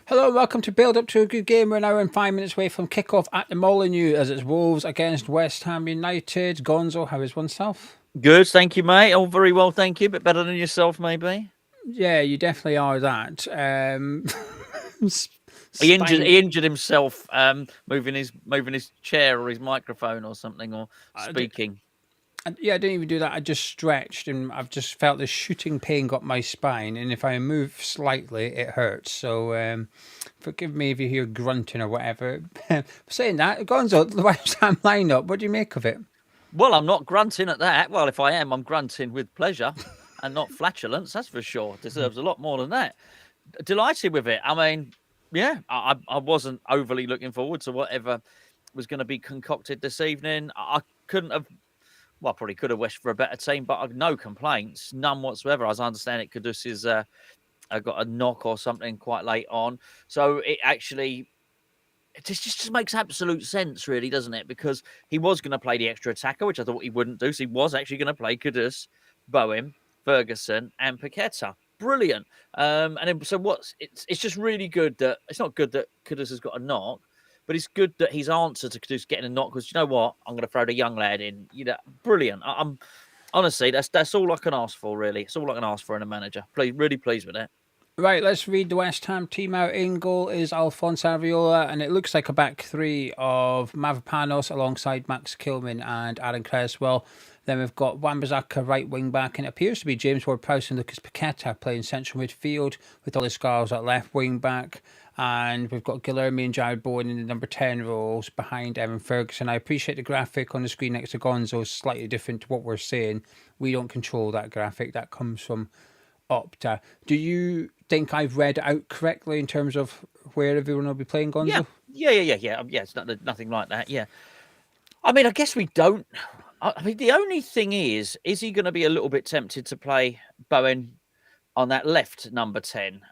Hello, welcome to Build Up to a Good Game. We're now in 5 minutes away from kickoff at the Molineux as it's Wolves against West Ham United. Gonzo, how is oneself? Good, thank you, mate. All very well, thank you. Bit better than yourself, maybe. Yeah, you definitely are that. He injured Spine. he injured himself moving his chair or his microphone or something or speaking. Yeah, I didn't even do that. I just stretched and I've just felt this shooting pain got my spine. And if I move slightly, it hurts. So forgive me if you hear grunting or whatever. Saying that, Gonzo, the West Ham lineup, what do you make of it? Well, I'm not grunting at that. Well, if I am, I'm grunting with pleasure and not flatulence. That's for sure. Deserves a lot more than that. Delighted with it. I mean, yeah, I wasn't overly looking forward to whatever was going to be concocted this evening. I couldn't have. Well, I probably could have wished for a better team, but I've no complaints, none whatsoever. As I understand it, Kudus is got a knock or something quite late on, so it just makes absolute sense, really, doesn't it? Because he was going to play the extra attacker, which I thought he wouldn't do. So he was actually going to play Kudus, Bowen, Ferguson, and Paqueta. Brilliant. It's just really good that it's not good that Kudus has got a knock, but it's good that his answer to Kudus getting a knock was, you know what, I'm going to throw the young lad in. Brilliant. I'm honestly, that's all I can ask for, really. It's all I can ask for in a manager. Really pleased with it. Right, let's read the West Ham team out. In goal is Alphonse Areola, and it looks like a back three of Mavropanos alongside Max Kilman and Aaron Cresswell. Then we've got Wan-Bissaka right wing back, and it appears to be James Ward-Prowse and Lucas Paqueta playing central midfield with Ollie Scarles at left wing back. And we've got Guilherme and Jared Bowen in the number 10 roles behind Evan Ferguson. I appreciate the graphic on the screen next to Gonzo is slightly different to what we're saying. We don't control that graphic. That comes from Opta. Do you think I've read it out correctly in terms of where everyone will be playing, Yeah, Gonzo? yeah. It's nothing like that. Yeah. I mean, I guess we don't. I mean, the only thing is he going to be a little bit tempted to play Bowen on that left number 10?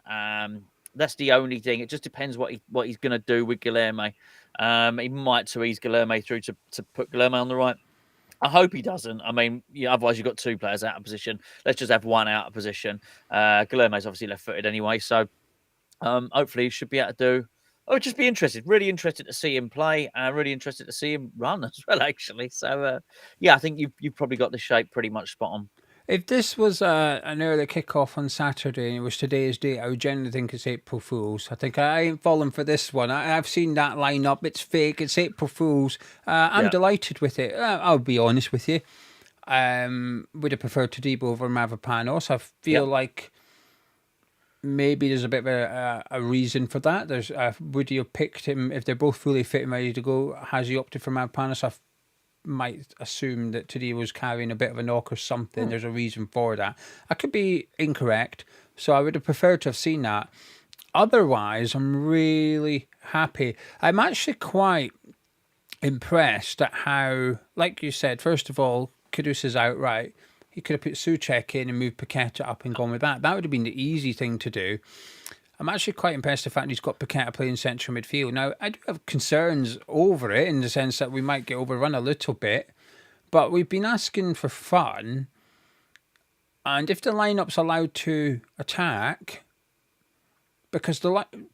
That's the only thing. It just depends what he's going to do with Guilherme. He might to ease Guilherme through to put Guilherme on the right. I hope he doesn't. I mean, yeah, otherwise you've got two players out of position. Let's just have one out of position. Guilherme's obviously left-footed anyway, so hopefully he should be able to do. I would just be interested, really interested to see him play. Really interested to see him run as well, actually. So, yeah, I think you've probably got the shape pretty much spot on. If this was an early kickoff on Saturday and it was today's date, I would generally think it's April Fool's. I think I ain't falling for this one. I've seen that lineup. It's fake. It's April Fool's. I'm Yeah. delighted with it. I'll be honest with you. Would have preferred Todibo over Mavropanos. I feel Yep. like maybe there's a bit of a reason for that. There's would you have picked him if they're both fully fit and ready to go? Has he opted for Mavropanos? I might assume that today was carrying a bit of a knock or something. There's a reason for that. I could be incorrect, so I would have preferred to have seen that. Otherwise, I'm really happy. I'm actually quite impressed at how, like you said, first of all, Kudus is outright. He could have put Souček in and moved Paqueta up and gone with that. That would have been the easy thing to do. I'm actually quite impressed the fact he's got Paqueta playing central midfield. Now, I do have concerns over it in the sense that we might get overrun a little bit, but we've been asking for fun. And if the lineup's allowed to attack, because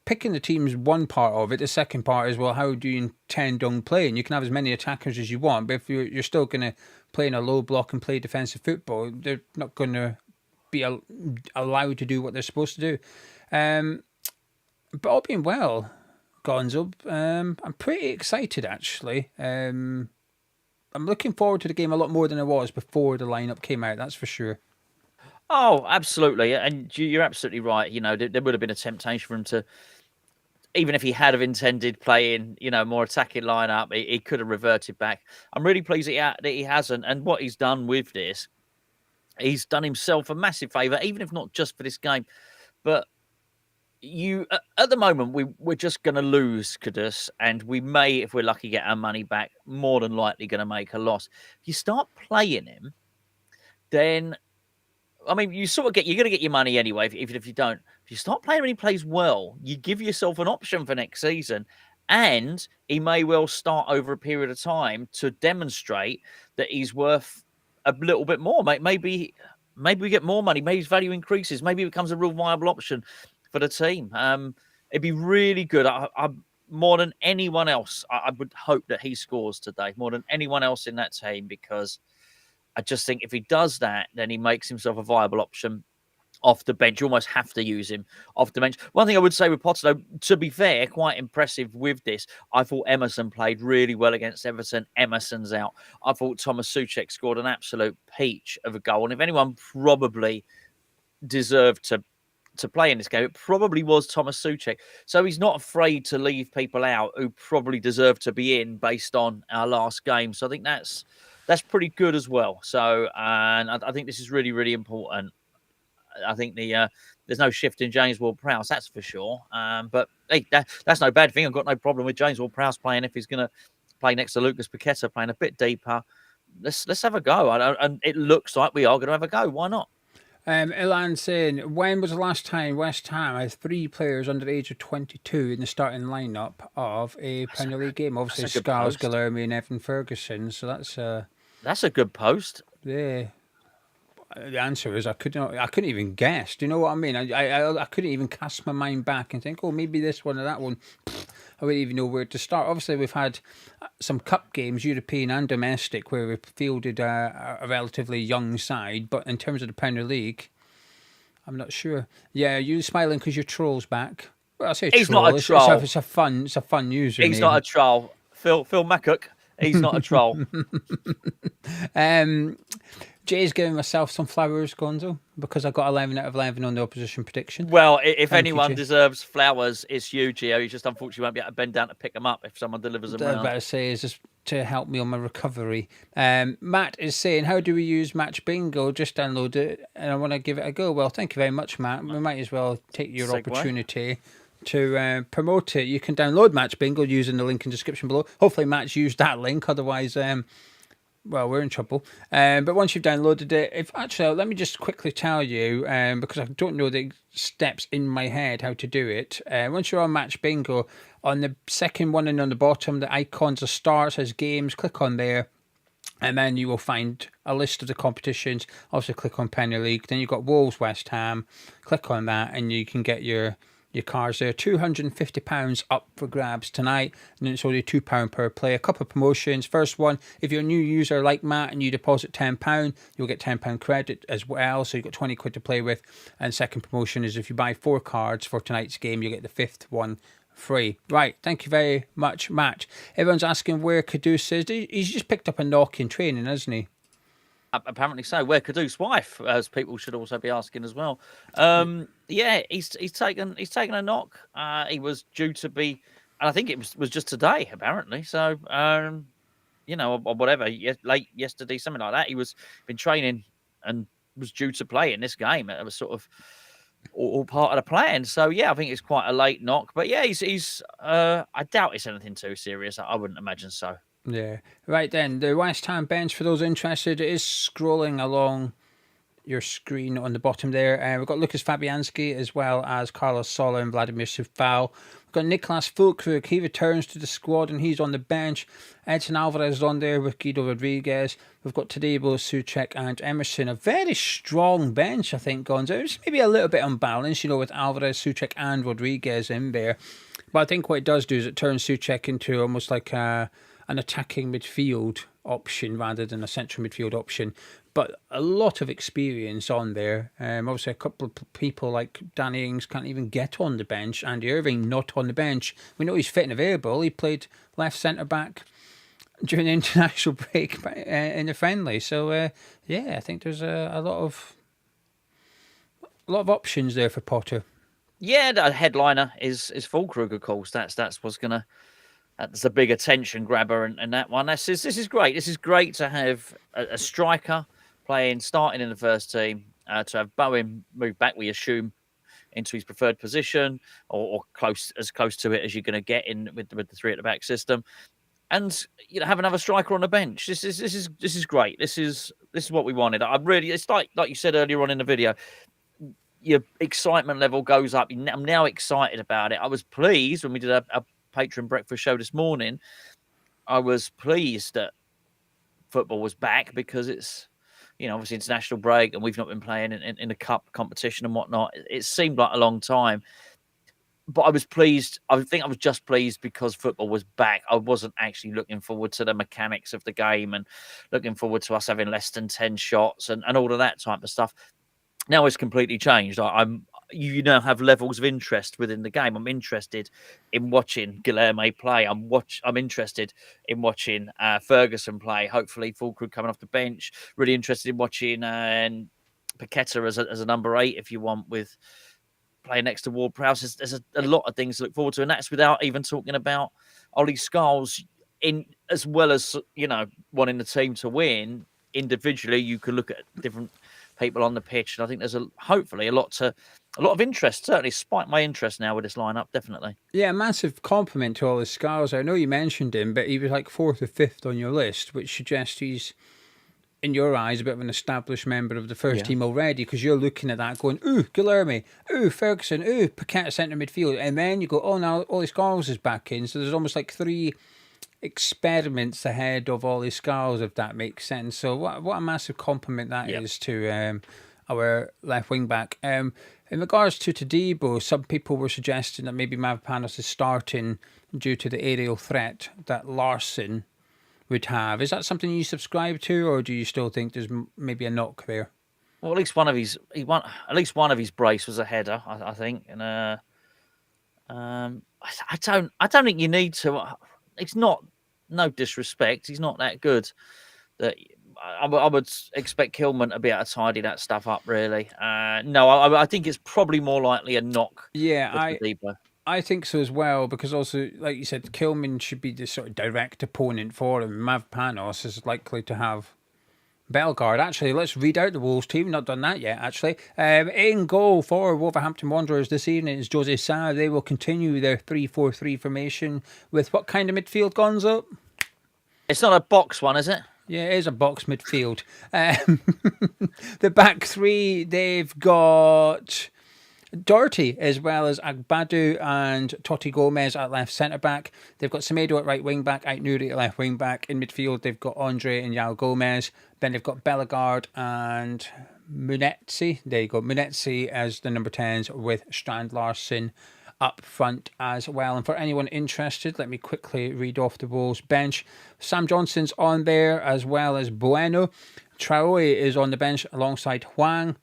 picking the team is one part of it, the second part is, well, how do you intend on playing? You can have as many attackers as you want, but if you're still going to play in a low block and play defensive football, they're not going to be allowed to do what they're supposed to do. But all being well, Gonzo, I'm pretty excited actually. I'm looking forward to the game a lot more than I was before the lineup came out. That's for sure. Oh, absolutely. And you're absolutely right. There would have been a temptation for him to, even if he had have intended playing, more attacking lineup, he could have reverted back. I'm really pleased that he hasn't. And what he's done with this, he's done himself a massive favour, even if not just for this game. But at the moment, we're just going to lose Kudus, and we may, if we're lucky, get our money back. More than likely going to make a loss. If you start playing him, then I mean, you're going to get your money anyway, even if you don't. If you start playing when he plays well, you give yourself an option for next season, and he may well start over a period of time to demonstrate that he's worth a little bit more. Maybe we get more money. Maybe his value increases. Maybe it becomes a real viable option for the team. It'd be really good. I more than anyone else, I would hope that he scores today more than anyone else in that team, because I just think if he does that, then he makes himself a viable option off the bench. You almost have to use him off the bench. One thing I would say with Potter, though, to be fair, quite impressive with this, I thought Emerson played really well against Everton. Emerson's out. I thought Thomas Souček scored an absolute peach of a goal. And if anyone probably deserved to play in this game, it probably was Thomas Souček. So he's not afraid to leave people out who probably deserve to be in based on our last game. So I think that's pretty good as well. So, and I think this is really, really important. I think there's no shift in James Ward-Prowse, that's for sure. But hey, that's no bad thing. I've got no problem with James Ward-Prowse playing if he's going to play next to Lucas Paqueta, playing a bit deeper. Let's have a go. And it looks like we are going to have a go. Why not? Ilan saying, when was the last time West Ham had 3 players under the age of 22 in the starting lineup of a Premier League game? Obviously, Scarlett, Guilherme, and Evan Ferguson. So that's a good post. Yeah. The answer is I couldn't even guess. Do you know what I mean? I couldn't even cast my mind back and think, oh, maybe this one or that one. I wouldn't even know where to start. Obviously, we've had some cup games, European and domestic, where we've fielded a relatively young side. But in terms of the Premier League, I'm not sure. Yeah, you smiling because your troll's back. Well, I say he's troll. Not a troll. It's a fun username. He's not a troll. Phil McCook. He's not a troll. Jay's giving myself some flowers, Gonzo, because I got 11 out of 11 on the opposition prediction. Well, if anyone deserves flowers, it's you, Gio. You just unfortunately won't be able to bend down to pick them up if someone delivers them. What I better say is just to help me on my recovery. Matt is saying, how do we use Match Bingo? Just download it, and I want to give it a go. Well, thank you very much, Matt. We might as well take your opportunity to promote it. You can download Match Bingo using the link in the description below. Hopefully, Matt's used that link. Otherwise, well, we're in trouble. But once you've downloaded it, let me just quickly tell you, because I don't know the steps in my head how to do it. Once you're on Match Bingo, on the second one and on the bottom, the icons of stars says games. Click on there, and then you will find a list of the competitions. Also, click on Premier League. Then you've got Wolves, West Ham. Click on that, and you can get your cars there. £250 up for grabs tonight, and it's only £2 per play. A couple of promotions. First one, if you're a new user like Matt and you deposit £10, you'll get £10 credit as well, so you've got 20 quid to play with. And second promotion is if you buy 4 cards for tonight's game, you get the 5th one free. Right, thank you very much, Matt. Everyone's asking where Caduce is. He's just picked up a knock in training, hasn't he? Apparently so. Where Caduce's wife, as people should also be asking as well. Yeah, he's taken a knock. He was due to be, and I think it was just today, apparently. So, or whatever, late yesterday, something like that. He was been training and was due to play in this game. It was sort of all part of the plan. So yeah, I think it's quite a late knock. But yeah, he's. I doubt it's anything too serious. I wouldn't imagine so. Yeah. Right then, the West Ham bench, for those interested, is scrolling along your screen on the bottom there. We've got Lucas Fabianski as well as Carlos Sola and Vladimir Sufal. We've got Niklas Füllkrug. He returns to the squad and he's on the bench. Edson Alvarez is on there with Guido Rodriguez. We've got Tadebo, Souček and Emerson. A very strong bench, I think, Gonzo. It's maybe a little bit unbalanced, with Alvarez, Souček and Rodriguez in there. But I think what it does do is it turns Souček into almost like an attacking midfield option rather than a central midfield option. But a lot of experience on there. Obviously, a couple of people like Danny Ings can't even get on the bench. Andy Irving not on the bench. We know he's fit and available. He played left centre-back during the international break in the friendly. So, I think there's a lot of options there for Potter. Yeah, the headliner is Füllkrug, of course. That's what's going to... That's a big attention grabber, and that one. This is great. This is great to have a striker starting in the first team, to have Bowen move back, we assume, into his preferred position or as close to it as you're going to get in with the 3 at the back system, and have another striker on the bench. This is great. This is what we wanted. It's like you said earlier on in the video. Your excitement level goes up. I'm now excited about it. I was pleased when we did a Patreon breakfast show this morning. I was pleased that football was back because it's, obviously international break and we've not been playing in the cup competition and whatnot. It seemed like a long time. but I was pleased. I think I was just pleased because football was back. I wasn't actually looking forward to the mechanics of the game and looking forward to us having less than 10 shots and all of that type of stuff. Now it's completely changed. You now have levels of interest within the game. I'm interested in watching Guilherme play. I'm interested in watching Ferguson play. Hopefully, Fulkrug coming off the bench. Really interested in watching Paqueta as a number 8, if you want, with playing next to Ward-Prowse. There's a lot of things to look forward to, and that's without even talking about Ollie Scholes. In as well as wanting the team to win individually, you could look at different people on the pitch, and I think there's hopefully a lot of interest. Certainly, spiked my interest now with this lineup. Definitely. Yeah, massive compliment to all his scars. I know you mentioned him, but he was like 4th or 5th on your list, which suggests he's, in your eyes, a bit of an established member of the first team already, because you're looking at that going, ooh, Guilherme, ooh, Ferguson, ooh, Paqueta centre midfield. And then you go, oh, now Ollie Scholes is back in. So there's almost like 3 experiments ahead of Ollie Scholes, if that makes sense. So what a massive compliment that is to our left wing back. In regards to Todibo, some people were suggesting that maybe Mavropanos is starting due to the aerial threat that Larsson would have. Is that something you subscribe to, or do you still think there's maybe a knock there? Well, at least one of his brace was a header, I think, and I don't think you need to. It's not, no disrespect. He's not that good. That I would expect Kilman to be able to tidy that stuff up. Really, no. I think it's probably more likely a knock. Yeah, I think so as well, because also, like you said, Kilman should be the sort of direct opponent for him. Mavropanos is likely to have Bellegarde. Actually, let's read out the Wolves team. Not done that yet, actually. In goal for Wolverhampton Wanderers this evening is Jose Sa. They will continue their 3-4-3 formation with what kind of midfield, Gonzo? It's not a box one, is it? Yeah, it is a box midfield. The back 3, they've got Doherty as well as Agbadu and Totti Gomez at left centre back. They've got Semedo at right wing back, Aït-Nouri at left wing back. In midfield, they've got Andre and Yao Gomez. Then they've got Bellegarde and Munetsi. There you go, Munetsi as the number 10s with Strand Larsson up front as well. And for anyone interested, let me quickly read off the Wolves bench. Sam Johnson's on there as well as Bueno. Traoré is on the bench alongside Hwang.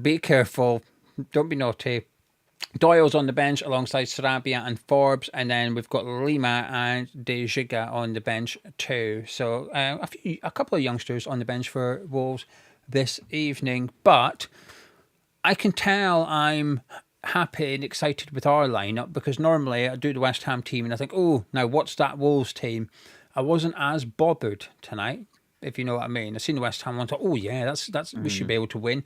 Be careful. Don't be naughty. Doyle's on the bench alongside Sarabia and Forbes, and then we've got Lima and De Giga on the bench too. So a couple of youngsters on the bench for Wolves this evening. But I can tell I'm happy and excited with our lineup, because normally I do the West Ham team and I think, oh, now what's that Wolves team? I wasn't as bothered tonight, if you know what I mean. I seen the West Ham one, thought, oh yeah, that's we should be able to win.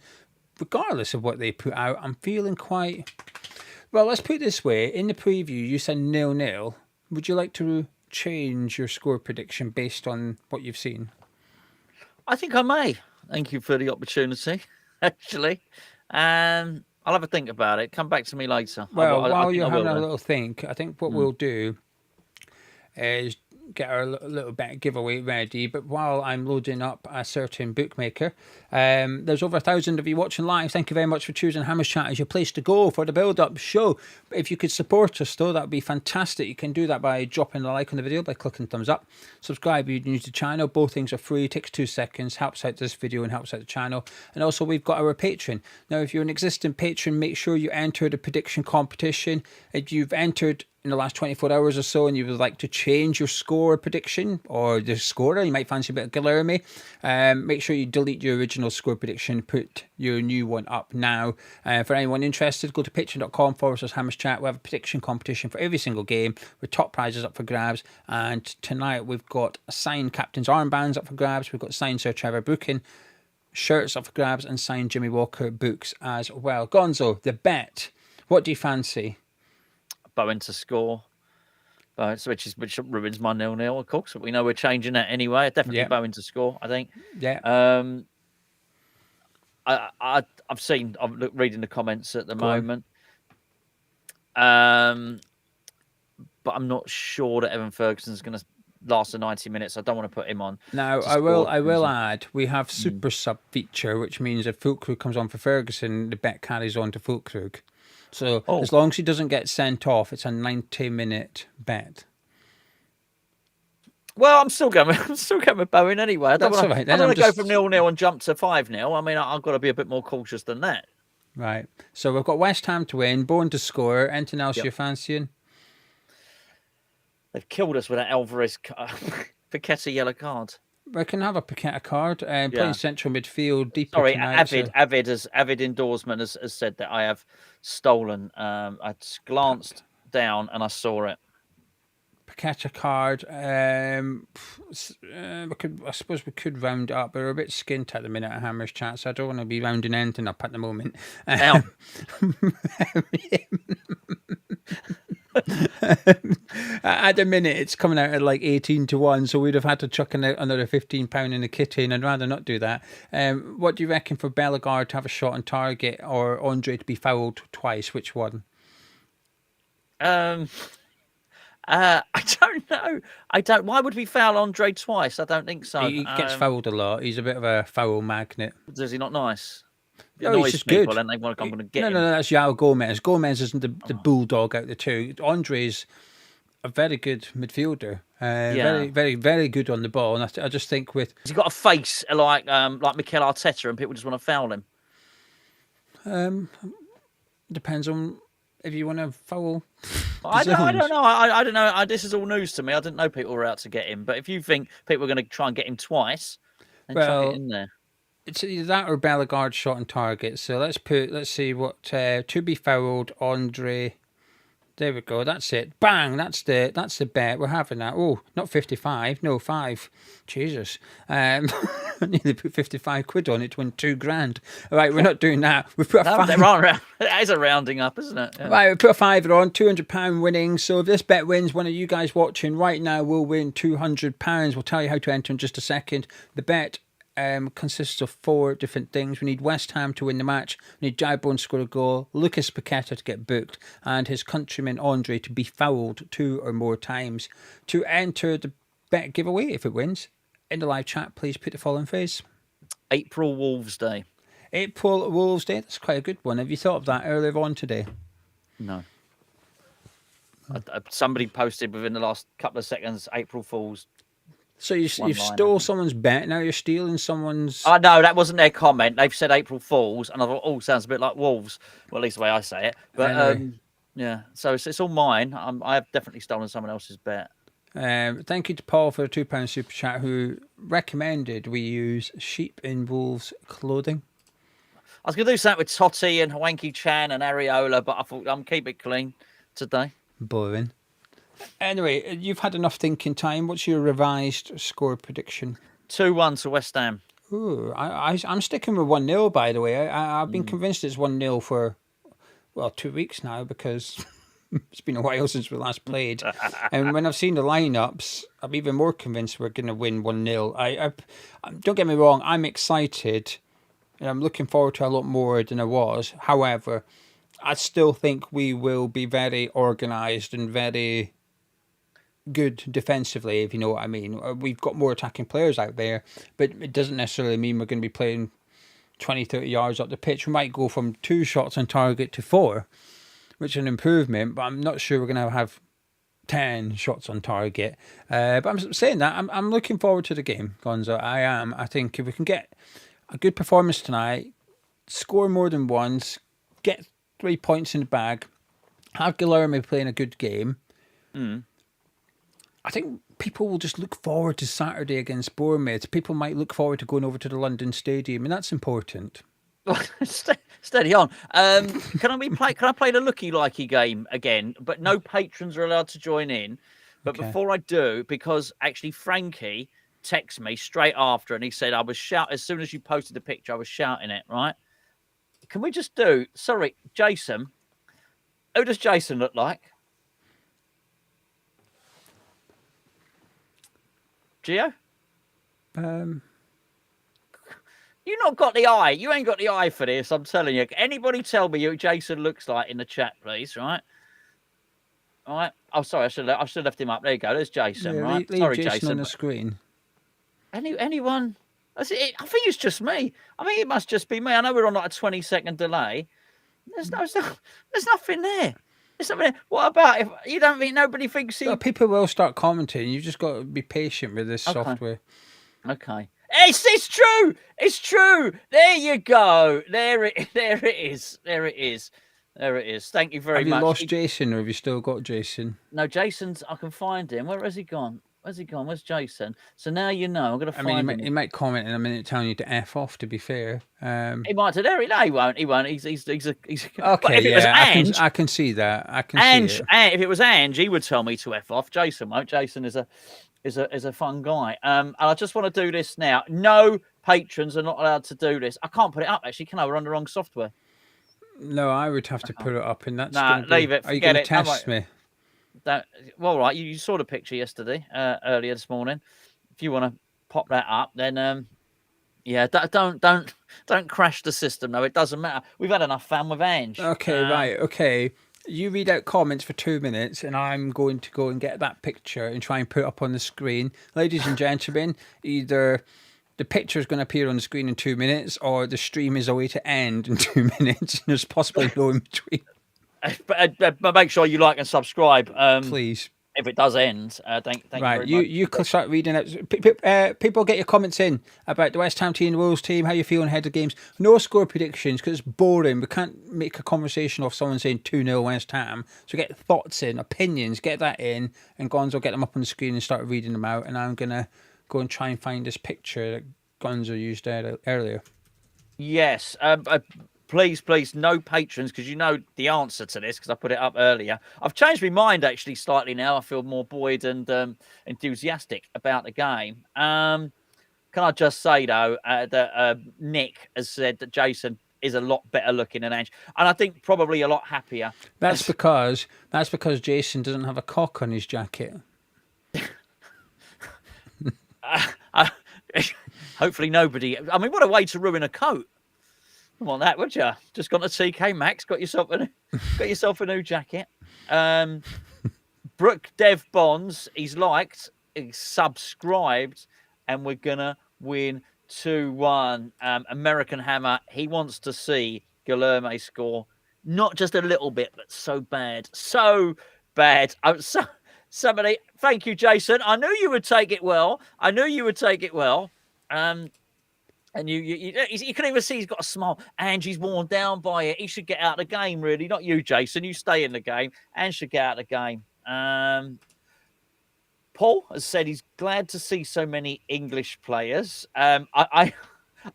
Regardless of what they put out, I'm feeling quite... Well, let's put it this way. In the preview, you said 0-0. Would you like to change your score prediction based on what you've seen? I think I may. Thank you for the opportunity, actually. I'll have a think about it. Come back to me later. Well, while you're having a little think, I think what we'll do is get our little bet giveaway ready. But while I'm loading up a certain bookmaker, there's over 1,000 of you watching live. Thank you very much for choosing Hammers Chat as your place to go for the build-up show. If you could support us though, that would be fantastic. You can do that by dropping a like on the video, by clicking thumbs up. Subscribe if you're new to the channel. Both things are free. It takes 2 seconds. Helps out this video and helps out the channel. And also we've got our Patreon. Now if you're an existing patron, make sure you enter the prediction competition. If you've entered in the last 24 hours or so and you would like to change your score prediction or the scorer, you might fancy a bit of Guilherme, make sure you delete your original score prediction, put your new one up now. For anyone interested, go to patreon.com/HammersChat. We have a prediction competition for every single game with top prizes up for grabs, and tonight we've got signed captain's armbands up for grabs, we've got signed Sir Trevor Brooking shirts up for grabs, and signed Jimmy Walker books as well. Gonzo, the bet, what do you fancy? Bowen to score, which ruins my 0-0, of course. But we know we're changing that anyway. Definitely Bowen to score, I think. Yeah. I'm reading the comments at the moment. But I'm not sure that Evan Ferguson's going to last the 90 minutes. I don't want to put him on. Now, I will add, we have super sub feature, which means if Fulkrug comes on for Ferguson, the bet carries on to Fulkrug. So Oh. as long as he doesn't get sent off, it's a 90-minute bet. Well, I'm still going. I'm still going with Bowen anyway. I don't That's want all right, to. I then. don't I'm want to go just from 0-0 and jump to 5-0. I mean, I've got to be a bit more cautious than that. right. So we've got West Ham to win, Bourne to score. Anything else Yep. you're fancying? They've killed us with that Alvarez Paqueta yellow card. We can have a Paqueta card and playing central midfield, deeper Sorry, tonight. Avid endorsement has said that I have stolen. I just glanced down and I saw it. Paqueta card. I suppose we could round it up. We're a bit skint at the minute at Hammer's Chat, so I don't want to be rounding anything up at the moment. Now. At the minute, it's coming out at like 18-1, so we'd have had to chuck in another £15 in the kitty, and I'd rather not do that. What do you reckon for Bellegarde to have a shot on target or Andre to be fouled twice? Which one? I don't know. Why would we foul Andre twice? I don't think so. He gets fouled a lot. He's a bit of a foul magnet. Is he not nice? No, he's just good. And they want to come and get him. No, that's João Gomez. Gomez isn't the bulldog out of the two. Andre's a very good midfielder. Very, very, very good on the ball. And I just think with... Has he got a face like Mikel Arteta and people just want to foul him? Depends on if you want to foul... I don't know. I don't know. This is all news to me. I didn't know people were out to get him. But if you think people are going to try and get him twice, then try and get in there. It's either that or Bellegarde shot on target. So let's see what to be fouled, Andre. There we go. That's it. Bang. That's the bet. We're having that. Oh, not 55. No, 5. Jesus. I nearly put 55 quid on it to win £2,000. Right, we're not doing that. We've put a 5. That is a rounding up, isn't it? Yeah. Right, we put a 5 on, £200 winning. So if this bet wins, one of you guys watching right now will win £200. We'll tell you how to enter in just a second. The bet consists of 4 different things. We need West Ham to win the match. We need Jai Bourne to score a goal, Lucas Paqueta to get booked, and his countryman Andre to be fouled 2 or more times. To enter the bet giveaway, if it wins, in the live chat, please put the following phrase. April Wolves Day. April Wolves Day. That's quite a good one. Have you thought of that earlier on today? No. Somebody posted within the last couple of seconds, April Fools. So you stole someone's bet, now you're stealing someone's... Oh, no, that wasn't their comment. They've said April Fools, and I thought, oh, sounds a bit like wolves. Well, at least the way I say it. But, anyway. Yeah, so it's all mine. I have definitely stolen someone else's bet. Thank you to Paul for a £2 super chat who recommended we use sheep in wolves' clothing. I was going to do something with Totti and Hwanky Chan and Areola, but I thought I'm keep it clean today. Boring. Anyway, you've had enough thinking time. What's your revised score prediction? 2-1 to West Ham. Ooh, I'm sticking with 1-0, by the way. I've been convinced it's 1-0 for, 2 weeks now because it's been a while since we last played. And when I've seen the lineups, I'm even more convinced we're going to win 1-0. I don't get me wrong, I'm excited. And I'm looking forward to a lot more than I was. However, I still think we will be very organised and very good defensively, if you know what I mean. We've got more attacking players out there, but it doesn't necessarily mean we're going to be playing 20, 30 yards up the pitch. We might go from 2 shots on target to 4, which is an improvement, but I'm not sure we're going to have 10 shots on target. But I'm saying that, I'm looking forward to the game, Gonzo. I am. I think if we can get a good performance tonight, score more than once, get 3 points in the bag, have Guilherme playing a good game, I think people will just look forward to Saturday against Bournemouth. People might look forward to going over to the London Stadium, and that's important. Steady on. Can I play the looky-likey game again? But no patrons are allowed to join in. But before I do, because actually Frankie texted me straight after, and he said I was shouting as soon as you posted the picture. I was shouting it, right? Can we just do? Sorry, Jason. Who does Jason look like? Gio? You not got the eye. You ain't got the eye for this. I'm telling you. Anybody tell me who Jason looks like in the chat, please? Right. All right. Oh, sorry. I should have left him up. There you go. There's Jason. Right. Sorry, Jason on the screen. Anyone? I think it's just me. I mean, it must just be me. I know we're on like a 20-second delay. There's nothing there. There's nothing there. What about if you don't think nobody thinks he? Well, people will start commenting. You've just got to be patient with this Okay. software. Okay. It's true. It's true. There you go. There it is. There it is. There it is. Thank you very much. Have you lost Jason, or have you still got Jason? No, Jason's. I can find him. Where has he gone? Where's he gone? Where's Jason? So now you know. I'm going to find him. He might comment in a minute telling you to F off, to be fair. He might do. There, no, he won't. He won't. He's okay, if it was Ange, I can see that. I can see it. And if it was Ange, he would tell me to F off. Jason won't. Jason is a fun guy. And I just want to do this now. No patrons are not allowed to do this. I can't put it up, actually. Can I? We're on the wrong software. No, I would have to put it up, and that's leave it. Are you going to test me? Well, right. You saw the picture yesterday, earlier this morning. If you want to pop that up, then yeah, don't crash the system. No, it doesn't matter. We've had enough fun with Ange. Okay, right. Okay, you read out comments for 2 minutes, and I'm going to go and get that picture and try and put it up on the screen, ladies and gentlemen. Either the picture is going to appear on the screen in 2 minutes, or the stream is away to end in 2 minutes. And there's possibly no in between. But make sure you like and subscribe, please. If it does end, thank you very much. You can start reading it. People, get your comments in about the West Ham team, the Wolves team, how you feel ahead of games. No score predictions, because it's boring. We can't make a conversation off someone saying 2-0 West Ham. So get thoughts in, opinions, get that in, and Gonzo get them up on the screen and start reading them out. And I'm going to go and try and find this picture that Gonzo used earlier. Yes. Please, no patrons, because you know the answer to this, because I put it up earlier. I've changed my mind, actually, slightly now. I feel more buoyed and enthusiastic about the game. Can I just say, though, that Nick has said that Jason is a lot better looking than Ange, and I think probably a lot happier. That's because Jason doesn't have a cock on his jacket. Hopefully nobody... I mean, what a way to ruin a coat. Come on, that would you? Just gone to TK Maxx, got yourself a new jacket. Brooke Dev Bonds, he's liked, he's subscribed, and we're gonna win 2-1. American Hammer, he wants to see Guilherme score, not just a little bit, but so bad. Somebody, thank you, Jason. I knew you would take it well. And you can even see he's got a smile. Angie's worn down by it. He should get out of the game, really. Not you, Jason. You stay in the game. Ange should get out of the game. Paul has said he's glad to see so many English players. I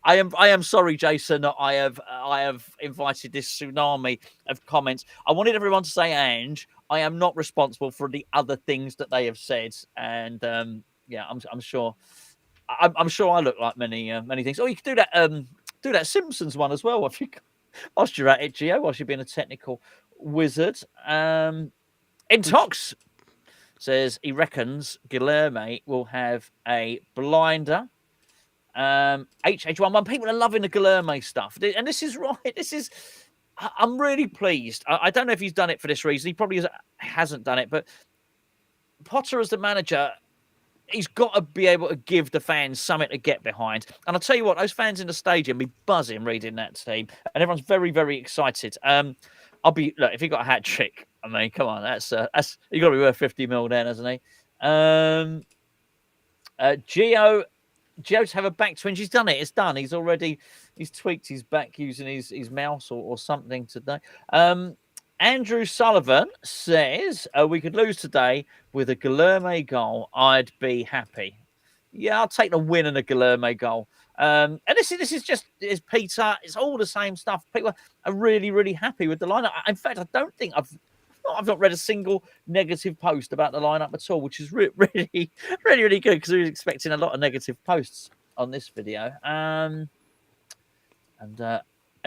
am sorry, Jason, that I have invited this tsunami of comments. I wanted everyone to say Ange. I am not responsible for the other things that they have said. And yeah, I'm sure. I'm sure I look like many things. Oh, you could do that Simpsons one as well. Whilst you're at it, Gio, whilst you're being a technical wizard. Intox says he reckons Guilherme will have a blinder. HH11. People are loving the Guilherme stuff, and this is right. I'm really pleased. I don't know if he's done it for this reason. He probably hasn't done it, but Potter as the manager, he's got to be able to give the fans something to get behind. And I'll tell you what, those fans in the stadium be buzzing reading that team. And everyone's very, very excited. Look, if he got a hat trick, I mean, come on, that's you got to be worth 50 mil then, hasn't he? Gio's have a back twinge. He's done it. It's done. He's tweaked his back using his mouse or something today. Andrew Sullivan says, we could lose today with a Guilherme goal. I'd be happy. Yeah, I'll take the win and a Guilherme goal. And this is Peter. It's all the same stuff. People are really, really happy with the lineup. In fact, I don't think I've not read a single negative post about the lineup at all, which is really, really, really good, because we were expecting a lot of negative posts on this video. And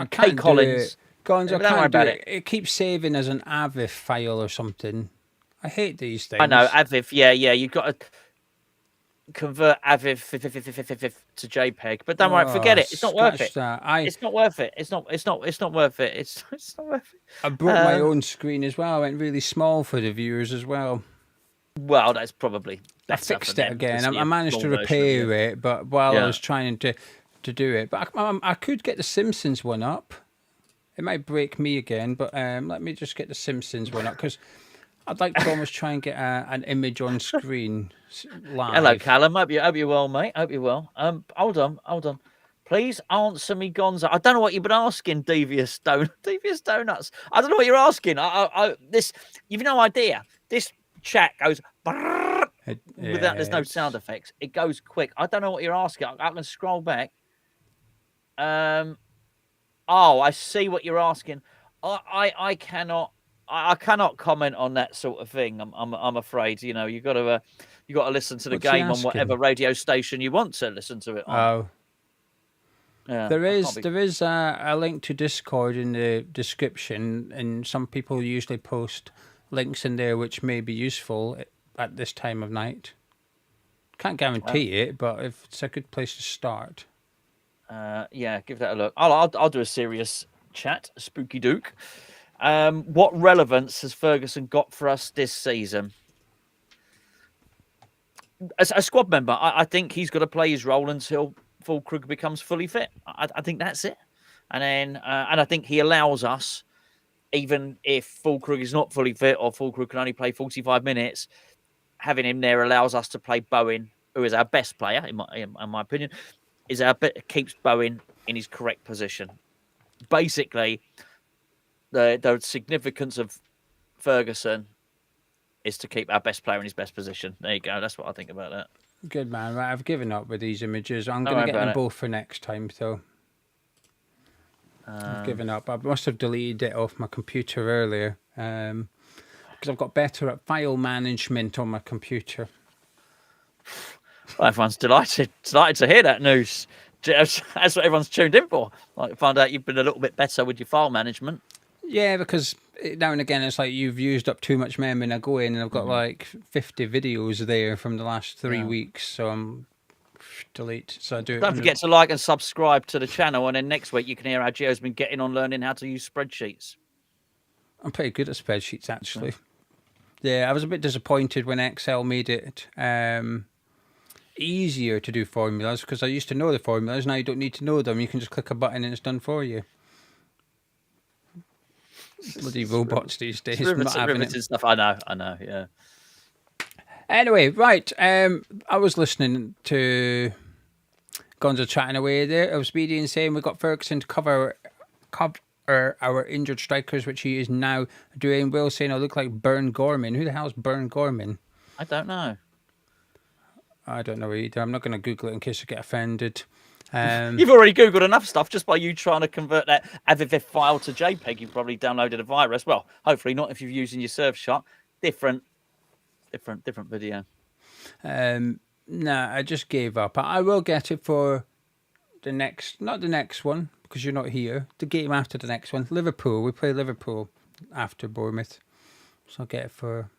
Kate Collins... Gonzo, don't worry about it. It keeps saving as an AVIF file or something. I hate these things. I know, AVIF. Yeah. You've got to convert AVIF to JPEG. But don't worry, forget it. It's not worth it. It's not worth it. It's not worth it. It's not worth it. I brought my own screen as well. I went really small for the viewers as well. Well, that's probably better. I fixed it again. I managed to repair it, but while I was trying to do it. But I could get the Simpsons one up. It might break me again, but let me just get the Simpsons one up because I'd like to almost try and get an image on screen Hello, live. Callum. Hope you're well, mate. Hope you're well. Hold on. Please answer me, Gonzo. I don't know what you've been asking, Devious Donuts. I don't know what you're asking. This, you've no idea. This chat goes without. There's no sound effects. It goes quick. I don't know what you're asking. I can scroll back. Oh, I see what you're asking. I cannot. I cannot comment on that sort of thing. I'm afraid. You know, you got to listen to the What's he game on asking? whatever radio station you want to listen to it on. Oh, Yeah, there is a link to Discord in the description, and some people usually post links in there which may be useful at this time of night. Can't guarantee it, but if it's a good place to start. Yeah, give that a look. I'll do a serious chat, Spooky Duke. What relevance has Ferguson got for us this season? As a squad member, I think he's got to play his role until Füllkrug becomes fully fit. I think that's it. And then, and I think he allows us, even if Füllkrug is not fully fit or Füllkrug can only play 45 minutes, having him there allows us to play Bowen, who is our best player, in my opinion, keeps Bowen in his correct position. Basically, the significance of Ferguson is to keep our best player in his best position. There you go. That's what I think about that. Good man. Right, I've given up with these images. I'm going to get them both for next time, though. I've given up. I must have deleted it off my computer earlier because I've got better at file management on my computer. Well, everyone's delighted to hear that news. That's what everyone's tuned in for. Like, find out you've been a little bit better with your file management. Yeah, because now and again it's like you've used up too much memory, and I go in and I've got like 50 videos there from the last 3 weeks, so I'm delete. So I do. Don't forget to like and subscribe to the channel, and then next week you can hear how Gio's been getting on learning how to use spreadsheets. I'm pretty good at spreadsheets, actually. Yeah, I was a bit disappointed when Excel made it easier to do formulas because I used to know the formulas. Now you don't need to know them. You can just click a button and it's done for you. Bloody robots these days. Riveting stuff. I know, yeah. Anyway, right. I was listening to Gonzo chatting away there. I was speedy and saying we got Ferguson to cover our injured strikers, which he is now doing. Will saying I look like Burn Gorman. Who the hell's Burn Gorman? I don't know. I don't know either. I'm not going to Google it in case I get offended. You've already Googled enough stuff just by you trying to convert that AVIF file to JPEG. You've probably downloaded a virus. Well, hopefully not if you're using your Surfshark. Different video. Nah, I just gave up. I will get it for not the next one because you're not here. The game after the next one, Liverpool. We play Liverpool after Bournemouth, so I'll get it for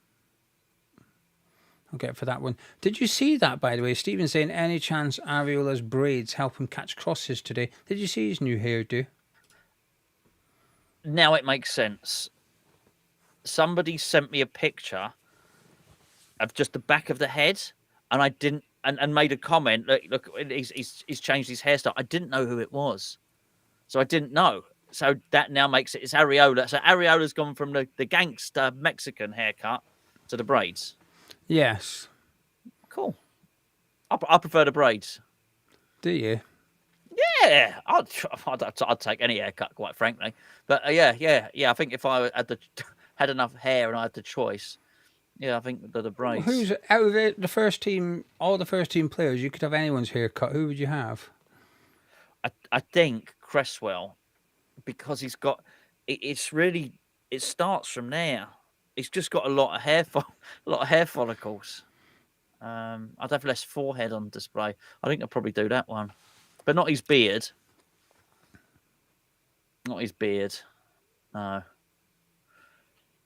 that one. Did you see that, by the way? Stephen saying, any chance Areola's braids help him catch crosses today? Did you see his new hairdo? Now it makes sense. Somebody sent me a picture of just the back of the head, and I didn't, and made a comment. Look, he's changed his hairstyle. I didn't know who it was, so I didn't know. So that now makes it's Areola. So Areola's gone from the gangster Mexican haircut to the braids. Yes. Cool. I prefer the braids. Do you? Yeah, I'd take any haircut, quite frankly. But yeah. I think if I had enough hair and I had the choice, yeah, I think the braids. Who's out of the first team? All the first team players, you could have anyone's haircut. Who would you have? I think Cresswell, because he's got. It starts from there. He's just got a lot of hair follicles. I'd have less forehead on display. I think I'll probably do that one, but not his beard. Not his beard. No.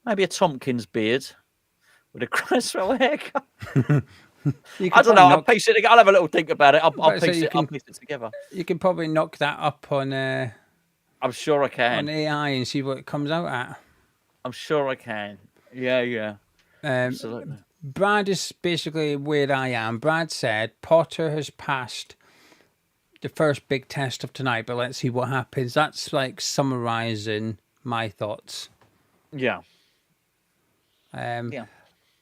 Maybe a Tompkins beard with a Cresswell haircut. I don't know. I'll piece it together. I'll have a little think about it. I'll piece it together. You can probably knock that up on. I'm sure I can. On AI and see what it comes out at. I'm sure I can. Yeah. Absolutely. Brad is basically where I am. Brad said Potter has passed the first big test of tonight, but let's see what happens. That's like summarising my thoughts. Yeah. Yeah.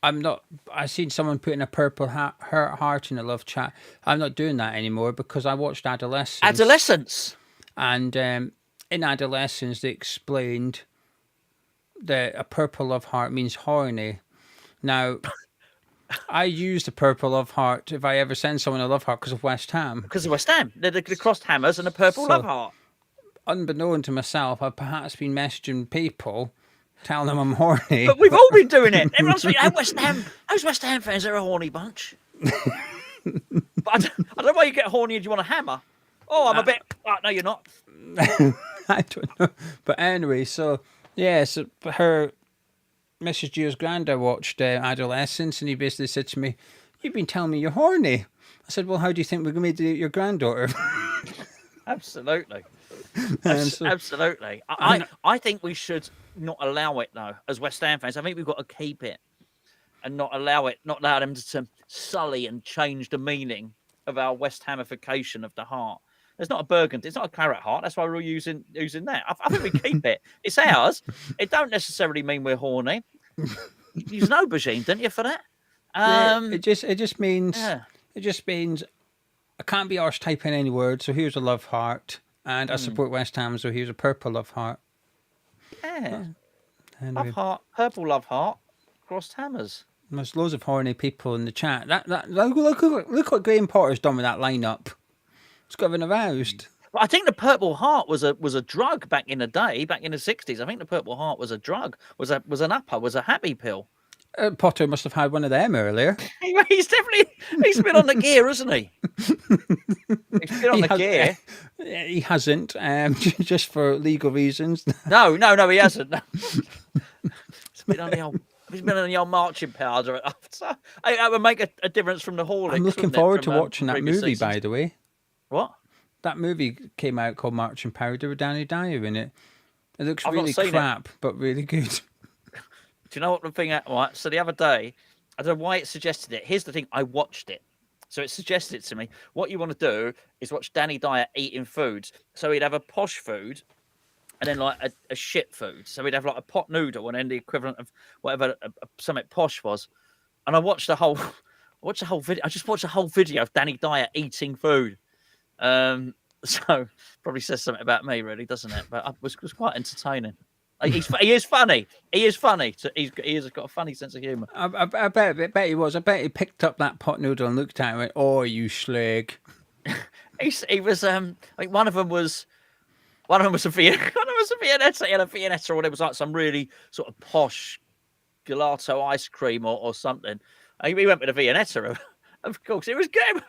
I'm not. I seen someone putting a purple heart in the love chat. I'm not doing that anymore because I watched Adolescence. And in Adolescence, they explained that a purple love heart means horny. Now, I use the purple love heart if I ever send someone a love heart because of West Ham. Because of West Ham. The crossed hammers and a purple love heart. Unbeknown to myself, I've perhaps been messaging people telling them I'm horny. But we've all been doing it. Everyone's like, those West Ham fans are a horny bunch. But I don't know why you get horny and you want a hammer. Oh, I'm a bit... Oh, no, you're not. I don't know. But anyway, so, yeah, so her... Mrs. Gio's granddad watched Adolescence, and he basically said to me, "You've been telling me you're horny." I said, "Well, how do you think we're going to do your granddaughter?" Absolutely. Absolutely. I think we should not allow it, though, as West Ham fans. I think we've got to keep it and not allow them to sully and change the meaning of our West Hamification of the heart. It's not a burgundy. It's not a claret heart. That's why we're all using that. I think we keep it. It's ours. It don't necessarily mean we're horny. You use an aubergine, don't you, for that? It just means I can't be arsed typing any words. So here's a love heart, and I support West Ham. So here's a purple love heart. Yeah, anyway. Love heart, purple love heart, crossed hammers. There's loads of horny people in the chat. Look what Graham Potter's done with that lineup. It's got been aroused. Well, I think the Purple Heart was a drug back in the day, back in the 60s. I think the Purple Heart was a drug, was an upper, was a happy pill. Potter must have had one of them earlier. He's been on the gear, hasn't he? He's been on the gear. He hasn't, just for legal reasons. No, he hasn't. No. He's been on the old marching powder. I would make a difference from the Horlicks. I'm looking forward to watching that movie, by the way. What? That movie came out called Marching Powder with Danny Dyer in it. It looks really crap, but really good. Do you know what the thing? Right. So the other day, I don't know why it suggested it. Here's the thing: I watched it, so it suggested it to me. What you want to do is watch Danny Dyer eating foods. So he'd have a posh food, and then like a shit food. So he'd have like a pot noodle, and then the equivalent of whatever something posh was. And I watched the whole video. I just watched the whole video of Danny Dyer eating food. So probably says something about me, really, doesn't it? But it was quite entertaining. He is funny. He is funny. So he has got a funny sense of humour. I bet he was. I bet he picked up that pot noodle and looked at it and went, "Oh, you slag." he was. I think one of them was a Viennetta. He had a Viennetta, or it was like some really sort of posh gelato ice cream or something. He went with a Viennetta. Of course, it was good.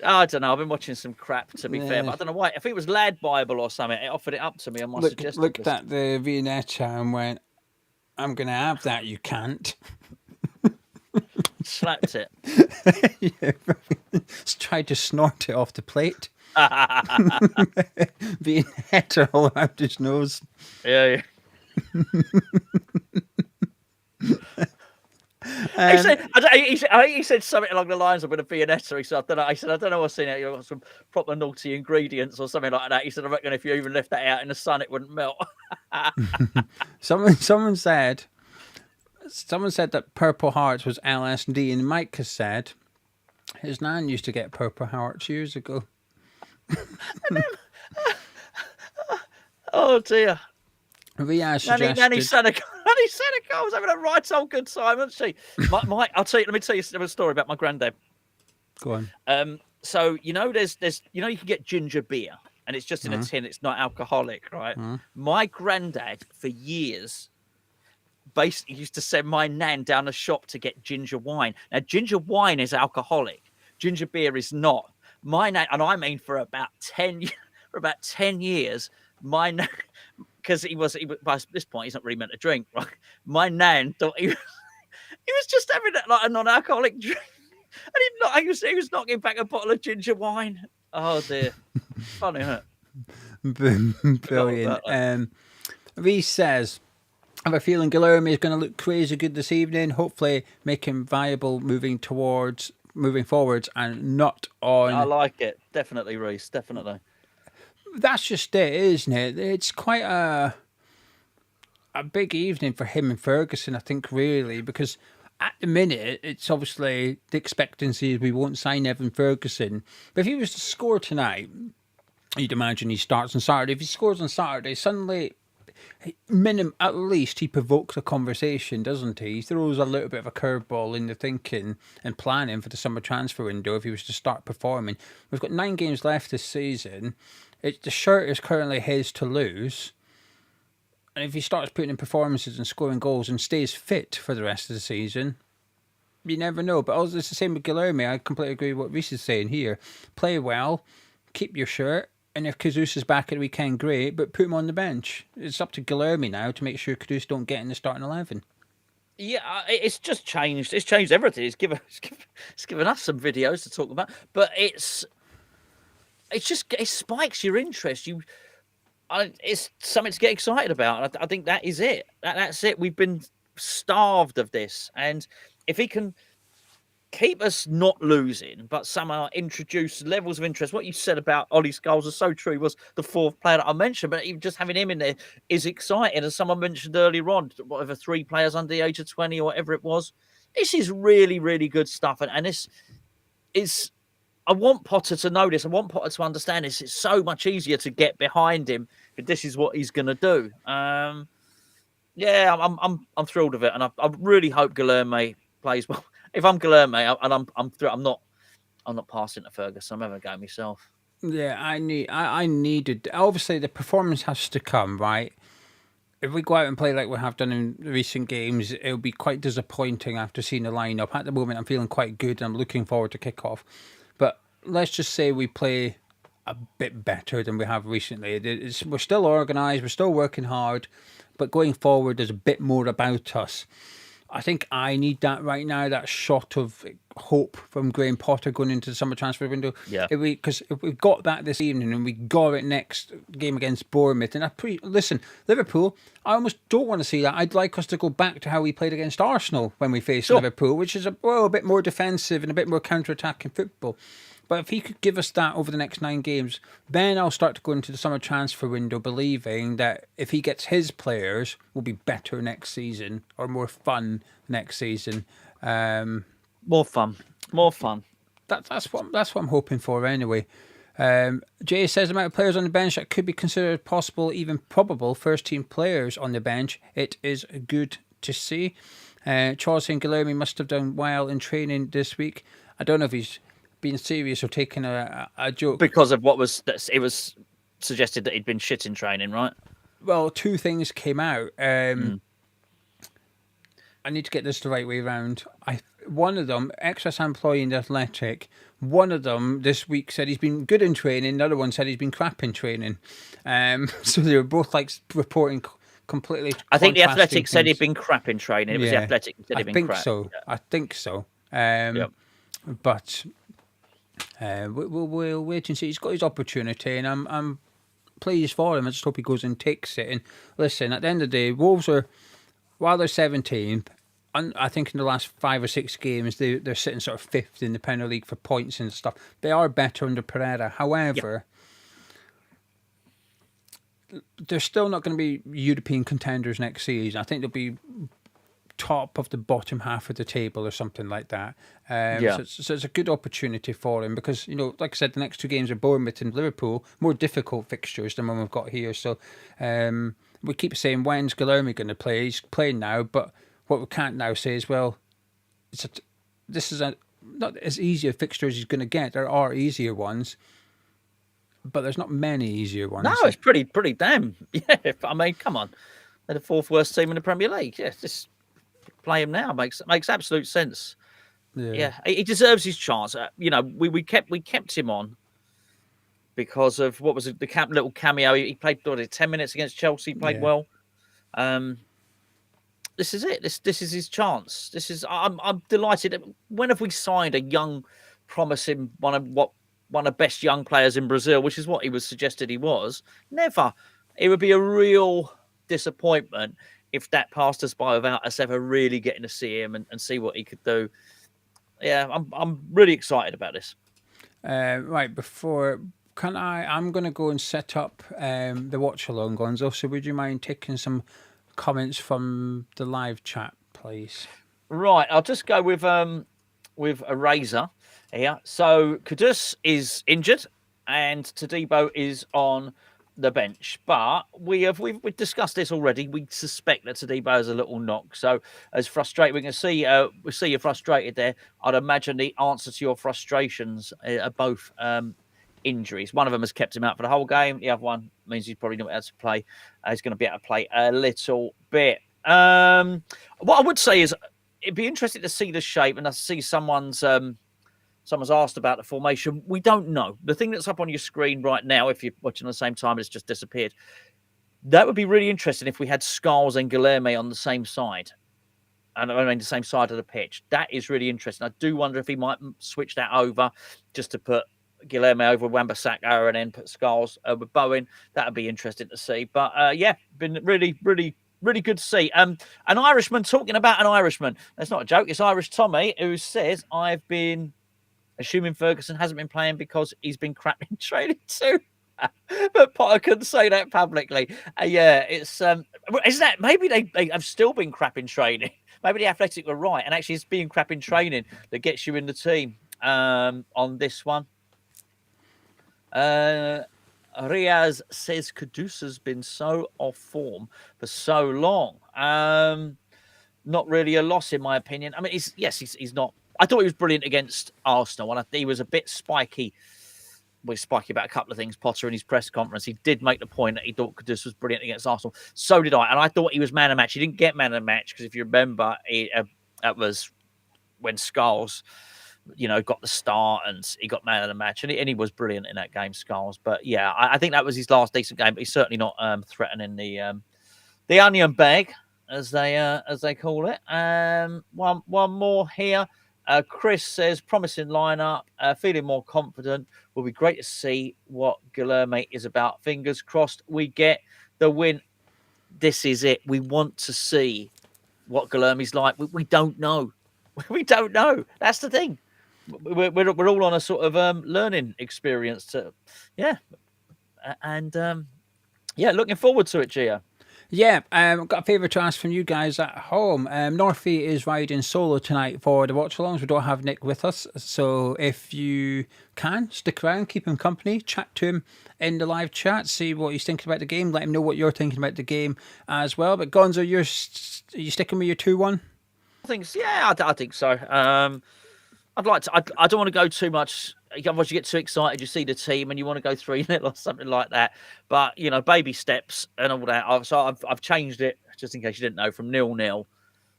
I don't know. I've been watching some crap, to be fair, but I don't know why. I think it was Lad Bible or something. It offered it up to me on my suggestion. Looked at the Viennetta and went, "I'm going to have that, you can't." Slapped it. Tried to snort it off the plate. Viennetta all around his nose. Yeah. He said something along the lines of with a Viennetta. He said, I don't know what's in it. You've got some proper naughty ingredients or something like that. He said, I reckon if you even left that out in the sun, it wouldn't melt. Someone said that Purple Hearts was LSD, and Mike has said his nan used to get Purple Hearts years ago. Oh dear. Nanny Seneca was having a right old good time, wasn't she? Let me tell you a story about my granddad. Go on. So there's you can get ginger beer, and it's just in a tin. It's not alcoholic, right? My granddad for years basically used to send my nan down the shop to get ginger wine. Now ginger wine is alcoholic. Ginger beer is not. My nan, and I mean for about 10 years, my nan. Because he was by this point he's not really meant to drink, right? My nan thought he was just having like a non-alcoholic drink, and he was knocking back a bottle of ginger wine. Oh dear, funny, isn't it? Brilliant. Reese says, "I have a feeling Guilherme is going to look crazy good this evening. Hopefully, make him viable moving towards moving forwards and not I on. like it. Definitely, Reese. Definitely. That's just it, isn't it? It's quite a big evening for him and Ferguson, I think, really, because at the minute it's obviously the expectancy is we won't sign Evan Ferguson. But if he was to score tonight, you'd imagine he starts on Saturday. If he scores on Saturday, suddenly, at least he provokes a conversation, doesn't he? He throws a little bit of a curveball in the thinking and planning for the summer transfer window if he was to start performing. We've got 9 games left this season. The shirt is currently his to lose. And if he starts putting in performances and scoring goals and stays fit for the rest of the season, you never know. But also, it's the same with Guilherme. I completely agree with what Reece is saying here. Play well, keep your shirt, and if Kudus is back at the weekend, great, but put him on the bench. It's up to Guilherme now to make sure Kudus don't get in the starting 11. Yeah, it's just changed. It's changed everything. It's given us some videos to talk about, but it spikes your interest. It's something to get excited about. I think that is it. That's it. We've been starved of this, and if he can keep us not losing, but somehow introduce levels of interest. What you said about Ollie Scholes is so true. He was the 4th player that I mentioned, but even just having him in there is exciting. As someone mentioned earlier on, whatever 3 players under the age of 20 or whatever it was, this is really, really good stuff, and this is. I want Potter to know this. I want Potter to understand this. It's so much easier to get behind him if this is what he's going to do. Yeah, I'm thrilled with it, and I really hope Guilherme plays well. If I'm Guilherme, I'm not passing to Ferguson. I'm having a go myself. Yeah, I needed. Obviously, the performance has to come, right? If we go out and play like we have done in recent games, it'll be quite disappointing after seeing the lineup. At the moment, I'm feeling quite good, and I'm looking forward to kick-off. But let's just say we play a bit better than we have recently. We're still organised, we're still working hard, but going forward, there's a bit more about us. I think I need that right now, that shot of hope from Graham Potter going into the summer transfer window. Yeah. Because if we got that this evening and we got it next game against Bournemouth, and listen, Liverpool, I almost don't want to see that. I'd like us to go back to how we played against Arsenal when we faced Liverpool, which is a bit more defensive and a bit more counter-attacking football. But if he could give us that over the next 9 games, then I'll start to go into the summer transfer window believing that if he gets his players, we'll be better next season or more fun next season. More fun. That's what I'm hoping for anyway. Jay says the amount of players on the bench that could be considered possible, even probable first-team players on the bench. It is good to see. Charles saying Guilherme must have done well in training this week. I don't know if he's being serious or taking a joke. Because of it was suggested that he'd been shit in training, right? Well, 2 things came out. I need to get this the right way around. One of them, ex-employee in the Athletic, one of them this week said he's been good in training, the other one said he's been crap in training. So they were both like reporting completely. I think the Athletic said he'd been crap in training. It was the Athletic that said he'd been crap. I think so. But we'll wait and see. He's got his opportunity, and I'm pleased for him. I just hope he goes and takes it. And listen, at the end of the day, Wolves while they're 17th, I think in the last 5 or 6 games, they're sitting sort of 5th in the Premier League for points and stuff. They are better under Pereira. However, they're still not going to be European contenders next season. I think they'll be top of the bottom half of the table or something like that. So it's a good opportunity for him because, like I said, the next 2 games are Bournemouth and Liverpool, more difficult fixtures than one we've got here. So we keep saying, when's Guilherme going to play? He's playing now, but what we can't now say is, well, this is not as easy a fixture as he's going to get. There are easier ones, but there's not many easier ones. No, it's pretty damn. Yeah, I mean, come on. They're the 4th worst team in the Premier League. Yeah, just play him now. Makes absolute sense. Yeah, he deserves his chance. We kept him on because of what was it, the little cameo. He played 10 minutes against Chelsea. Played well. This is it. This is his chance. I'm delighted. When have we signed a young, promising one of the best young players in Brazil, which is what he was suggested he was? Never. It would be a real disappointment if that passed us by without us ever really getting to see him and see what he could do. yeah, I'm really excited about this. Right, I'm going to go and set up the watch along, Gonzo. So would you mind taking some comments from the live chat, please? Right, I'll just go with a razor here. So Kudus is injured, and Tadibo is on the bench. But we've discussed this already. We suspect that Tadibo has a little knock. So as frustrated, we see you're frustrated there. I'd imagine the answer to your frustrations are both injuries. One of them has kept him out for the whole game. The other one means he's probably not able to play. He's going to be able to play a little bit. What I would say is, it'd be interesting to see the shape, and I see someone's asked about the formation. We don't know. The thing that's up on your screen right now, if you're watching at the same time, it's just disappeared. That would be really interesting if we had Scarles and Guilherme on the same side. And I mean, the same side of the pitch. That is really interesting. I do wonder if he might switch that over just to put Guilherme over Wan-Bissaka and then put Scarles with Bowen. That would be interesting to see. But yeah, been really, really, really good to see. An Irishman talking about an Irishman. That's not a joke. It's Irish Tommy who says, I've been assuming Ferguson hasn't been playing because he's been crap in training too. But Potter couldn't say that publicly. Yeah, it's is that maybe they have still been crap in training? Maybe the Athletic were right, and actually it's being crap in training that gets you in the team on this one. Riaz says Kudus has been so off form for so long. Not really a loss in my opinion. I mean, he's not. I thought he was brilliant against Arsenal, and he was a bit spiky. We're spiky about a couple of things. Potter in his press conference, he did make the point that he thought Kudus was brilliant against Arsenal. So did I, and I thought he was man of the match. He didn't get man of the match because if you remember, that was when Scarles, got the start and he got man of the match, and he was brilliant in that game, Scarles. But yeah, I think that was his last decent game. But he's certainly not threatening the onion bag, as they call it. One more here. Chris says, promising lineup, feeling more confident. Will be great to see what Guilherme is about. Fingers crossed we get the win. This is it. We want to see what Guilherme's like. We don't know. We don't know. That's the thing. We're all on a sort of learning experience. Looking forward to it, Gio. Yeah, I've got a favour to ask from you guys at home. Northie is riding solo tonight for the watch-alongs. We don't have Nick with us, so if you can, stick around, keep him company, chat to him in the live chat, see what he's thinking about the game, let him know what you're thinking about the game as well. But Gonzo, are you sticking with your 2-1? I think so. I'd like to. I don't want to go too much. Otherwise, you get too excited. You see the team, and you want to go 3-0 or something like that. But baby steps and all that. I've changed it just in case you didn't know from 0-0.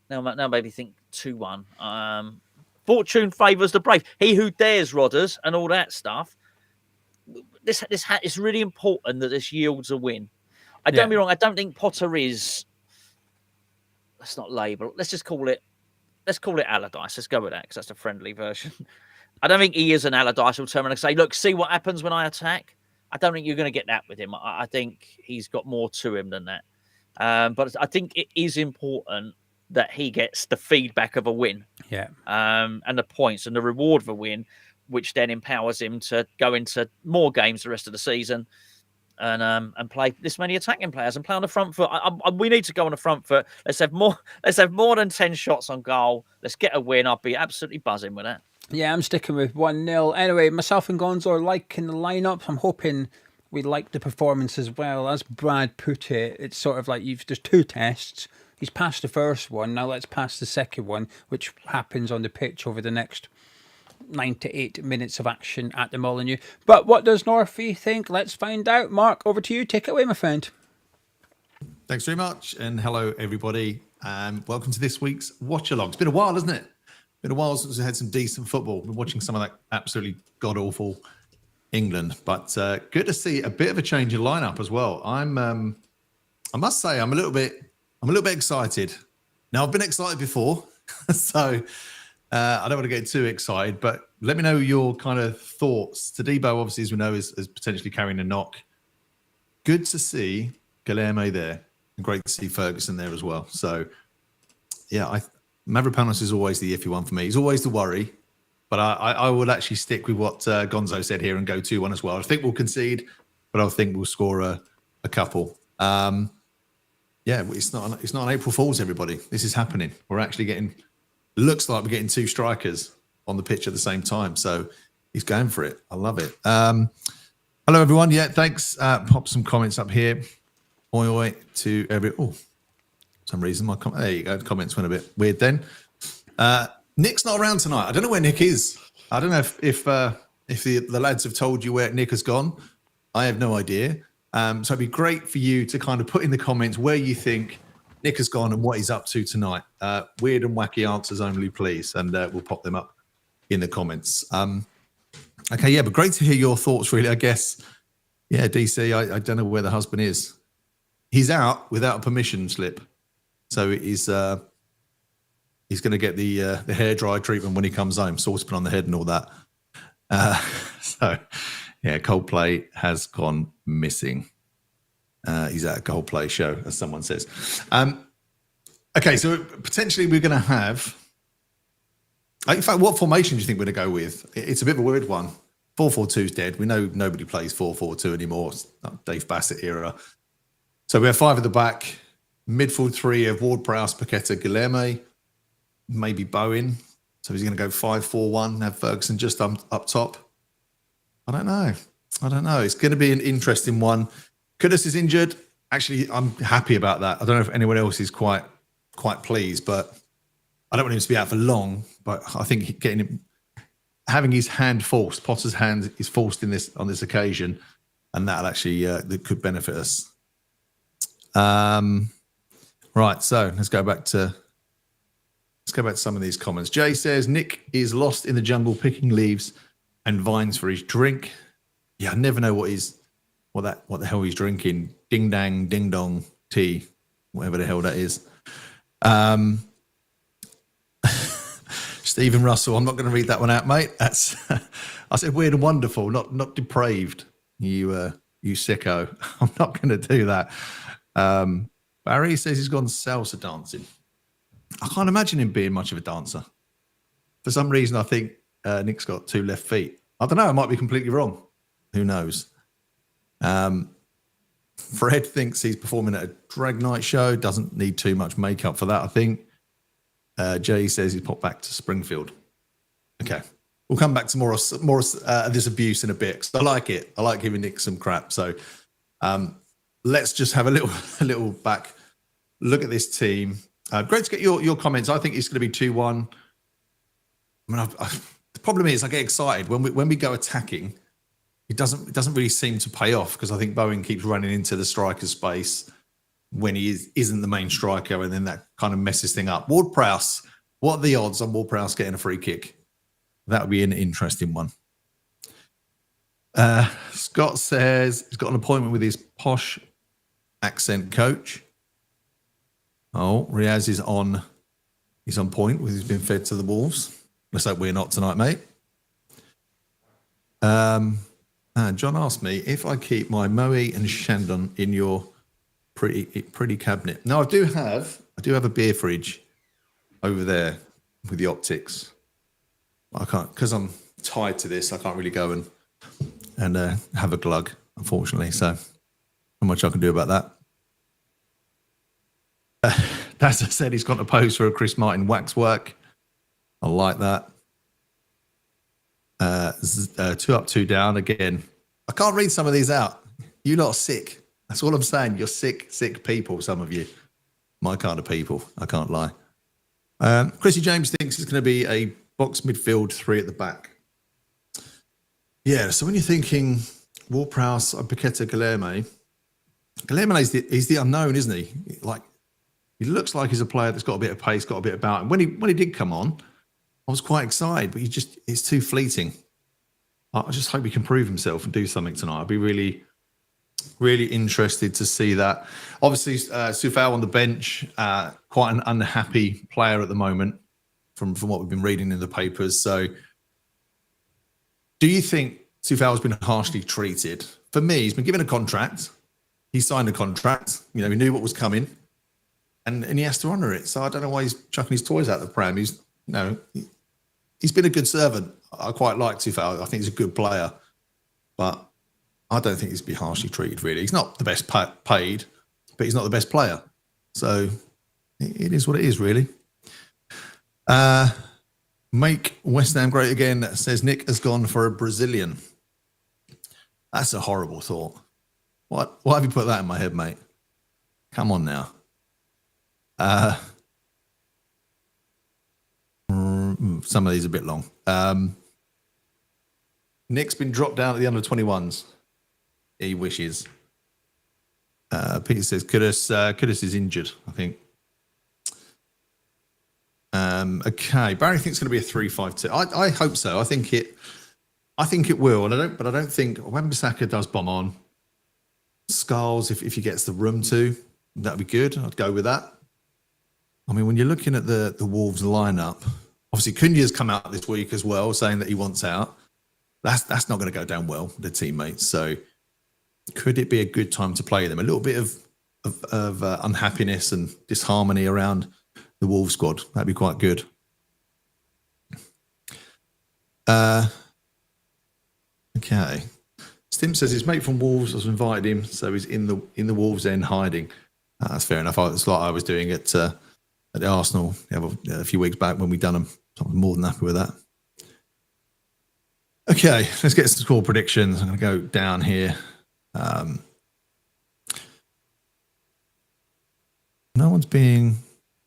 Now maybe think 2-1. Fortune favours the brave. He who dares, Rodders, and all that stuff. It's really important that this yields a win. Don't get me wrong. I don't think Potter is. Let's not label. Let's just call it. Let's call it Allardyce. Let's go with that because that's the friendly version. I don't think he is an Allardyce who'll turn around and say, look, see what happens when I attack. I don't think you're going to get that with him. I think he's got more to him than that. But I think it is important that he gets the feedback of a win. Yeah. And the points and the reward of a win, which then empowers him to go into more games the rest of the season and play this many attacking players and play on the front foot. We need to go on the front foot. Let's have more than 10 shots on goal. Let's get a win. I'll be absolutely buzzing with that. Yeah, I'm sticking with 1-0. Anyway, myself and Gonzo are liking the lineup. I'm hoping we like the performance as well. As Brad put it, it's sort of like there's 2 tests. He's passed the first one. Now let's pass the second one, which happens on the pitch over the next 9 to 8 minutes of action at the Molineux. But what does Northie think? Let's find out. Mark, over to you. Take it away, my friend. Thanks very much. And hello, everybody. Welcome to this week's Watch Along. It's been a while, hasn't it? Been a while since we had some decent football. We're watching some of that absolutely god-awful England. But good to see a bit of a change in lineup as well. I must say, I'm a little bit excited. Now, I've been excited before, so I don't want to get too excited, but let me know your kind of thoughts. Tadibo, obviously, as we know, is potentially carrying a knock. Good to see Guilherme there, and great to see Ferguson there as well. So, yeah, Mavropanos is always the iffy one for me. He's always the worry. But I would actually stick with what Gonzo said here and go 2-1 as well. I think we'll concede, but I think we'll score a couple. Yeah, it's not an April Fool's, everybody. This is happening. We're actually getting, looks like we're getting two strikers on the pitch at the same time. So he's going for it. I love it. Hello, everyone. Yeah, thanks. Pop some comments up here. Oi, oi to every. Oh, for some reason my there you go. The comments went a bit weird then. Nick's not around tonight. I don't know where Nick is. I don't know if the lads have told you where Nick has gone. I have no idea. So it'd be great for you to kind of put in the comments where you think Nick has gone and what he's up to tonight. Weird and wacky answers only, please, and we'll pop them up in the comments. Okay, yeah, but great to hear your thoughts, really, I guess. Yeah, DC, I don't know where the husband is. He's out without a permission slip. So he's going to get the hair dry treatment when he comes home, saucepan on the head and all that. So, yeah, Coldplay has gone missing. He's at a Coldplay show, as someone says. Okay, so potentially we're going to have... In fact, what formation do you think we're going to go with? It's a bit of a weird one. 4-4-2 is dead. We know nobody plays 4-4-2 anymore. It's not Dave Bassett era. So we have 5 at the back. Midfield 3 of Ward-Prowse, Paqueta, Guilherme, maybe Bowen. So he's going to go 5-4-1, have Ferguson just up top. I don't know. It's going to be an interesting one. Kudus is injured. Actually, I'm happy about that. I don't know if anyone else is quite pleased, but I don't want him to be out for long. But I think having his hand forced, Potter's hand is forced on this occasion, and that'll actually that could benefit us. Right, so let's go back to some of these comments. Jay says Nick is lost in the jungle picking leaves and vines for his drink. Yeah, I never know what the hell he's drinking. Ding dang, ding dong tea, whatever the hell that is. Stephen Russell, I'm not going to read that one out, mate. That's I said weird and wonderful, not depraved. You sicko. I'm not going to do that. Barry says he's gone salsa dancing. I can't imagine him being much of a dancer. For some reason, I think Nick's got 2 left feet. I don't know. I might be completely wrong. Who knows? Fred thinks he's performing at a drag night show. Doesn't need too much makeup for that, I think. Jay says he's popped back to Springfield. Okay. We'll come back to more of this abuse in a bit. So I like it. I like giving Nick some crap. So let's just have a little back look at this team. Great to get your comments. I think it's going to be 2-1. I mean, the problem is I get excited when we go attacking. It doesn't really seem to pay off because I think Bowen keeps running into the striker's space when he isn't the main striker, and then that kind of messes thing up. Ward-Prowse, what are the odds on Ward-Prowse getting a free kick? That would be an interesting one. Scott says he's got an appointment with his posh accent coach. Oh, Riaz is on. He's on point with he's been fed to the wolves. Let's hope we're not tonight, mate. John asked me if I keep my Moe and Shandon in your pretty cabinet. Now I do have a beer fridge over there with the optics. I can't because I'm tied to this. I can't really go and have a glug, unfortunately. So not much I can do about that. As I said, he's got a pose for a Chris Martin waxwork. I like that. 2 up, 2 down again. I can't read some of these out. You lot are sick. That's all I'm saying. You're sick people, some of you. My kind of people. I can't lie. Chrissy James thinks it's going to be a box midfield 3 at the back. Yeah, so when you're thinking Ward-Prowse, Paqueta, Guilherme he's the unknown, isn't he? Like, he looks like he's a player that's got a bit of pace, got a bit about him. When he did come on, I was quite excited, but it's too fleeting. I just hope he can prove himself and do something tonight. I'd be really, really interested to see that. Obviously, Sufal on the bench, quite an unhappy player at the moment from what we've been reading in the papers. So do you think Sufal has been harshly treated? For me, he's been given a contract. He signed a contract. You know, he knew what was coming. And he has to honour it. So I don't know why he's chucking his toys out the pram. He's been a good servant. I quite like Tufal. I think he's a good player, but I don't think he's be harshly treated, really. He's not the best paid, but he's not the best player. So it is what it is, really. Make West Ham great again, says Nick has gone for a Brazilian. That's a horrible thought. Why have you put that in my head, mate? Come on now. Some of these are a bit long. Nick's been dropped down at the under 21s. He wishes. Peter says Kudus is injured, I think. Okay, Barry thinks it's going to be a 3-5-2. I hope so. I think it will, and I don't think when Bissaka does bomb on, Skulls, if he gets the room to, that'd be good. I'd go with that. I mean, when you're looking at the Wolves lineup, obviously Cunha's come out this week as well, saying that he wants out. That's not going to go down well with their teammates. So, could it be a good time to play them? A little bit of unhappiness and disharmony around the Wolves squad. That'd be quite good. Okay. Stim says his mate from Wolves has invited him, so he's in the Wolves end hiding. That's fair enough. It's like I was doing at the Arsenal a few weeks back when we done them. I'm more than happy with that. Okay, let's get some score predictions. I'm going to go down here. No one's being...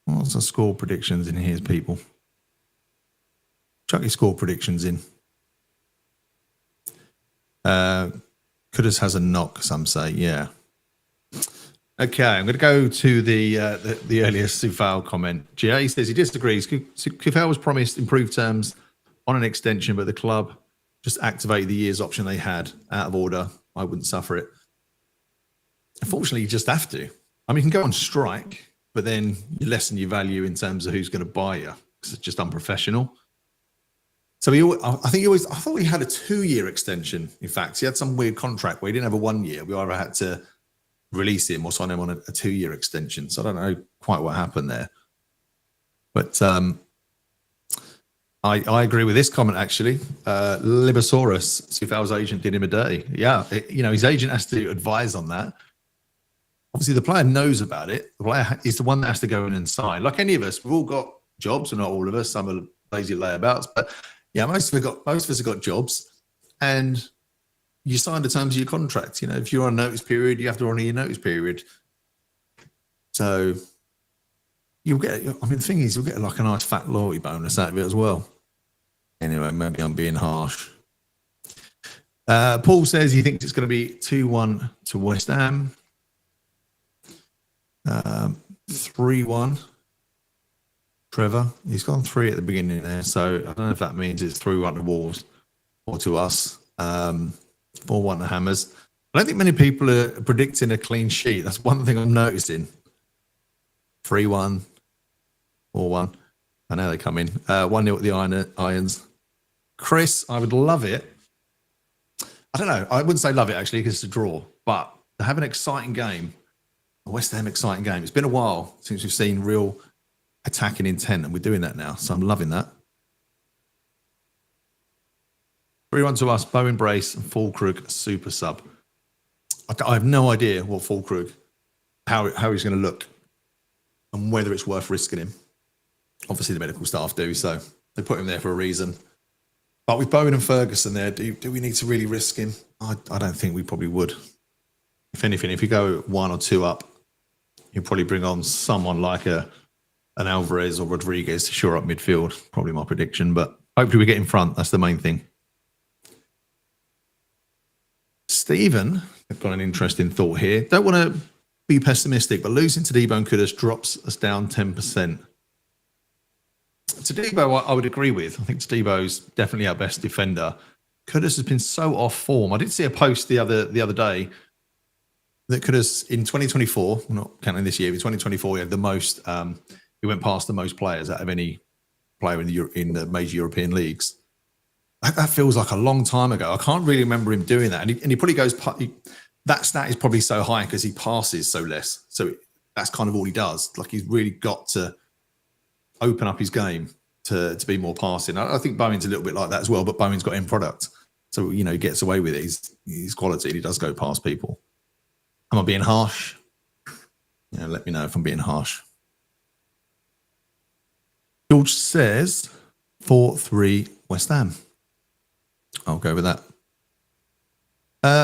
What's the score predictions in here, people? Chuck your score predictions in. Kudus has a knock, some say. Yeah. Okay, I'm going to go to the earliest Sufal comment. Jay says he disagrees. Kufal was promised improved terms on an extension, but the club just activated the year's option they had out of order. I wouldn't suffer it. Unfortunately, you just have to. I mean, you can go on strike, but then you lessen your value in terms of who's going to buy you because it's just unprofessional. So I thought he had a 2-year extension. In fact, he had some weird contract where he didn't have a 1 year. We either had to release him or sign him on a 2-year extension. So I don't know quite what happened there. But I agree with this comment, actually. Libosaurus, Sufal's agent did him a day. Yeah, his agent has to advise on that. Obviously, the player knows about it. The player is the one that has to go in and sign. Like any of us, we've all got jobs, and not all of us. Some are lazy layabouts. But yeah, most of us have got jobs. And you sign the terms of your contract. If you're on a notice period, you have to honour your notice period. So you'll get, the thing is, you'll get like a nice fat loyalty bonus out of it as well. Anyway, maybe I'm being harsh. Paul says he thinks it's going to be 2-1 to West Ham. 3-1. Trevor, he's gone 3 at the beginning there, so I don't know if that means it's 3-1 to Wolves or to us. 4-1 to Hammers. I don't think many people are predicting a clean sheet. That's one thing I'm noticing. 3-1, 4-1. I know they come in. 1-0 at the Irons. Chris, I would love it. I don't know. I wouldn't say love it, actually, because it's a draw. But to have an exciting game, a West Ham exciting game. It's been a while since we've seen real attacking intent, and we're doing that now. So I'm loving that. 3-1 to us, Bowen Brace and Fulkrug super sub. I have no idea what Fulkrug, how he's going to look and whether it's worth risking him. Obviously, the medical staff do, so they put him there for a reason. But with Bowen and Ferguson there, do we need to really risk him? I don't think we probably would. If anything, if you go 1 or 2 up, you'll probably bring on someone like an Alvarez or Rodriguez to shore up midfield. Probably my prediction, but hopefully we get in front. That's the main thing. Stephen, I've got an interesting thought here. Don't want to be pessimistic, but losing to Debo and Kudus drops us down 10%. Tadibo, I would agree with. I think Tadebo's definitely our best defender. Kudus has been so off form. I did see a post the other day that Kudus in 2024, not counting this year, but 2024, he had the most. He went past the most players out of any player in the major European leagues. That feels like a long time ago. I can't really remember him doing that. And he probably goes. That stat is probably so high because he passes so less. So that's kind of all he does. Like he's really got to open up his game to be more passing. I think Bowen's a little bit like that as well, but Bowen's got end product. So, he gets away with it. He's quality. He does go past people. Am I being harsh? Let me know if I'm being harsh. George says 4-3 West Ham. I'll go with that.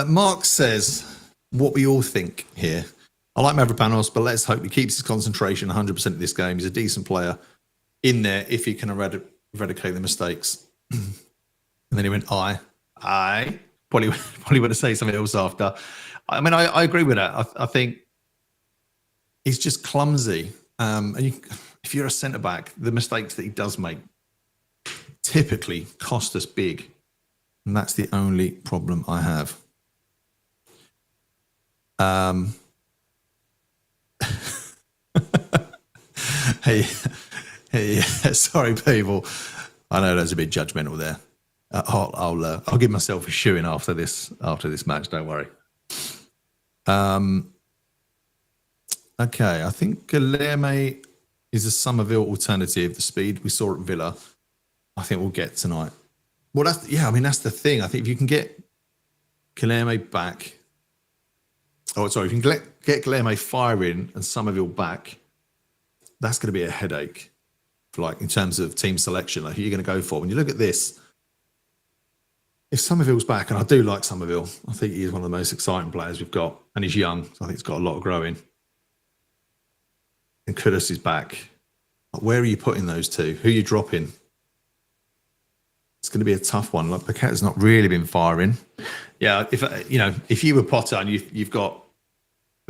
Mark says, what we all think here. I like Mavropanos, but let's hope he keeps his concentration 100% of this game. He's a decent player in there if he can eradicate the mistakes. And then he went, I probably want to say something else after. I mean, I agree with that. I think he's just clumsy. And if you're a centre-back, the mistakes that he does make typically cost us big. And that's the only problem I have. Hey, sorry, people. I know that's a bit judgmental there. I'll give myself a shoe in after this match. Don't worry. Okay, I think Guilherme is a Somerville alternative. The speed we saw at Villa, I think we'll get tonight. Well, that's the thing. I think if you can get Guilherme back, if you can get Guilherme firing and Somerville back, that's going to be a headache. In terms of team selection, who you're going to go for. When you look at this, if Somerville's back, and I do like Somerville, I think he is one of the most exciting players we've got, and he's young, so I think he's got a lot of growing. And Kudus is back. Where are you putting those two? Who are you dropping? It's going to be a tough one. Paqueta's not really been firing. Yeah, if you were Potter and you've got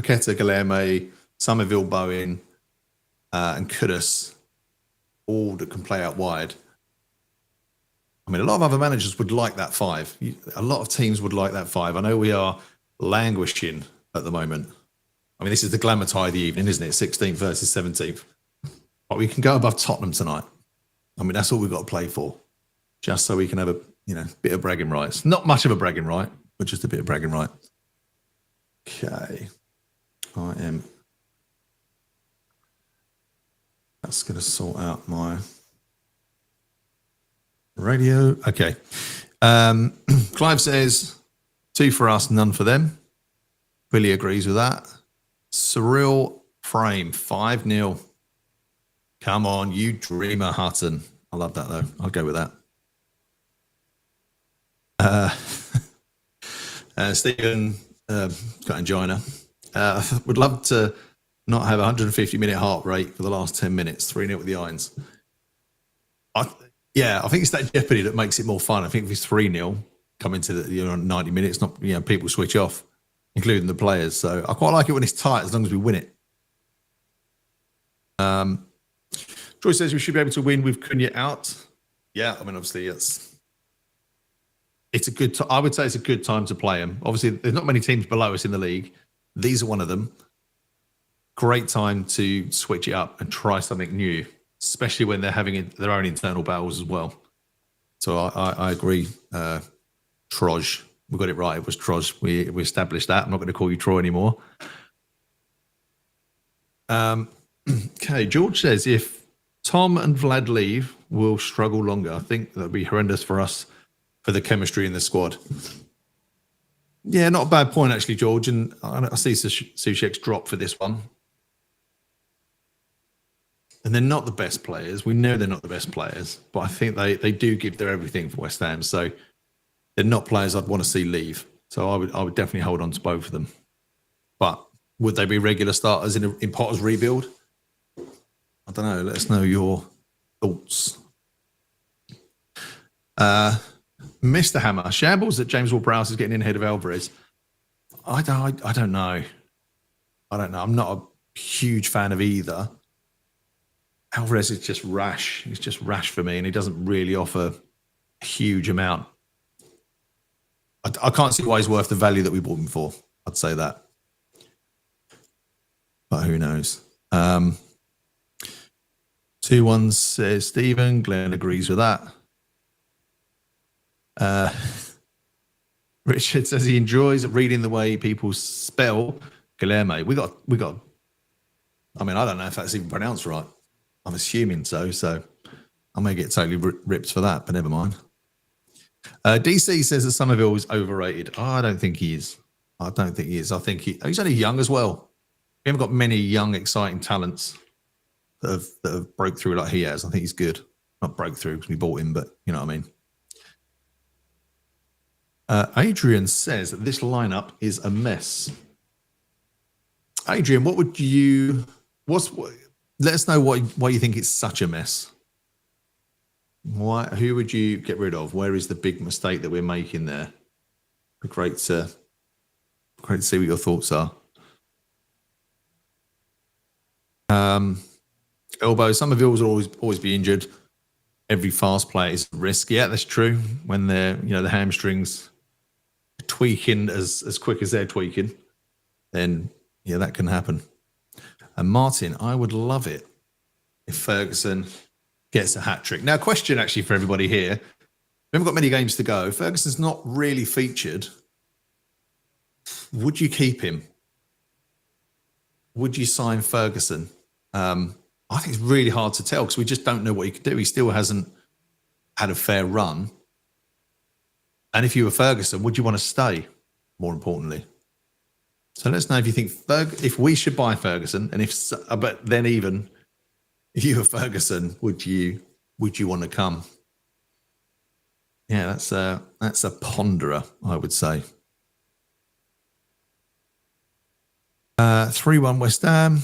Paqueta, Guilherme, Somerville, Bowen, and Kudus, all that can play out wide. I mean, a lot of other managers would like that 5. A lot of teams would like that 5. I know we are languishing at the moment. I mean, this is the glamour tie of the evening, isn't it? 16th versus 17th. But we can go above Tottenham tonight. I mean, that's all we've got to play for. Just so we can have a bit of bragging rights. Not much of a bragging right, but just a bit of bragging right. Okay. That's going to sort out my radio. Okay. Clive says 2 for us, none for them. Billy agrees with that. Cyril Frame, 5-0. Come on, you dreamer, Hutton. I love that, though. I'll go with that. Stephen got angina. Would love to not have a 150-minute heart rate for the last 10 minutes. 3-0 with the Irons. I think it's that jeopardy that makes it more fun. I think if it's 3-0 coming to the 90 minutes, not people switch off, including the players. So I quite like it when it's tight, as long as we win it. Troy says we should be able to win with Cunha out. Yeah, I mean, obviously it's a good. I would say it's a good time to play him. Obviously, there's not many teams below us in the league. These are one of them. Great time to switch it up and try something new, especially when they're having their own internal battles as well. So I agree. Troj, we got it right. It was Troj. We established that. I'm not going to call you Troy anymore. Okay, George says if Tom and Vlad leave, we'll struggle longer. I think that'll be horrendous for us for the chemistry in the squad. Yeah, not a bad point actually, George. And I see Souček's drop for this one. And they're not the best players. We know they're not the best players, but I think they do give their everything for West Ham. So they're not players I'd want to see leave. So I would definitely hold on to both of them. But would they be regular starters in Potter's rebuild? I don't know. Let us know your thoughts. Mr. Hammer, shambles that James Ward-Prowse is getting in ahead of Alvarez. I don't know. I'm not a huge fan of either. Alvarez is just rash. He's just rash for me, and he doesn't really offer a huge amount. I can't see why he's worth the value that we bought him for. I'd say that. But who knows? 2-1 says Stephen. Glenn agrees with that. Richard says he enjoys reading the way people spell Guilherme. We got. I mean, I don't know if that's even pronounced right. I'm assuming so. So I may get totally ripped for that, but never mind. DC says that Somerville is overrated. Oh, I don't think he is. I don't think he is. I think he's only young as well. We haven't got many young, exciting talents that have broke through like he has. I think he's good. Not broke through because we bought him, but you know what I mean. Adrian says that this lineup is a mess. Adrian, let us know why you think it's such a mess. Who would you get rid of? Where is the big mistake that we're making there? Great to see what your thoughts are. Elbow, Somerville will always be injured. Every fast player is a risk. Yeah, that's true. When they're, the hamstrings tweaking as quick as they're tweaking, then yeah, that can happen. And Martin, I would love it if Ferguson gets a hat-trick. Now, question actually for everybody here. We haven't got many games to go. Ferguson's not really featured. Would you keep him? Would you sign Ferguson? I think it's really hard to tell because we just don't know what he could do. He still hasn't had a fair run. And if you were Ferguson, would you want to stay, more importantly? So let us know if you think if we should buy Ferguson, and but then even if you were Ferguson, would you want to come? Yeah, that's a ponderer, I would say. 3-1 West Ham.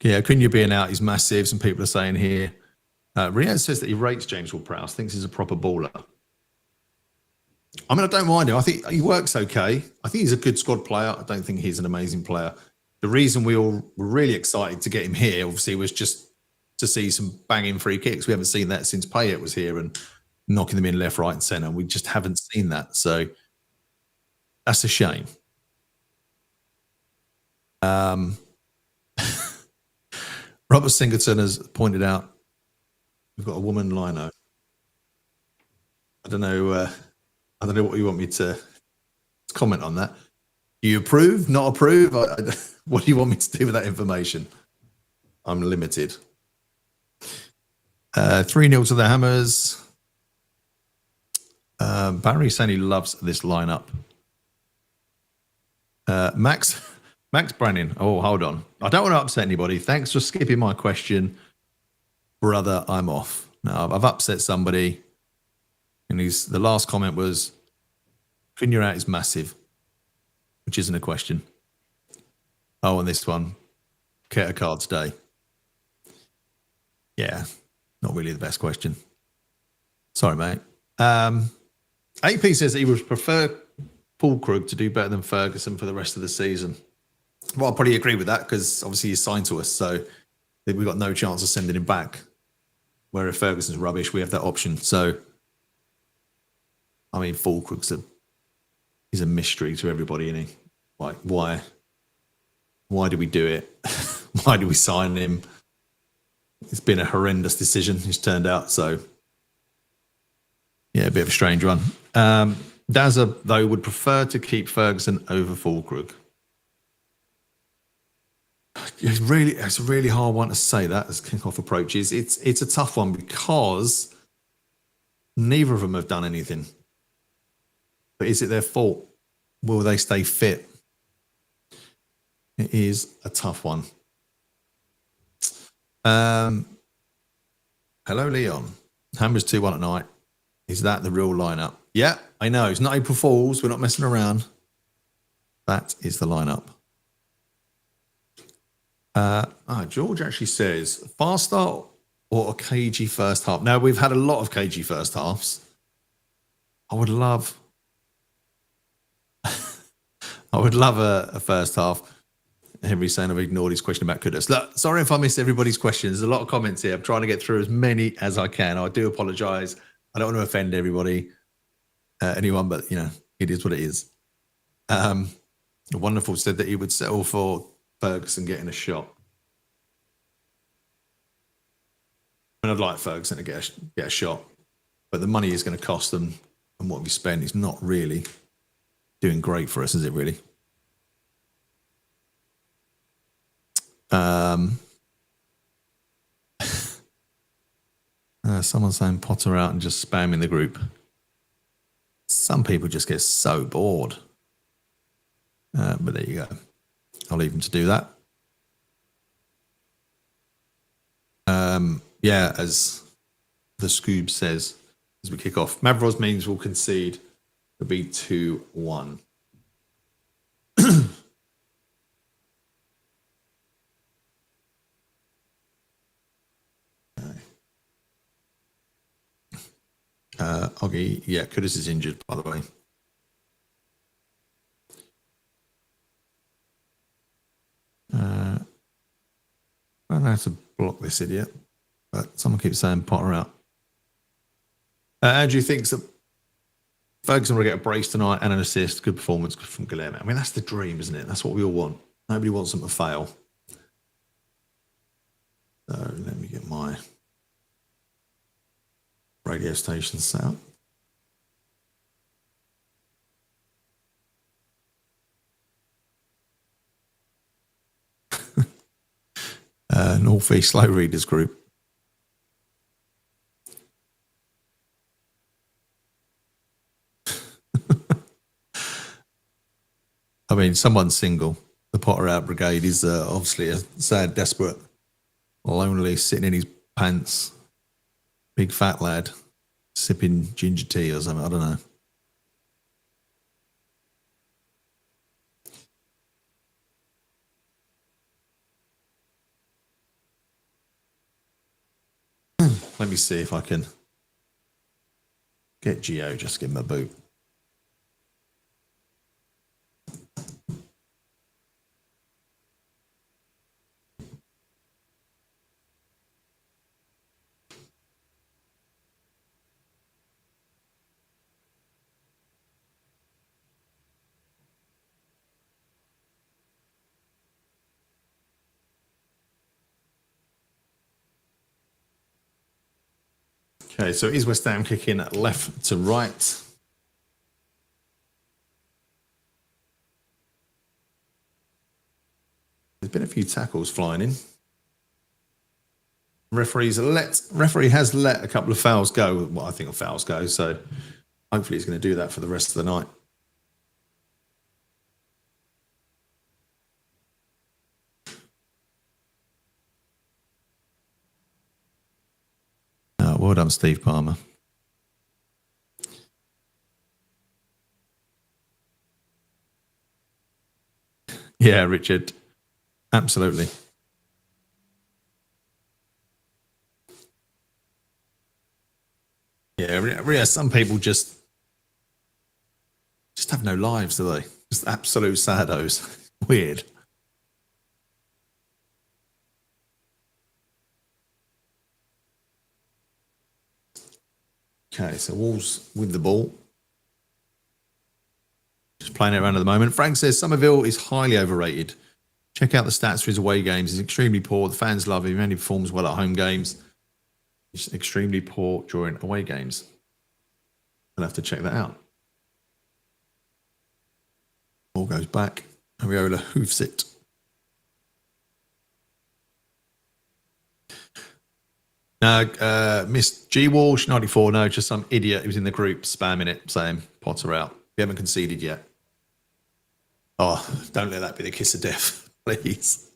Yeah, Cunha being out is massive. Some people are saying here. Riyad says that he rates James Ward-Prowse, thinks he's a proper baller. I mean, I don't mind him. I think he works okay. I think he's a good squad player. I don't think he's an amazing player. The reason we all were really excited to get him here, obviously, was just to see some banging free kicks. We haven't seen that since Payet was here and knocking them in left, right, and centre. We just haven't seen that. So that's a shame. Robert Singleton has pointed out we've got a woman lino. I don't know what you want me to comment on that. Do you approve? Not approve? What do you want me to do with that information? I'm limited. 3-0 to the Hammers. Barry saying he loves this lineup. Max Brannan. Oh, hold on. I don't want to upset anybody. Thanks for skipping my question. Brother, I'm off. No, I've upset somebody. And the last comment was, Cunha out is massive, which isn't a question. Oh, and this one, Keta Cards Day. Yeah, not really the best question. Sorry, mate. AP says that he would prefer Paul Krug to do better than Ferguson for the rest of the season. Well, I'll probably agree with that because obviously he's signed to us, so we've got no chance of sending him back. Where if Ferguson's rubbish, we have that option. So, I mean, Paul Krug's he's a mystery to everybody, isn't he? Like, why do we do it? Why do we sign him? It's been a horrendous decision, it's turned out. So, yeah, a bit of a strange one. Dazza, though, would prefer to keep Ferguson over Fulkrug. It's a really hard one to say that as kickoff approaches. It's a tough one because neither of them have done anything. But is it their fault? Will they stay fit? It is a tough one. Hello, Leon. Hammers 2-1 at night. Is that the real lineup? Yeah, I know. It's not April Fools. We're not messing around. That is the lineup. George actually says, fast start or a cagey first half? Now, we've had a lot of cagey first halves. I would love a first half. Henry's saying I've ignored his question about Kudus. Look, sorry if I missed everybody's questions. There's a lot of comments here. I'm trying to get through as many as I can. I do apologise. I don't want to offend anyone, but, it is what it is. Wonderful said that he would settle for Ferguson getting a shot. I mean, I'd like Ferguson to get a shot, but the money is going to cost them, and what we spend is not really doing great for us, is it really? Someone's saying Potter out and just spamming the group. Some people just get so bored. But there you go. I'll leave them to do that. Yeah, as the Scoob says, as we kick off, Mavros means we'll concede. It'll be 2-1. Oggy, yeah, Kudus is injured, by the way. I don't know how to block this idiot, but someone keeps saying Potter out. Andrew thinks that Ferguson will get a brace tonight and an assist. Good performance from Guilherme. I mean, that's the dream, isn't it? That's what we all want. Nobody wants them to fail. So let me get my radio station set up. North East Slow Readers Group. I mean, someone's single. The Potter out brigade is obviously a sad, desperate, lonely, sitting in his pants, big fat lad, sipping ginger tea or something. I don't know. Let me see if I can get Gio, just give him a boot. Okay, so is West Ham kicking left to right? There's been a few tackles flying in. Referee has let a couple of fouls go. Well, I think fouls go, so hopefully he's going to do that for the rest of the night. Well done, Steve Palmer. Yeah, Richard. Absolutely. Yeah, some people just have no lives, do they? Just absolute saddos. Weird. Okay, so Wolves with the ball. Just playing it around at the moment. Frank says Somerville is highly overrated. Check out the stats for his away games. He's extremely poor. The fans love him. He only performs well at home games. He's extremely poor during away games. I'll have to check that out. Ball goes back. Ariola hoofs it. Miss G Walsh 94. No, just some idiot who's in the group spamming it, saying Potter out. We haven't conceded yet. Oh, don't let that be the kiss of death, please.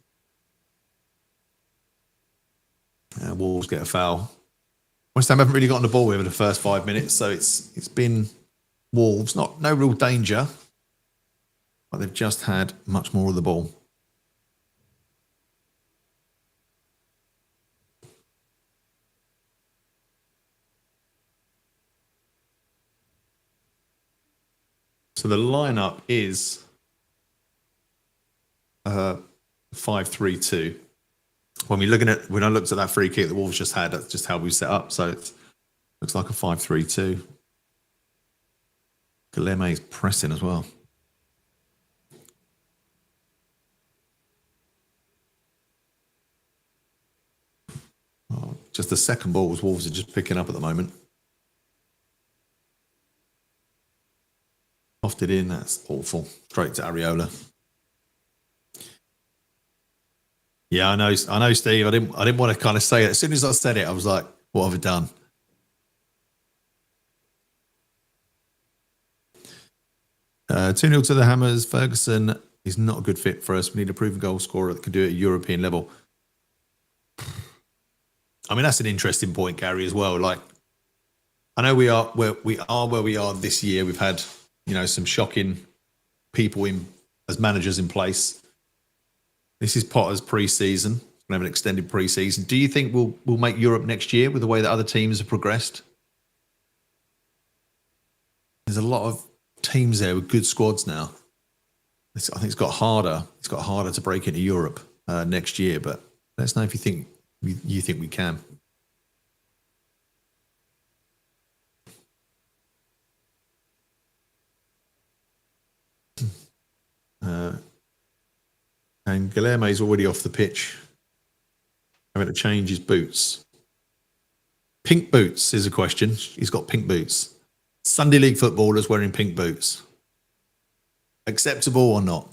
Wolves get a foul. West Ham haven't really gotten the ball over the first 5 minutes, so it's been Wolves. No real danger, but they've just had much more of the ball. So the lineup is 5-3-2. When I looked at that free kick that Wolves just had, that's just how we set up. So it looks like a 5-3-2. Guilherme is pressing as well. Oh, just the second ball was Wolves are just picking up at the moment. Lofted in, that's awful. Straight to Ariola. Yeah, I know, Steve. I didn't want to kind of say it. As soon as I said it, I was like, "What have I done?" 2-0 to the Hammers. Ferguson is not a good fit for us. We need a proven goal scorer that can do it at a European level. I mean, that's an interesting point, Gary, as well. Like, I know we are where we are this year. We've had, some shocking people as managers in place. This is Potter's pre-season. We're going to have an extended pre-season. Do you think we'll make Europe next year with the way that other teams have progressed? There's a lot of teams there with good squads now. I think it's got harder. It's got harder to break into Europe next year. But let us know if you think we can. And Guilherme's already off the pitch, having to change his boots. Pink boots is a question. He's got pink boots. Sunday League footballers wearing pink boots. Acceptable or not?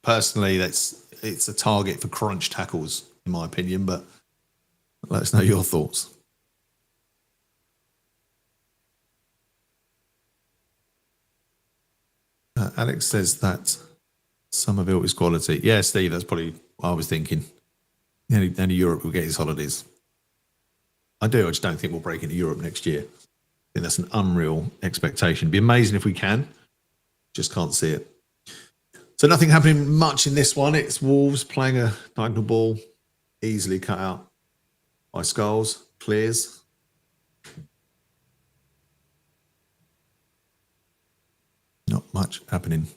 Personally, it's a target for crunch tackles, in my opinion, but let us know your thoughts. Alex says that Somerville is quality. Yeah, Steve, that's probably what I was thinking. Only Europe will get his holidays. I just don't think we'll break into Europe next year. I think that's an unreal expectation. It'd be amazing if we can. Just can't see it. So nothing happening much in this one. It's Wolves playing a diagonal ball, easily cut out by Skulls, clears. Not much happening.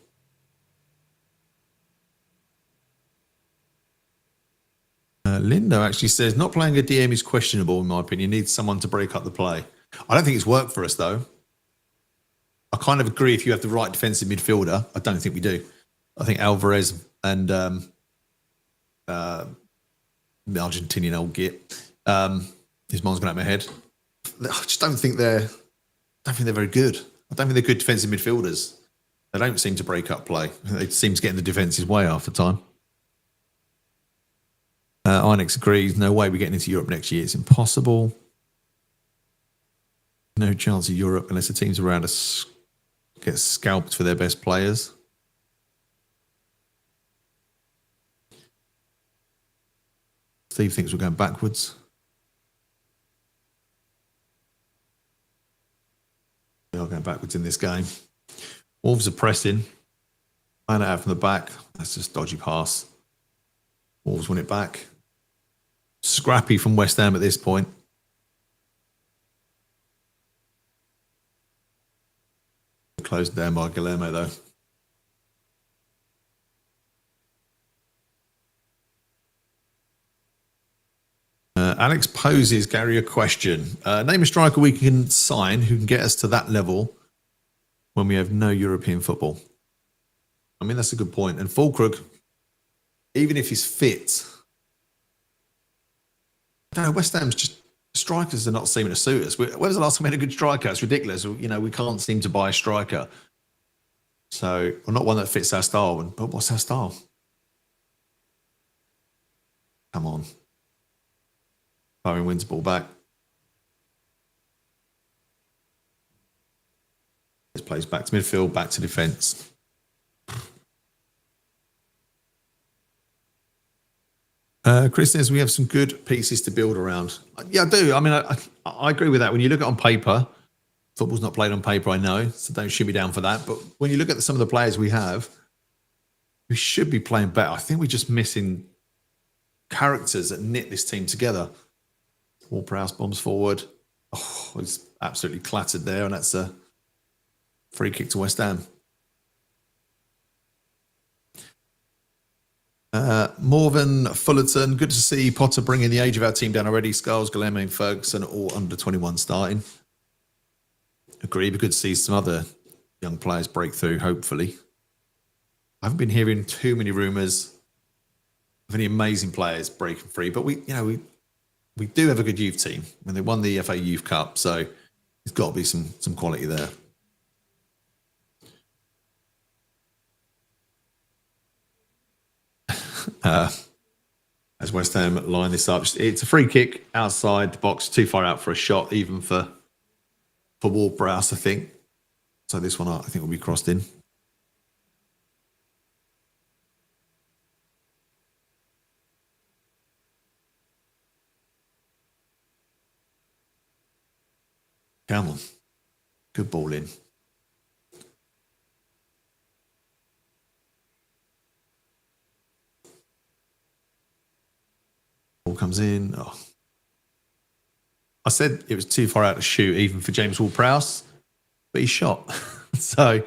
Lindo actually says, not playing a DM is questionable, in my opinion. Needs someone to break up the play. I don't think it's worked for us, though. I kind of agree if you have the right defensive midfielder. I don't think we do. I think Alvarez and the Argentinian old git, his mind's gone out of my head. I just don't think they're very good. I don't think they're good defensive midfielders. They don't seem to break up play. They seem to get in the defence's way half the time. Inex agrees. No way we're getting into Europe next year. It's impossible. No chance of Europe unless the teams around us get scalped for their best players. Steve thinks we're going backwards. We are going backwards in this game. Wolves are pressing. Playing it out from the back. That's just a dodgy pass. Wolves win it back. Scrappy from West Ham at this point. Closed down by Guilherme, though. Alex poses Gary a question. Name a striker we can sign who can get us to that level when we have no European football. I mean, that's a good point. And Fulkrug, even if he's fit, I don't know, West Ham's just, strikers are not seeming to suit us. When was the last time we had a good striker? It's ridiculous. We can't seem to buy a striker. So, well, not one that fits our style. But what's our style? Come on. Byron wins the ball back. This plays back to midfield, back to defence. Chris says we have some good pieces to build around. Yeah, I do. I mean, I agree with that. When you look at it on paper, football's not played on paper, I know, so don't shoot me down for that. But when you look at some of the players we have, we should be playing better. I think we're just missing characters that knit this team together. Ward-Prowse bombs forward. Oh, he's absolutely clattered there, and that's a free kick to West Ham. Morven Fullerton, good to see Potter bringing the age of our team down already. Skulls, Guilherme and Ferguson all under 21 starting. Agree, we could see some other young players break through, hopefully. I haven't been hearing too many rumours of any amazing players breaking free, but we do have a good youth team. When they won the FA Youth Cup, so there's got to be some quality there. as West Ham line this up. It's a free kick outside the box, too far out for a shot, even for WOLWHU, I think. So this one, I think, will be crossed in. Come on. Good ball in. Ball comes in. Oh. I said it was too far out to shoot, even for James Ward-Prowse, but he shot. So,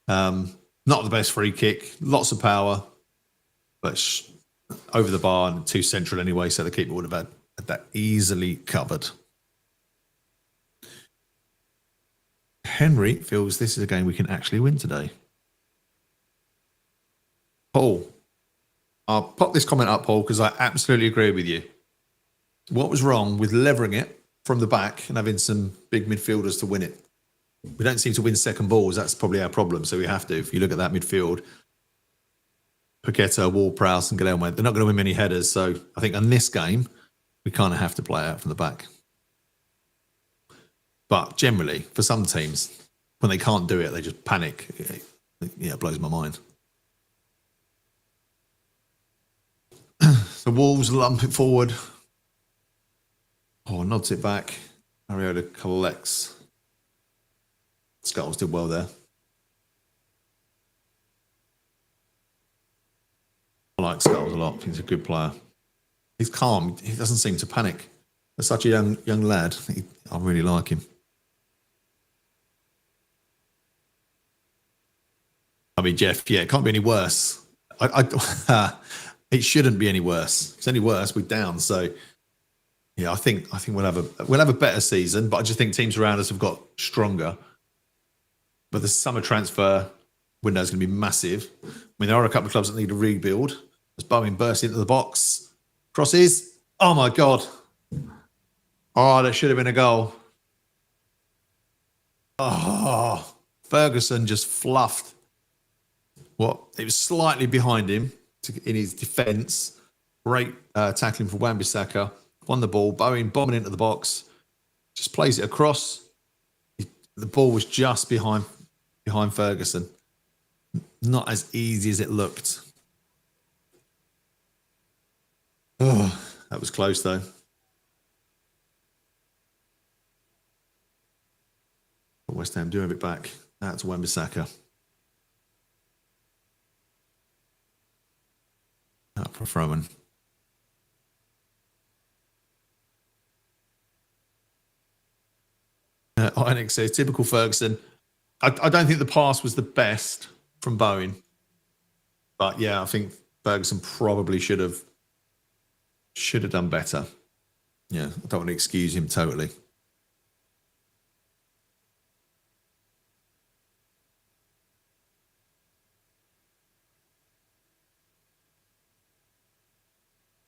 not the best free kick. Lots of power, but over the bar and too central anyway, so the keeper would have had that easily covered. Henry feels this is a game we can actually win today. Paul, I'll pop this comment up, Paul, because I absolutely agree with you. What was wrong with levering it from the back and having some big midfielders to win it? We don't seem to win second balls. That's probably our problem. So we have to. If you look at that midfield, Paqueta, Ward-Prowse and Guilherme, they're not going to win many headers. So I think in this game, we kind of have to play out from the back. But generally, for some teams, when they can't do it, they just panic. Yeah, it blows my mind. So Wolves lump it forward. Oh, nods it back. Pereira collects. Skulls did well there. I like Skulls a lot. He's a good player. He's calm. He doesn't seem to panic. For such a young lad, I really like him. I mean, Jeff, yeah, it can't be any worse. It shouldn't be any worse. If it's any worse, we're down. So, yeah, I think we'll have a better season. But I just think teams around us have got stronger. But the summer transfer window is going to be massive. I mean, there are a couple of clubs that need a rebuild. As Bowen bursts into the box, crosses. Oh my God! Oh, that should have been a goal. Oh, Ferguson just fluffed. What? It was slightly behind him in his defence. Great tackling for Wan-Bissaka. Won the ball. Bowen bombing into the box. Just plays it across. The ball was just behind Ferguson. Not as easy as it looked. Oh, that was close though. West Ham doing a bit back. That's Wan-Bissaka. Up for Froman. Ionic says, typical Ferguson. I don't think the pass was the best from Bowen. But yeah, I think Ferguson probably should have done better. Yeah, I don't want to excuse him totally.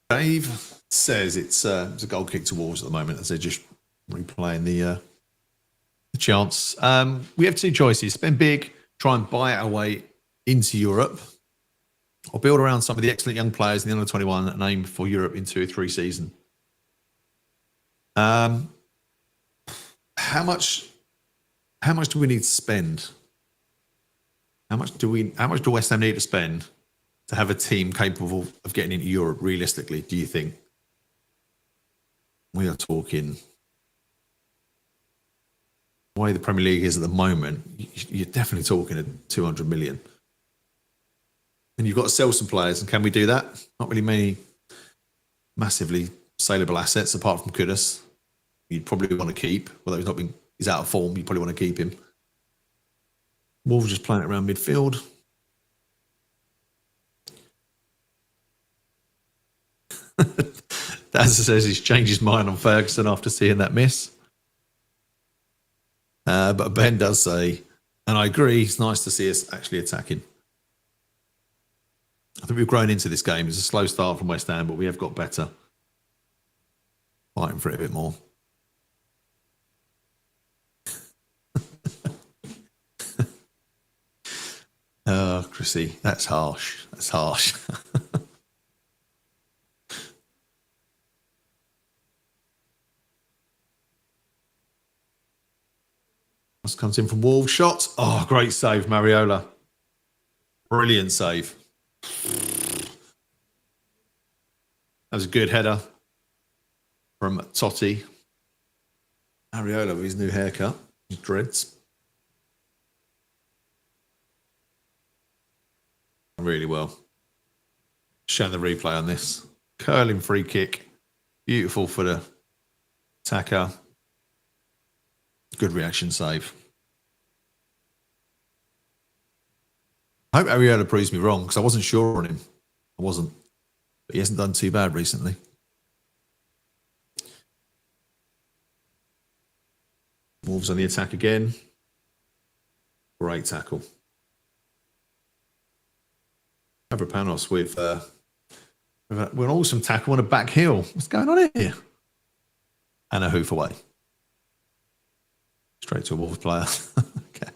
Dave says it's a goal kick to Wolves at the moment as they're just replaying the chance. We have two choices. Spend big, try and buy our way into Europe, or build around some of the excellent young players in the under 21 and aim for Europe in 2 or 3 seasons. How much do we need to spend? How much do West Ham need to spend to have a team capable of getting into Europe realistically, do you think? We are talking, the way the Premier League is at the moment, you're definitely talking at 200 million. And you've got to sell some players, and can we do that? Not really many massively saleable assets apart from Kudus. You'd probably want to keep, although he's out of form, you probably want to keep him. Wolves just playing it around midfield. Daz says he's changed his mind on Ferguson after seeing that miss. But Ben does say, and I agree, it's nice to see us actually attacking. I think we've grown into this game. It's a slow start from West Ham, but we have got better. Fighting for it a bit more. Oh, Chrissy, that's harsh. That's harsh. This comes in from Wolves. Shot. Oh, great save, Mariola. Brilliant save. That was a good header from Totti. Mariola with his new haircut, his dreads. Really well. Showing the replay on this. Curling free kick. Beautiful for the attacker. Good reaction save. I hope Ariola proves me wrong because I wasn't sure on him. I wasn't. But he hasn't done too bad recently. Wolves on the attack again. Great tackle. Avrapanos with an awesome tackle on a back heel. What's going on here? And a hoof away. Straight to a Wolves player. Okay.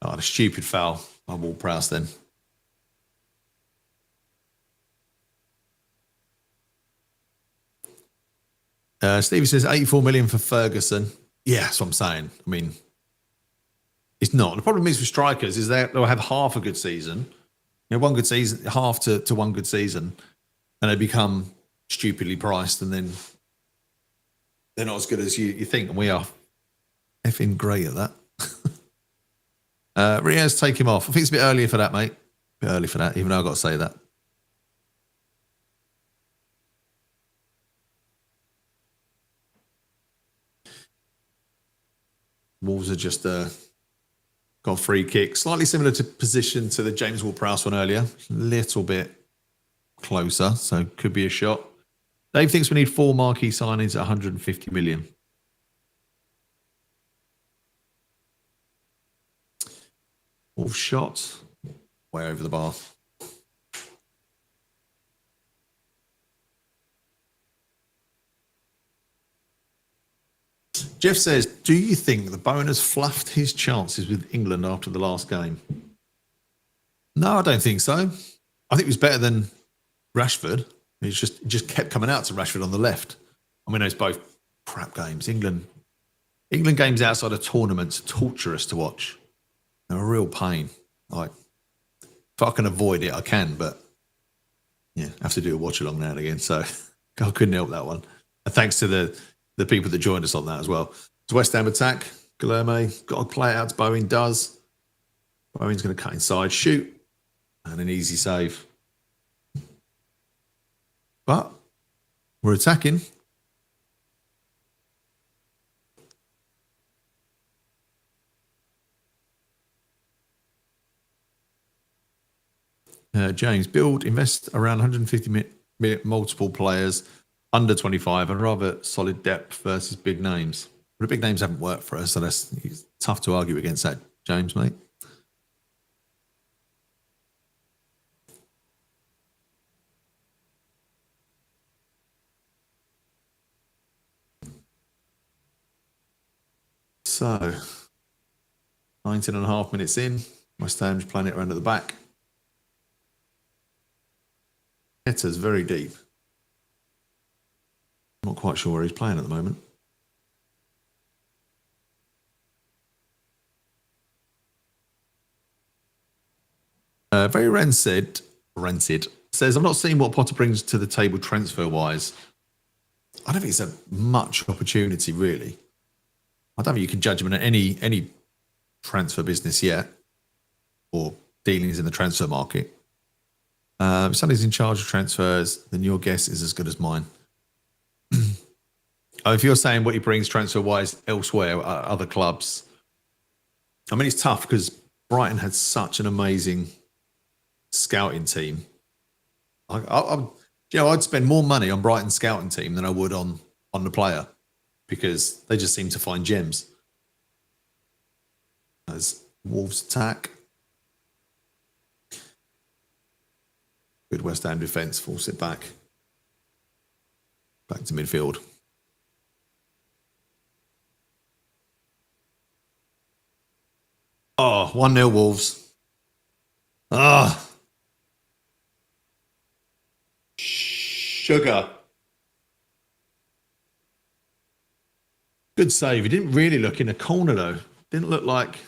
Oh, a stupid foul by Ward-Prowse then. Stevie says 84 million for Ferguson. Yeah, that's what I'm saying. I mean, it's not. The problem is with strikers is they'll have half a good season. You know, one good season, half to one good season, and they become stupidly priced, and then they're not as good as you think. And we are effing great at that. Riaz, take him off. I think it's a bit earlier for that, mate. A bit early for that, even though I've got to say that. Wolves are just got a free kick. Slightly similar to position to the James Ward-Prowse one earlier. A little bit closer, so could be a shot. Dave thinks we need 4 marquee signings at 150 million. Wolves shot. Way over the bar. Jeff says, do you think the Bowen has fluffed his chances with England after the last game? No, I don't think so. I think it was better than Rashford. It just kept coming out to Rashford on the left. I mean, it's both crap games. England games outside of tournaments are torturous to watch. They're a real pain. Like, if I can avoid it, I can, but yeah, I have to do a watch along now and again. So I couldn't help that one. And thanks to the people that joined us on that as well. It's West Ham attack. Guilherme got to play it out to Bowen. Does. Bowen's going to cut inside, shoot, and an easy save. But we're attacking. James, invest around 150 million multiple players under 25 and rather solid depth versus big names. But the big names haven't worked for us, so it's tough to argue against that, James, mate. So, 19 and a half minutes in. West Ham's playing it around at the back. Heta's very deep. I'm not quite sure where he's playing at the moment. Very Rancid says, I've not seen what Potter brings to the table transfer-wise. I don't think it's a much opportunity, really. I don't think you can judge him in any transfer business yet or dealings in the transfer market. If somebody's in charge of transfers, then your guess is as good as mine. If you're saying what he brings transfer-wise elsewhere, other clubs, I mean, it's tough because Brighton had such an amazing scouting team. I'd spend more money on Brighton's scouting team than I would on the player because they just seem to find gems. As Wolves attack. Good West Ham defence, force it back. Back to midfield. Oh, 1-0 Wolves. Sugar. Good save. He didn't really look in the corner, though. Didn't look like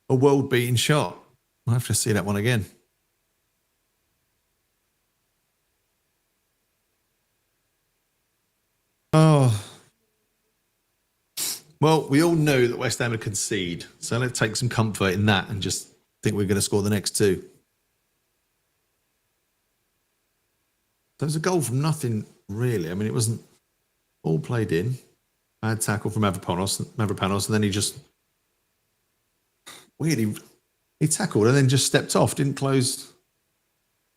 a world-beating shot. I'll have to see that one again. Oh. Well, we all knew that West Ham would concede, so let's take some comfort in that and just think we're going to score the next two. There was a goal from nothing, really. I mean, it wasn't all played in. Bad tackle from Mavropanos, and then he just weirdly he tackled and then just stepped off, didn't close.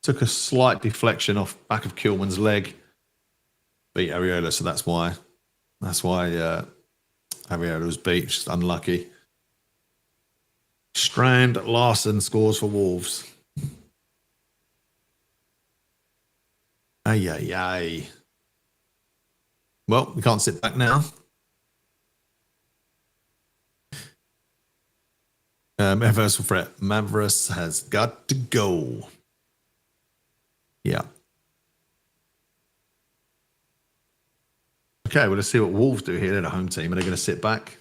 Took a slight deflection off back of Kilman's leg. Beat Areola, so that's why Areola was beat. Just unlucky. Strand Larson scores for Wolves. Ay. Well, we can't sit back now. Mavros threat. Mavros has got to go. Yeah. Okay, well, let's see what Wolves do here. They're the home team. Are they going to sit back?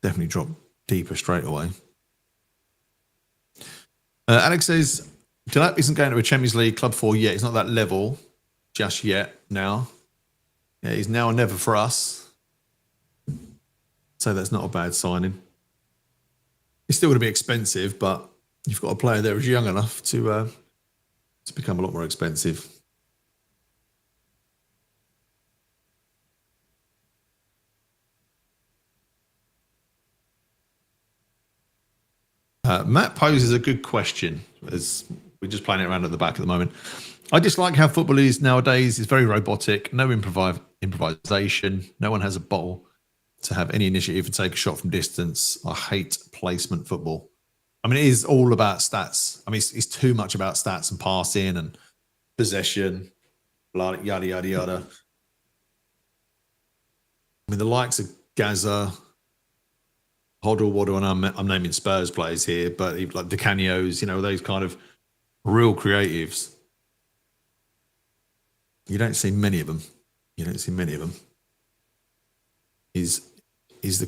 Definitely drop deeper straight away. Alex says, Delap isn't going to a Champions League Club 4 yet. He's not that level just yet now. Yeah, he's now or never for us. So that's not a bad signing. He's still going to be expensive, but you've got a player there who's young enough to become a lot more expensive. Matt poses a good question, as we're just playing it around at the back at the moment. I dislike how football is nowadays. It's very robotic, no improvisation. No one has a ball to have any initiative and take a shot from distance. I hate placement football. I mean, it is all about stats. I mean, it's too much about stats and passing and possession, blah, yada, yada, yada. I mean, the likes of Gaza, Hoddle, Waddle, and I'm naming Spurs players here, but like the Canios, you know, those kind of real creatives. You don't see many of them. Is the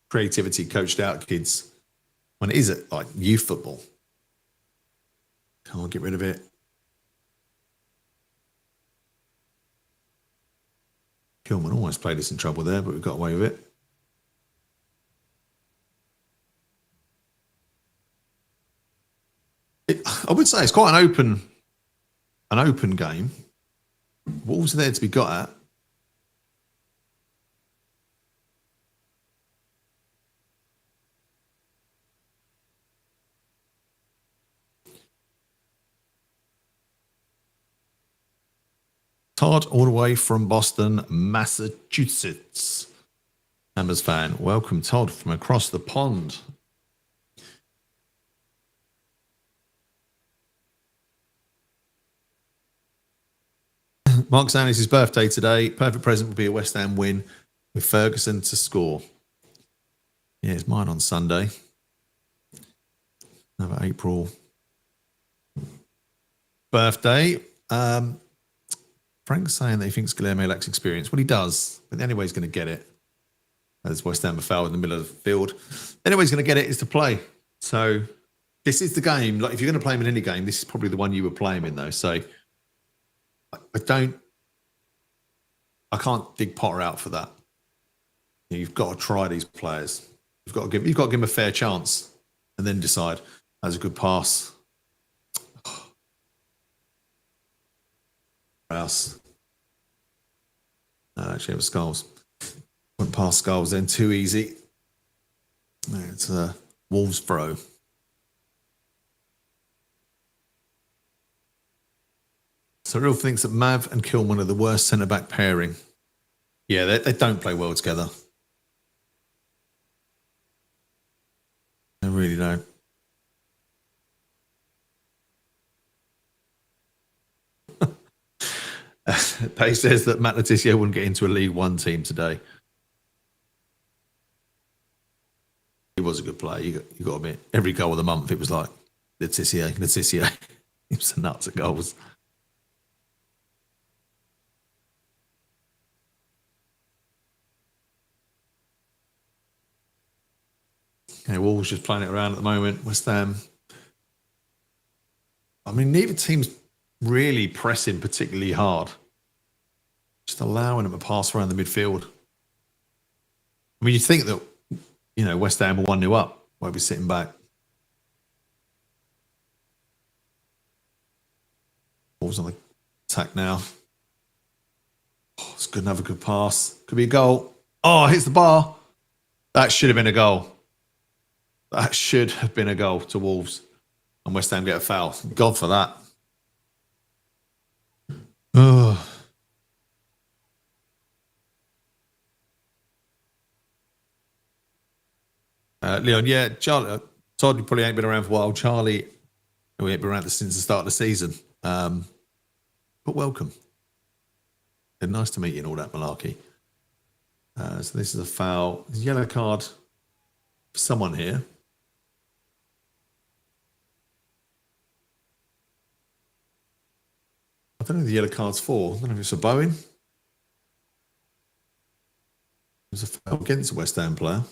creativity coached out kids when it is it like youth football? Can't get rid of it. Kilman almost played us in trouble there, but we got away with it. I would say it's quite an open game. Wolves are there to be got at. Todd, all the way from Boston, Massachusetts. Hammers fan. Welcome, Todd, from across the pond. Mark saying it's his birthday today. Perfect present would be a West Ham win with Ferguson to score. Yeah, it's mine on Sunday. Another April birthday. Frank's saying that he thinks Guilherme lacks experience. Well, he does, but the only way he's going to get it, as West Ham are fouled in the middle of the field, the only way he's going to get it is to play. So this is the game. Like, if you're going to play him in any game, this is probably the one you would play him in, though. So I can't dig Potter out for that. You've got to try these players. You've got to give them a fair chance, and then decide that's a good pass. Else. No, actually, it was Skulls. Went past Skulls then, too easy. No, it's a Wolves throw. So Real thinks that Mav and Kilman are the worst centre-back pairing. Yeah, they don't play well together. They really don't. They says that Matt Letizia wouldn't get into a League One team today. He was a good player. You got to admit, every goal of the month, it was like Letizia. He was the nuts at goals. Yeah, Wolves just playing it around at the moment. West Ham. I mean, neither team's really pressing particularly hard. Just allowing them to pass around the midfield. I mean, you'd think that, West Ham were 1-0 up. Won't be sitting back. Wolves on the attack now. Oh, it's good. Another good pass. Could be a goal. Oh, hits the bar. That should have been a goal. That should have been a goal to Wolves. And West Ham get a foul. God for that. Oh. Leon, yeah, Charlie, Todd, you probably ain't been around for a while. Charlie, we ain't been around since the start of the season. But welcome. Nice to meet you and all that malarkey. So this is a foul. There's a yellow card for someone here. I don't know who the yellow card's for. I don't know if it's for Bowen. There's a foul against a West Ham player.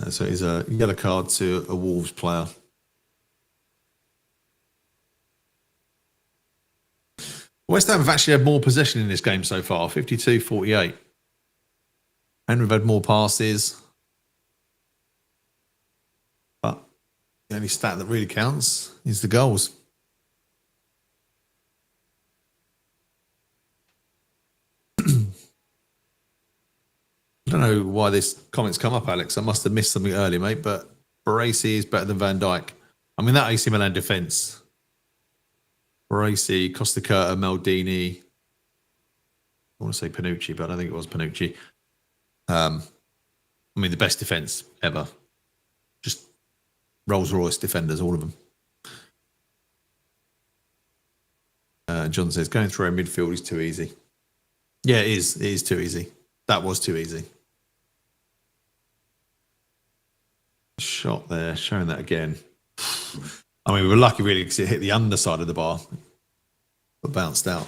So it's a yellow card to a Wolves player. West Ham have actually had more possession in this game so far, 52-48. And we've had more passes. But the only stat that really counts is the goals. I don't know why this comment's come up, Alex. I must have missed something earlier, mate. But Pereira is better than Van Dijk. I mean, that AC Milan defence. Pereira, Costa Curta, Maldini. I want to say Panucci, but I don't think it was Panucci. I mean, the best defence ever. Just Rolls-Royce defenders, all of them. John says, going through our midfield is too easy. Yeah, it is. It is too easy. That was too easy. Shot there, showing that again. I mean, we were lucky really because it hit the underside of the bar, but bounced out.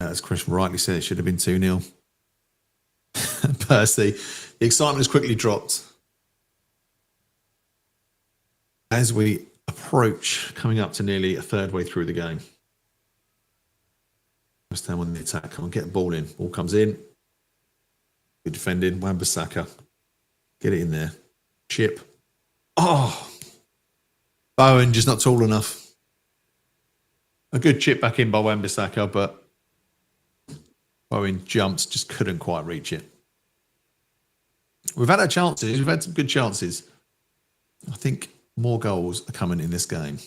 As Chris rightly said, it should have been 2-0. Percy, the excitement has quickly dropped as we approach coming up to nearly a third way through the game. West Ham on the attack. Come on, get the ball in. Ball comes in. Good defending. Wan-Bissaka. Get it in there. Chip. Oh. Bowen just not tall enough. A good chip back in by Wan-Bissaka, but Bowen jumps, just couldn't quite reach it. We've had our chances. We've had some good chances. I think more goals are coming in this game.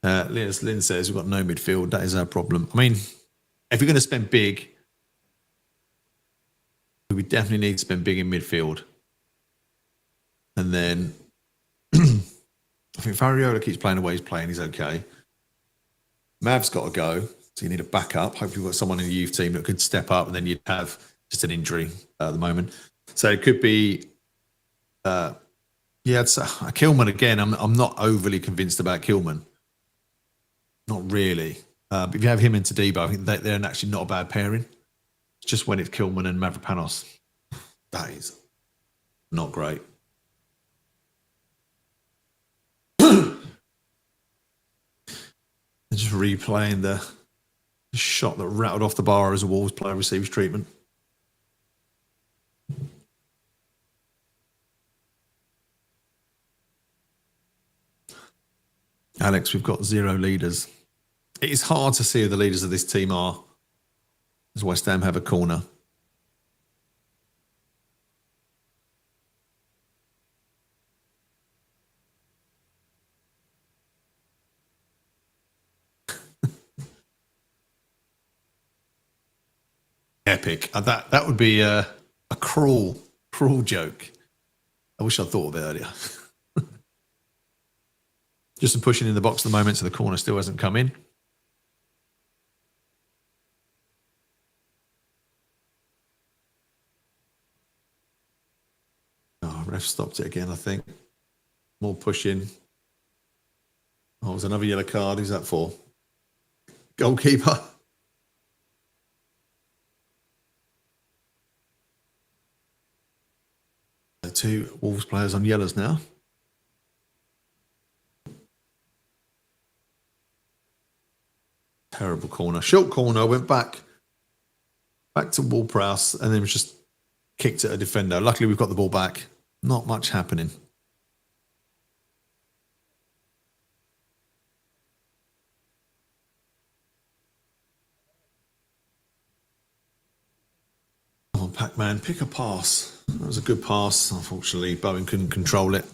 Lynn says we've got no midfield. That is our problem. I mean, if we're going to spend big, we definitely need to spend big in midfield. And then I think Fariola keeps playing the way he's playing. He's okay. Mav's got to go. So you need a backup. Hopefully we've got someone in the youth team that could step up, and then you'd have just an injury at the moment. So it could be, it's Kilman again. I'm not overly convinced about Kilman. Not really. But if you have him and Tadibo, I think they're actually not a bad pairing. It's just when it's Kilman and Mavropanos. That is not great. And just replaying the shot that rattled off the bar as a Wolves player receives treatment. Alex, we've got 0 leaders. It is hard to see who the leaders of this team are as West Ham have a corner. Epic. That would be a cruel joke. I wish I'd thought of it earlier. Just some pushing in the box at the moment, so the corner still hasn't come in. Ref stopped it again, I think. More pushing. Oh, there's another yellow card. Who's that for? Goalkeeper. The 2 Wolves players on yellows now. Terrible corner. Short corner, went back to WOLWHU, and then was just kicked at a defender. Luckily, we've got the ball back. Not much happening. Oh, Pac-Man, pick a pass. That was a good pass. Unfortunately, Bowen couldn't control it.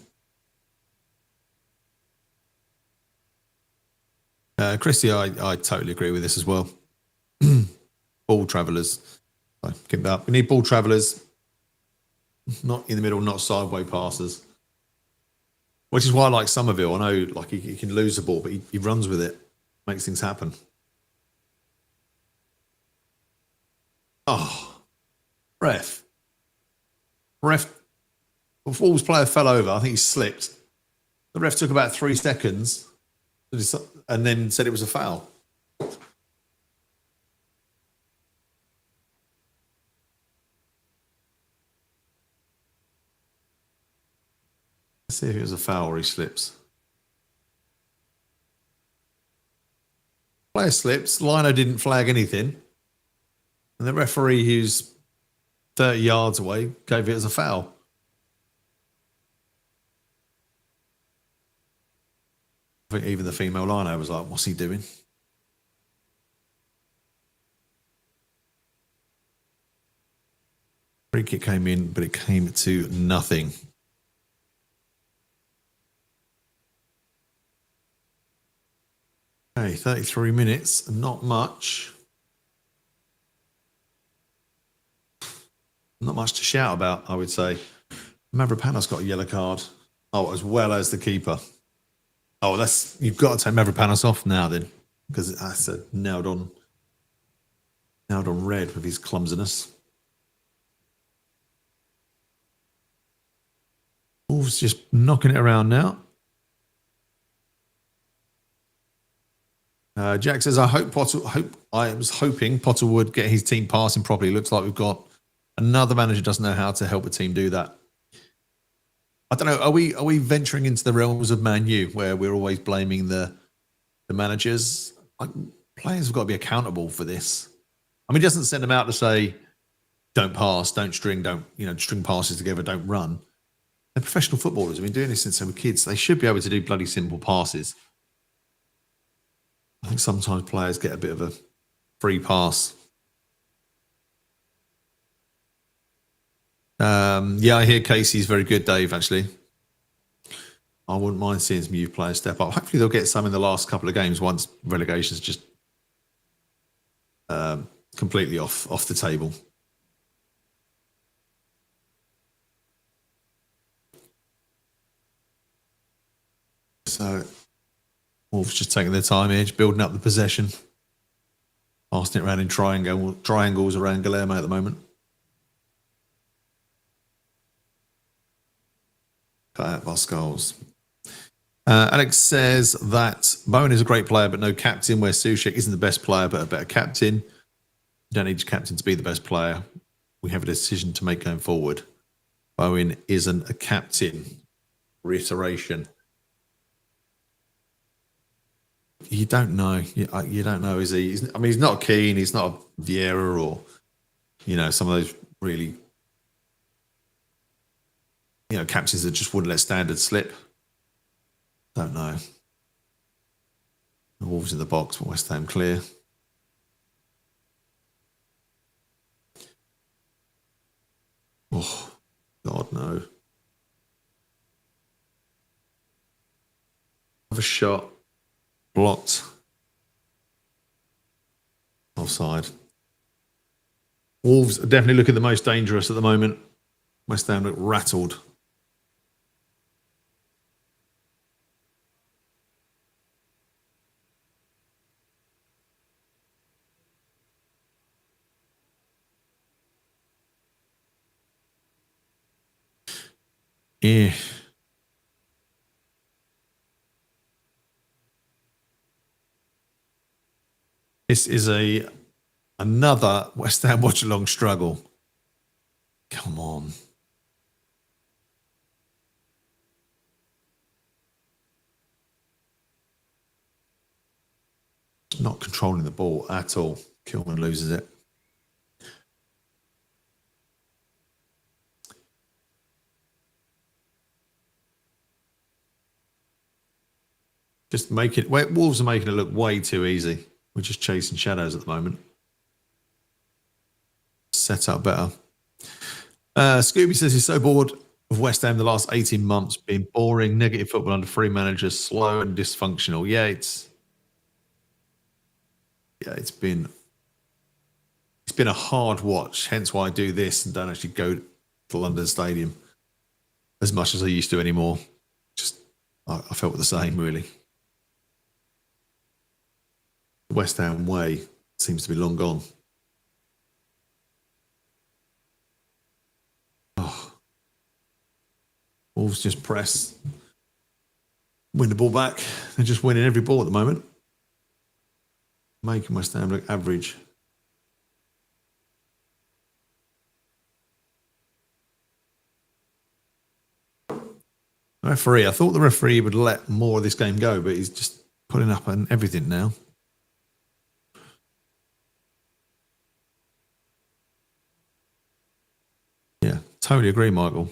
Christy, I totally agree with this as well. Ball travellers. Keep that up. We need ball travellers. Not in the middle, not sideways passes. Which is why I like Somerville. I know like he can lose the ball, but he runs with it. Makes things happen. Oh. Ref. The Wolves player fell over. I think he slipped. The ref took about 3 seconds and then said it was a foul. Let's see if it was a foul or he slips. Player slips. Lino didn't flag anything. And the referee, who's 30 yards away, gave it as a foul. I think even the female Lino was like, what's he doing? Free kick came in, but it came to nothing. Okay, 33 minutes, not much. Not much to shout about, I would say. Mavropanos got a yellow card. Oh, as well as the keeper. Oh, you've got to take Mavropanos off now then, because that's a nailed on red with his clumsiness. Wolves just knocking it around now. Jack says, I was hoping Potter would get his team passing properly. Looks like we've got another manager who doesn't know how to help a team do that. I don't know. Are we venturing into the realms of Man U where we're always blaming the managers? Players have got to be accountable for this. I mean, he doesn't send them out to say, don't pass, don't string, string passes together, don't run. They're professional footballers. I've been doing this since they were kids. They should be able to do bloody simple passes. I think sometimes players get a bit of a free pass. Yeah, I hear Casey's very good, Dave, actually. I wouldn't mind seeing some youth players step up. Hopefully they'll get some in the last couple of games once relegation's just completely off the table. So Wolves just taking their time here, building up the possession. Passing it around in triangles around Guillermo at the moment. Cut out by Skulls. Alex says that Bowen is a great player, but no captain, where Soucek isn't the best player, but a better captain. You don't need your captain to be the best player. We have a decision to make going forward. Bowen isn't a captain. Reiteration. You don't know. You don't know, is he? He's not Keane. He's not a Vieira or, some of those really, captains that just wouldn't let standards slip. Don't know. The Wolves in the box, but West Ham clear. Oh, God, no. Have a shot. Blocked. Offside. Wolves are definitely looking the most dangerous at the moment. West Ham look rattled. Yeah. This is another West Ham watch-along struggle. Come on. Not controlling the ball at all. Kilman loses it. Just make it. Wolves are making it look way too easy. We're just chasing shadows at the moment. Set up better. Scooby says he's so bored of West Ham the last 18 months, being boring, negative football under three managers, slow and dysfunctional. Yeah, it's been a hard watch. Hence why I do this and don't actually go to London Stadium as much as I used to anymore. Just I felt the same really. The West Ham way seems to be long gone. Wolves just press, win the ball back. They're just winning every ball at the moment. Making West Ham look average. Referee, I thought the referee would let more of this game go, but he's just putting up on everything now. Yeah, totally agree, Michael.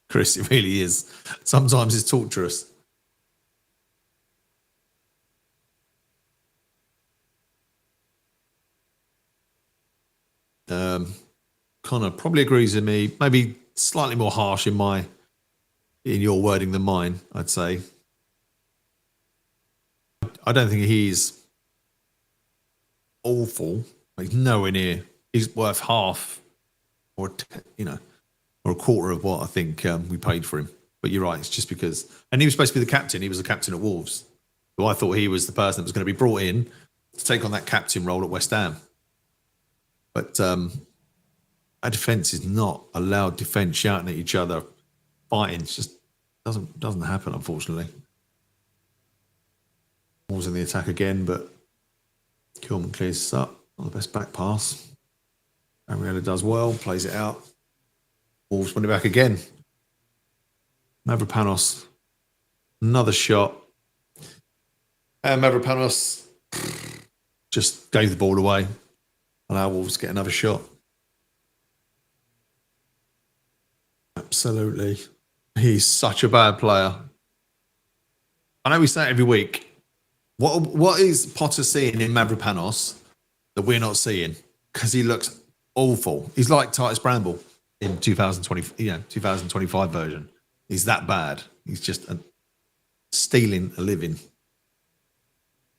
Chris, it really is. Sometimes it's torturous. Connor probably agrees with me. Maybe slightly more harsh in your wording than mine, I'd say. I don't think he's awful. He's nowhere near. He's worth half or a quarter of what I think we paid for him. But you're right. It's just because, and he was supposed to be the captain. He was the captain at Wolves. So I thought he was the person that was going to be brought in to take on that captain role at West Ham. But our defence is not a loud defence, shouting at each other, fighting. It just doesn't happen, unfortunately. Wolves in the attack again, but Kilman clears this up. Not the best back pass. Pereira does well, plays it out. Wolves win it back again. Mavropanos, another shot. And Mavropanos just gave the ball away. Allow Wolves to get another shot. Absolutely. He's such a bad player. I know we say it every week. What is Potter seeing in Mavropanos that we're not seeing? Because he looks awful. He's like Titus Bramble in 2025 version. He's that bad. He's just stealing a living.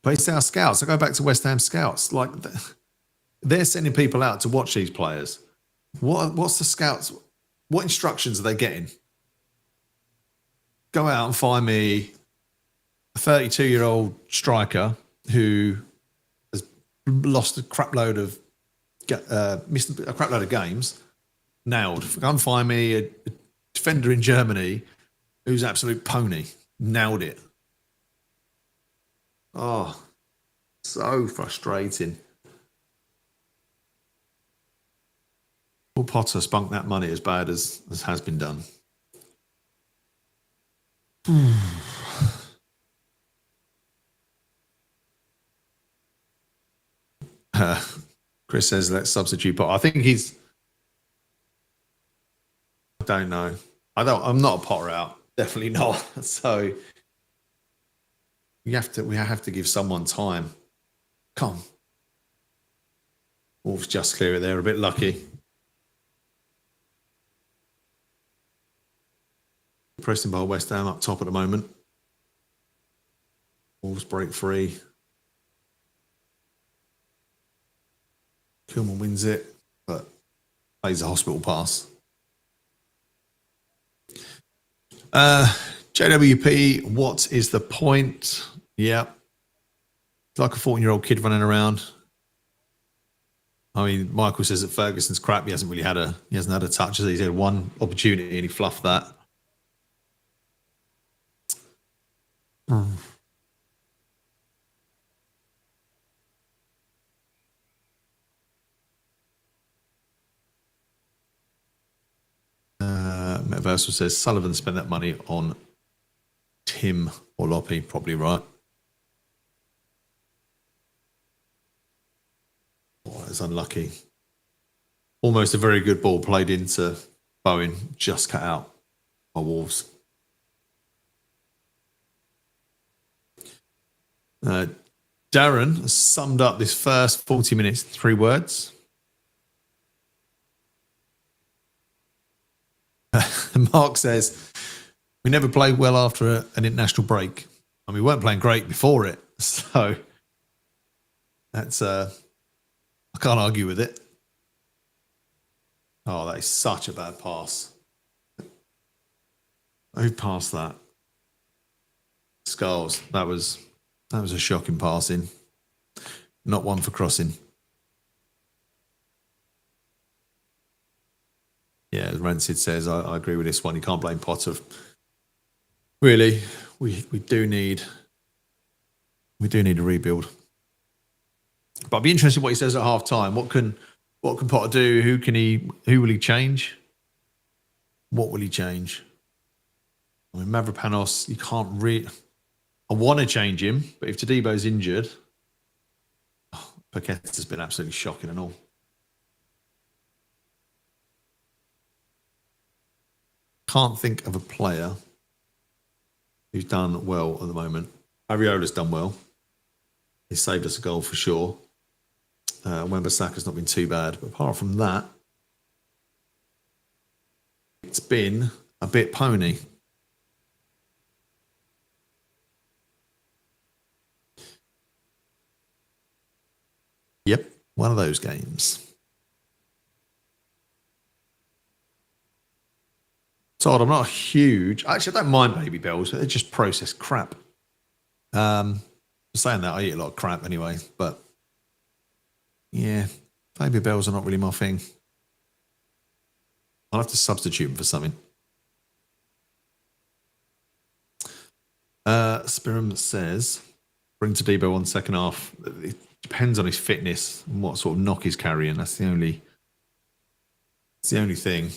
But it's our scouts. I go back to West Ham scouts. Like they're sending people out to watch these players. What's the scouts? What instructions are they getting? Go out and find me a 32-year-old striker who has lost a crap load of missed a crap load of games. Nailed. Go and find me a defender in Germany who's an absolute pony. Nailed it. Oh, so frustrating. Paul Potter spunked that money as bad as has been done. Chris says let's substitute Potter. I think I don't know. I'm not a Potter out. Definitely not. So we have to give someone time. Come. Wolves just clear it there. A bit lucky. Pressing by West Ham up top at the moment. Wolves break free. Kilman wins it, but plays a hospital pass. JWP, what is the point? Yeah. It's like a 14-year-old kid running around. I mean, Michael says that Ferguson's crap. He hasn't had a touch. He's had one opportunity and he fluffed that. Metaversal says Sullivan spent that money on Tim or Loppy. Probably right. Oh, that's unlucky. Almost a very good ball played into Bowen, just cut out by Wolves. Darren has summed up this first 40 minutes in 3 words. Mark says, we never played well after an international break. And we weren't playing great before it. So that's, I can't argue with it. Oh, that is such a bad pass. Who passed that? Skulls. That was a shocking passing. Not one for crossing. Yeah, Rancid says, I agree with this one. You can't blame Potter. Really, we do need a rebuild. But I'd be interested in what he says at half time. What can Potter do? Who will he change? What will he change? I mean, Mavropanos, you can't really. I want to change him, but if Tadebo's injured, Paqueta's been absolutely shocking and all. Can't think of a player who's done well at the moment. Ariola's done well. He saved us a goal for sure. Wan-Bissaka's not been too bad. But apart from that, it's been a bit pony. Yep, one of those games. Todd, I'm not huge. Actually, I don't mind baby bells. They're just processed crap. Saying that, I eat a lot of crap anyway. But yeah, baby bells are not really my thing. I'll have to substitute them for something. Spirim says, bring Tadebo on second half. It depends on his fitness and what sort of knock he's carrying. That's the only thing.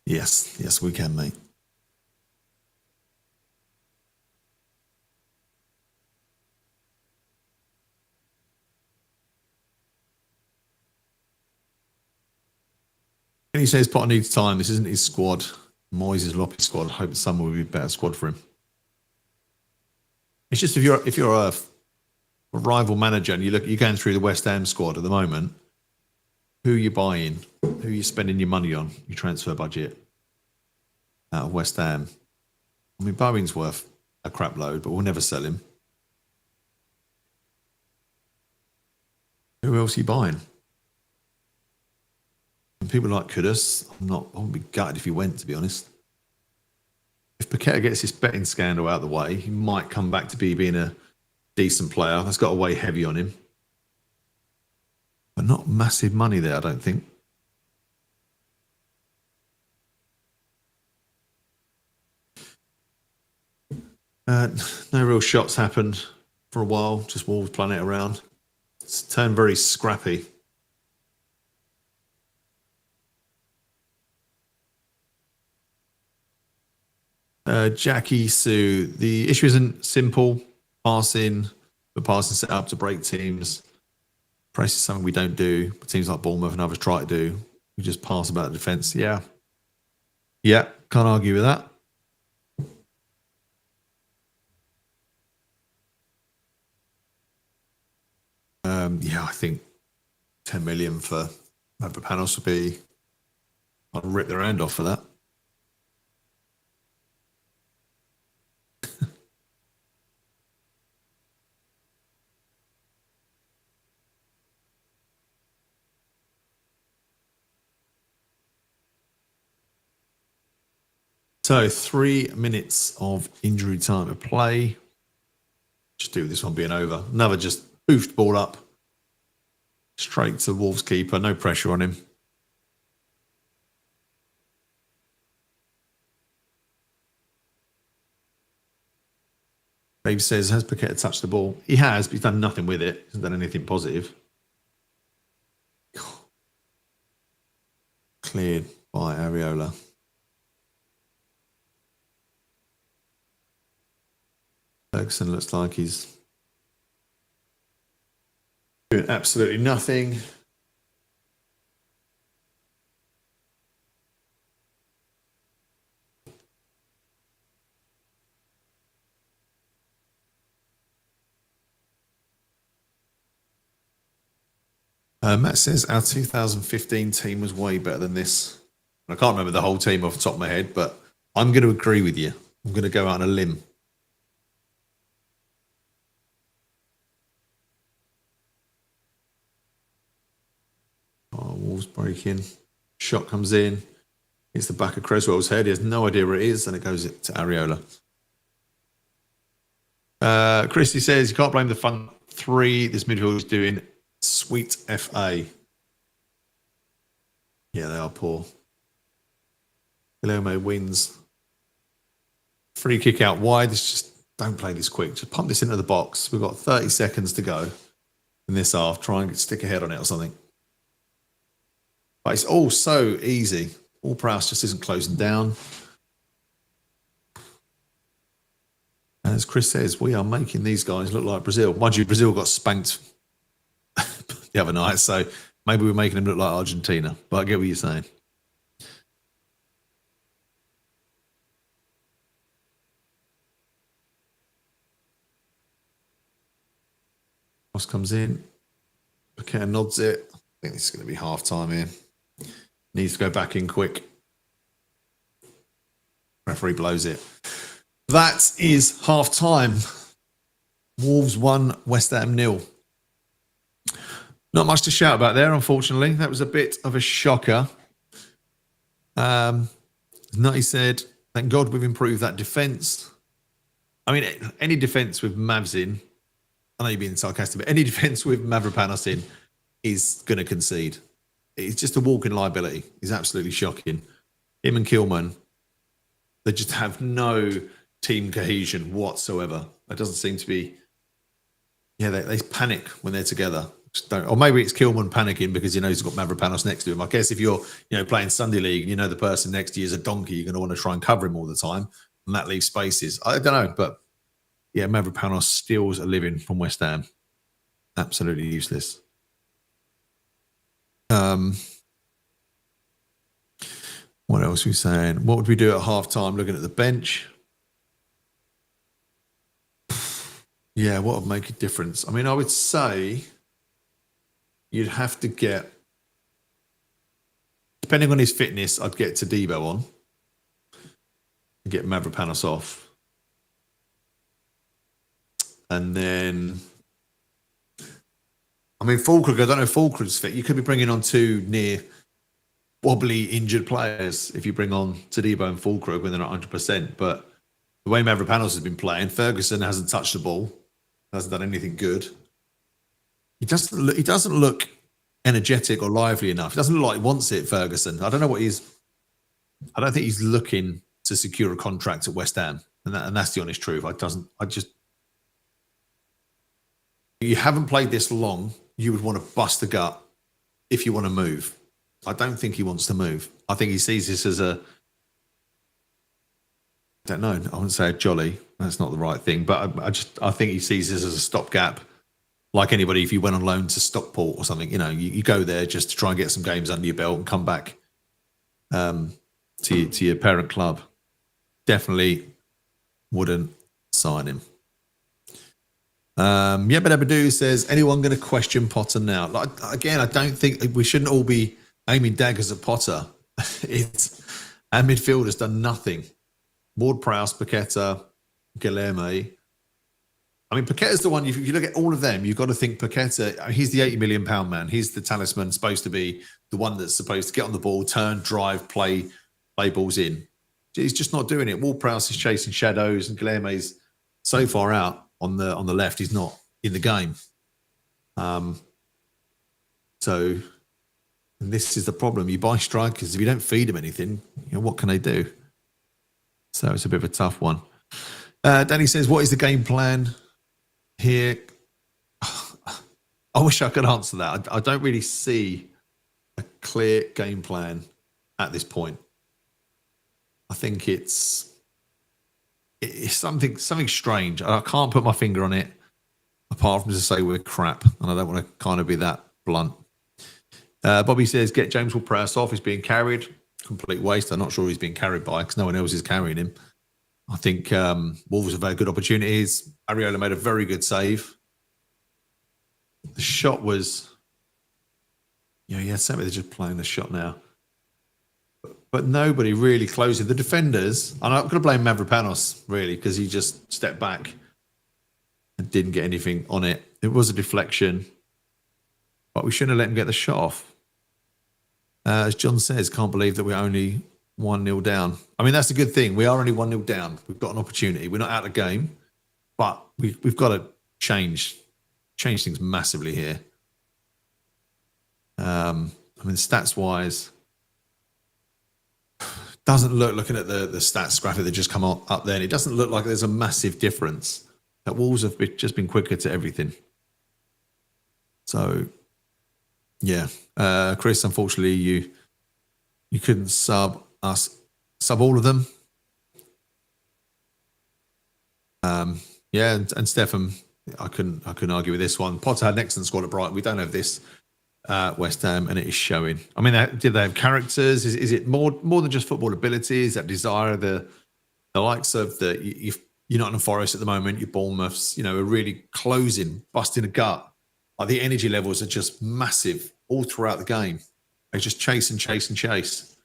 Yes, we can, mate. And he says Potter needs time. This isn't his squad. Moyes' Loppy squad. I hope the summer will be a better squad for him. It's just if you're a rival manager and you're going through the West Ham squad at the moment, who are you buying? Who are you spending your money on? Your transfer budget out of West Ham. I mean, Bowen's worth a crap load, but we'll never sell him. Who else are you buying? And people like Kudus, I wouldn't be gutted if he went, to be honest. If Paqueta gets this betting scandal out of the way, he might come back to being a decent player. That's got to weigh heavy on him. But not massive money there, I don't think. No real shots happened for a while. Just Wolves playing it around. It's turned very scrappy. Jackie Sue, the issue isn't simple passing, but passing set up to break teams. Press is something we don't do. But teams like Bournemouth and others try to do. We just pass about the defence. Yeah, can't argue with that. I think 10 million for Mavropanos would be. I'd rip their hand off for that. So 3 minutes of injury time to play. Just do this one being over. Another just boofed ball up. Straight to Wolves keeper. No pressure on him. Dave says, has Paqueta touched the ball? He has, but he's done nothing with it. He hasn't done anything positive. Cleared by Areola. Ferguson looks like he's doing absolutely nothing. Matt says our 2015 team was way better than this. I can't remember the whole team off the top of my head, but I'm going to agree with you. I'm going to go out on a limb. Oh, Wolves breaking. Shot comes in. It's the back of Creswell's head. He has no idea where it is, and it goes to Areola. Christy says, you can't blame the front three. This midfield is doing sweet FA. Yeah, they are poor. Guilherme wins. Free kick out wide. It's just, don't play this quick. Just pump this into the box. We've got 30 seconds to go in this half. Try and stick a head on it or something. But it's all so easy. All Prowse just isn't closing down. As Chris says, we are making these guys look like Brazil. Mind you, Brazil got spanked the other night, so maybe we're making them look like Argentina. But I get what you're saying. Ross comes in. Paqueta nods it. I think this is going to be half time here. Needs to go back in quick. Referee blows it. That is half time. Wolves 1, West Ham 0. Not much to shout about there, unfortunately. That was a bit of a shocker. Nutty said, thank God we've improved that defence. I mean, any defence with Mavs in, I know you're being sarcastic, but any defence with Mavropanos in is going to concede. It's just a walking liability. He's absolutely shocking. Him and Kilman, they just have no team cohesion whatsoever. It doesn't seem to be. Yeah, they panic when they're together. Or maybe it's Kilman panicking because he knows he's got Mavropanos next to him. I guess if you're playing Sunday League and you know the person next to you is a donkey, you're going to want to try and cover him all the time, and that leaves spaces. I don't know, but yeah, Mavropanos steals a living from West Ham. Absolutely useless. What else are we saying? What would we do at half time looking at the bench? Yeah, what would make a difference? I mean, I would say you'd have to get, depending on his fitness, I'd get Todibo on and get Mavropanos off. And then, I mean, Fulkrug, I don't know if Fulkrug's fit. You could be bringing on two near wobbly injured players if you bring on Todibo and Fulkrug when they're not 100%. But the way Mavropanos has been playing, Ferguson hasn't touched the ball, hasn't done anything good. He doesn't look energetic or lively enough. He doesn't look like he wants it, Ferguson. I don't know what I don't think he's looking to secure a contract at West Ham. And that's the honest truth. You haven't played this long, you would want to bust the gut if you want to move. I don't think he wants to move. I think he sees this as I don't know, I wouldn't say a jolly. That's not the right thing. But I think he sees this as a stopgap. Like anybody, if you went on loan to Stockport or something, you go there just to try and get some games under your belt and come back to your parent club. Definitely wouldn't sign him. Yabba says, anyone going to question Potter now? Again, I don't think we shouldn't all be aiming daggers at Potter. Our midfield has done nothing. Ward-Prowse, Paqueta, Guilherme. I mean, Paqueta's the one, if you look at all of them, you've got to think Paqueta, he's the £80 million man. He's the talisman, supposed to be the one that's supposed to get on the ball, turn, drive, play balls in. He's just not doing it. Ward-Prowse is chasing shadows, and Guilherme's so far out on the left. He's not in the game. So, and this is the problem. You buy strikers, if you don't feed them anything, what can they do? So it's a bit of a tough one. Danny says, what is the game plan here? I wish I could answer that. I don't really see a clear game plan at this point. I think it's something strange. I can't put my finger on it, apart from to say we're crap, and I don't want to kind of be that blunt. Bobby says, get James Ward-Prowse off. He's being carried. Complete waste. I'm not sure he's being carried by because no one else is carrying him. I think Wolves have had good opportunities. Pereira made a very good save. The shot was, Sammy, they're just playing the shot now. But nobody really closed it. The defenders, and I'm going to blame Mavropanos, really, because he just stepped back and didn't get anything on it. It was a deflection, but we shouldn't have let him get the shot off. As John says, can't believe that we're only 1-0 down. I mean, that's a good thing. We are only 1-0 down. We've got an opportunity. We're not out of the game, but we've got to change things massively here. I mean, stats-wise, doesn't look, looking at the stats graphic that just come up there, and it doesn't look like there's a massive difference. That Wolves have just been quicker to everything. So, yeah. Chris, unfortunately, you couldn't sub all of them. And Stefan, I couldn't argue with this one. Potter had an excellent squad at Brighton. We don't have this West Ham, and it is showing. I mean, did they have characters? Is it more than just football abilities? That desire, the likes of you're not in Forest at the moment. Your Bournemouths, are really closing, busting a gut. Like the energy levels are just massive all throughout the game. They just chase and chase and chase.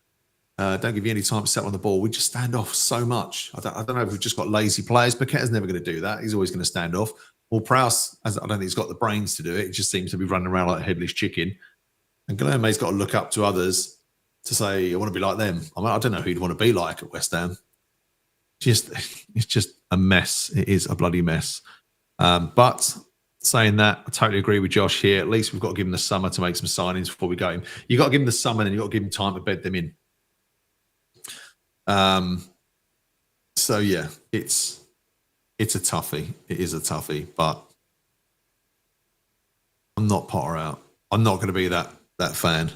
Don't give you any time to settle on the ball. We just stand off so much. I don't know if we've just got lazy players. Paqueta's never going to do that. He's always going to stand off. Well, Prowse, I don't think he's got the brains to do it. He just seems to be running around like a headless chicken. And Guilherme's got to look up to others to say, I want to be like them. I mean, I don't know who you'd want to be like at West Ham. It's just a mess. It is a bloody mess. But saying that, I totally agree with Josh here. At least we've got to give him the summer to make some signings before we go him. You've got to give him the summer and you've got to give him time to bed them in. So, yeah, it's a toughie. It is a toughie, but I'm not Potter out. I'm not going to be that fan.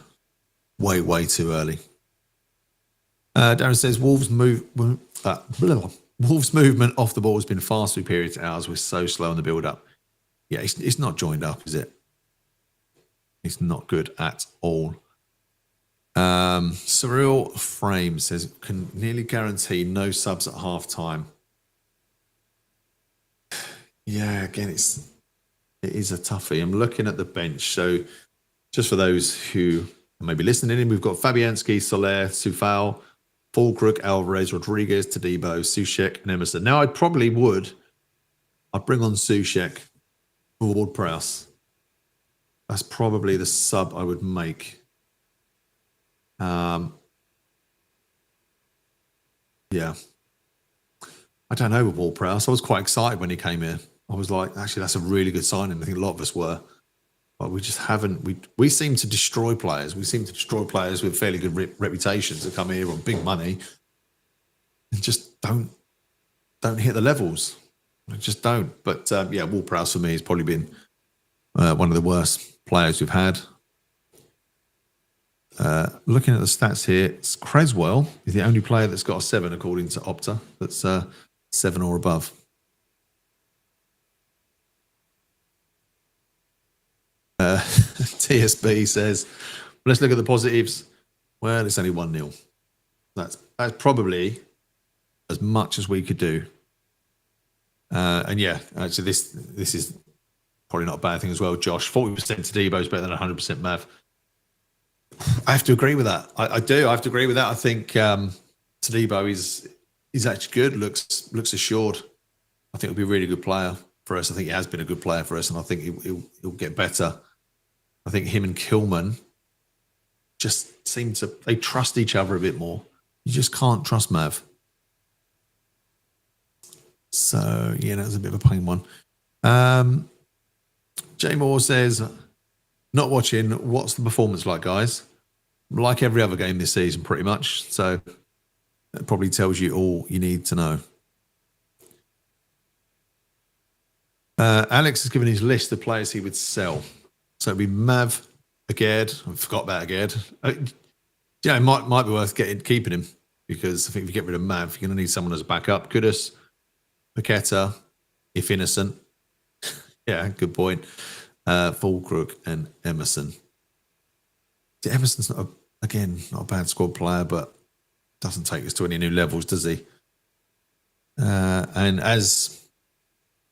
Way too early. Darren says Wolves movement off the ball has been far superior to ours. We're so slow on the build-up. Yeah, it's not joined up, is it? It's not good at all. Surreal Frame says, can nearly guarantee no subs at half time. Yeah, again, it is a toughie. I'm looking at the bench. So just for those who may be listening in, we've got Fabianski, Soler, Sufal, Fulkrug, Alvarez, Rodriguez, Tadibo, Soucek, and Emerson. Now, I'd bring on Soucek for Ward-Prowse. That's probably the sub I would make. Yeah. I don't know with Ward-Prowse. I was quite excited when he came here. I was like, actually, that's a really good signing. I think a lot of us were. But we just haven't. We seem to destroy players. We seem to destroy players with fairly good reputations that come here on big money and just don't hit the levels. I just don't. But yeah, Ward-Prowse for me has probably been one of the worst players we've had. Looking at the stats here, Creswell is the only player that's got a 7 according to Opta. That's 7 or above. TSB says, let's look at the positives. Well, it's only 1-0. That's probably as much as we could do. And yeah, so this is probably not a bad thing as well, Josh. 40% Tadibo is better than 100% Mav. I have to agree with that. I do. I have to agree with that. I think Tadibo is actually good, looks assured. I think he'll be a really good player for us. I think he has been a good player for us, and I think he'll get better. I think him and Kilman just seem to, they trust each other a bit more. You just can't trust Mav. So, yeah, that was a bit of a plain one. Jay Moore says, not watching. What's the performance like, guys? Like every other game this season, pretty much. So that probably tells you all you need to know. Alex has given his list of players he would sell. So it'd be Mav, Agerd. I forgot about Agerd. It might be worth keeping him, because I think if you get rid of Mav, you're going to need someone as a backup. Kudus, Paqueta, if innocent. Yeah, good point. Fulcrook and Emerson. Emerson's not a bad squad player, but doesn't take us to any new levels, does he? And as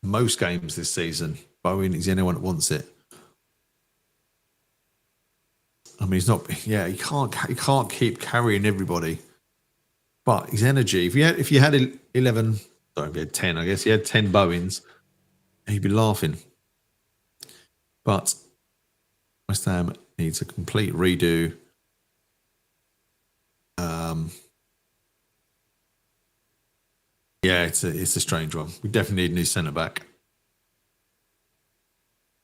most games this season, Bowen is the only one that wants it. I mean, he's not. Yeah, he can't keep carrying everybody. But his energy. If you had 11, sorry, if you had 10, I guess you had 10 Bowens, he'd be laughing. But West Ham needs a complete redo. Yeah, it's a strange one. We definitely need a new centre back.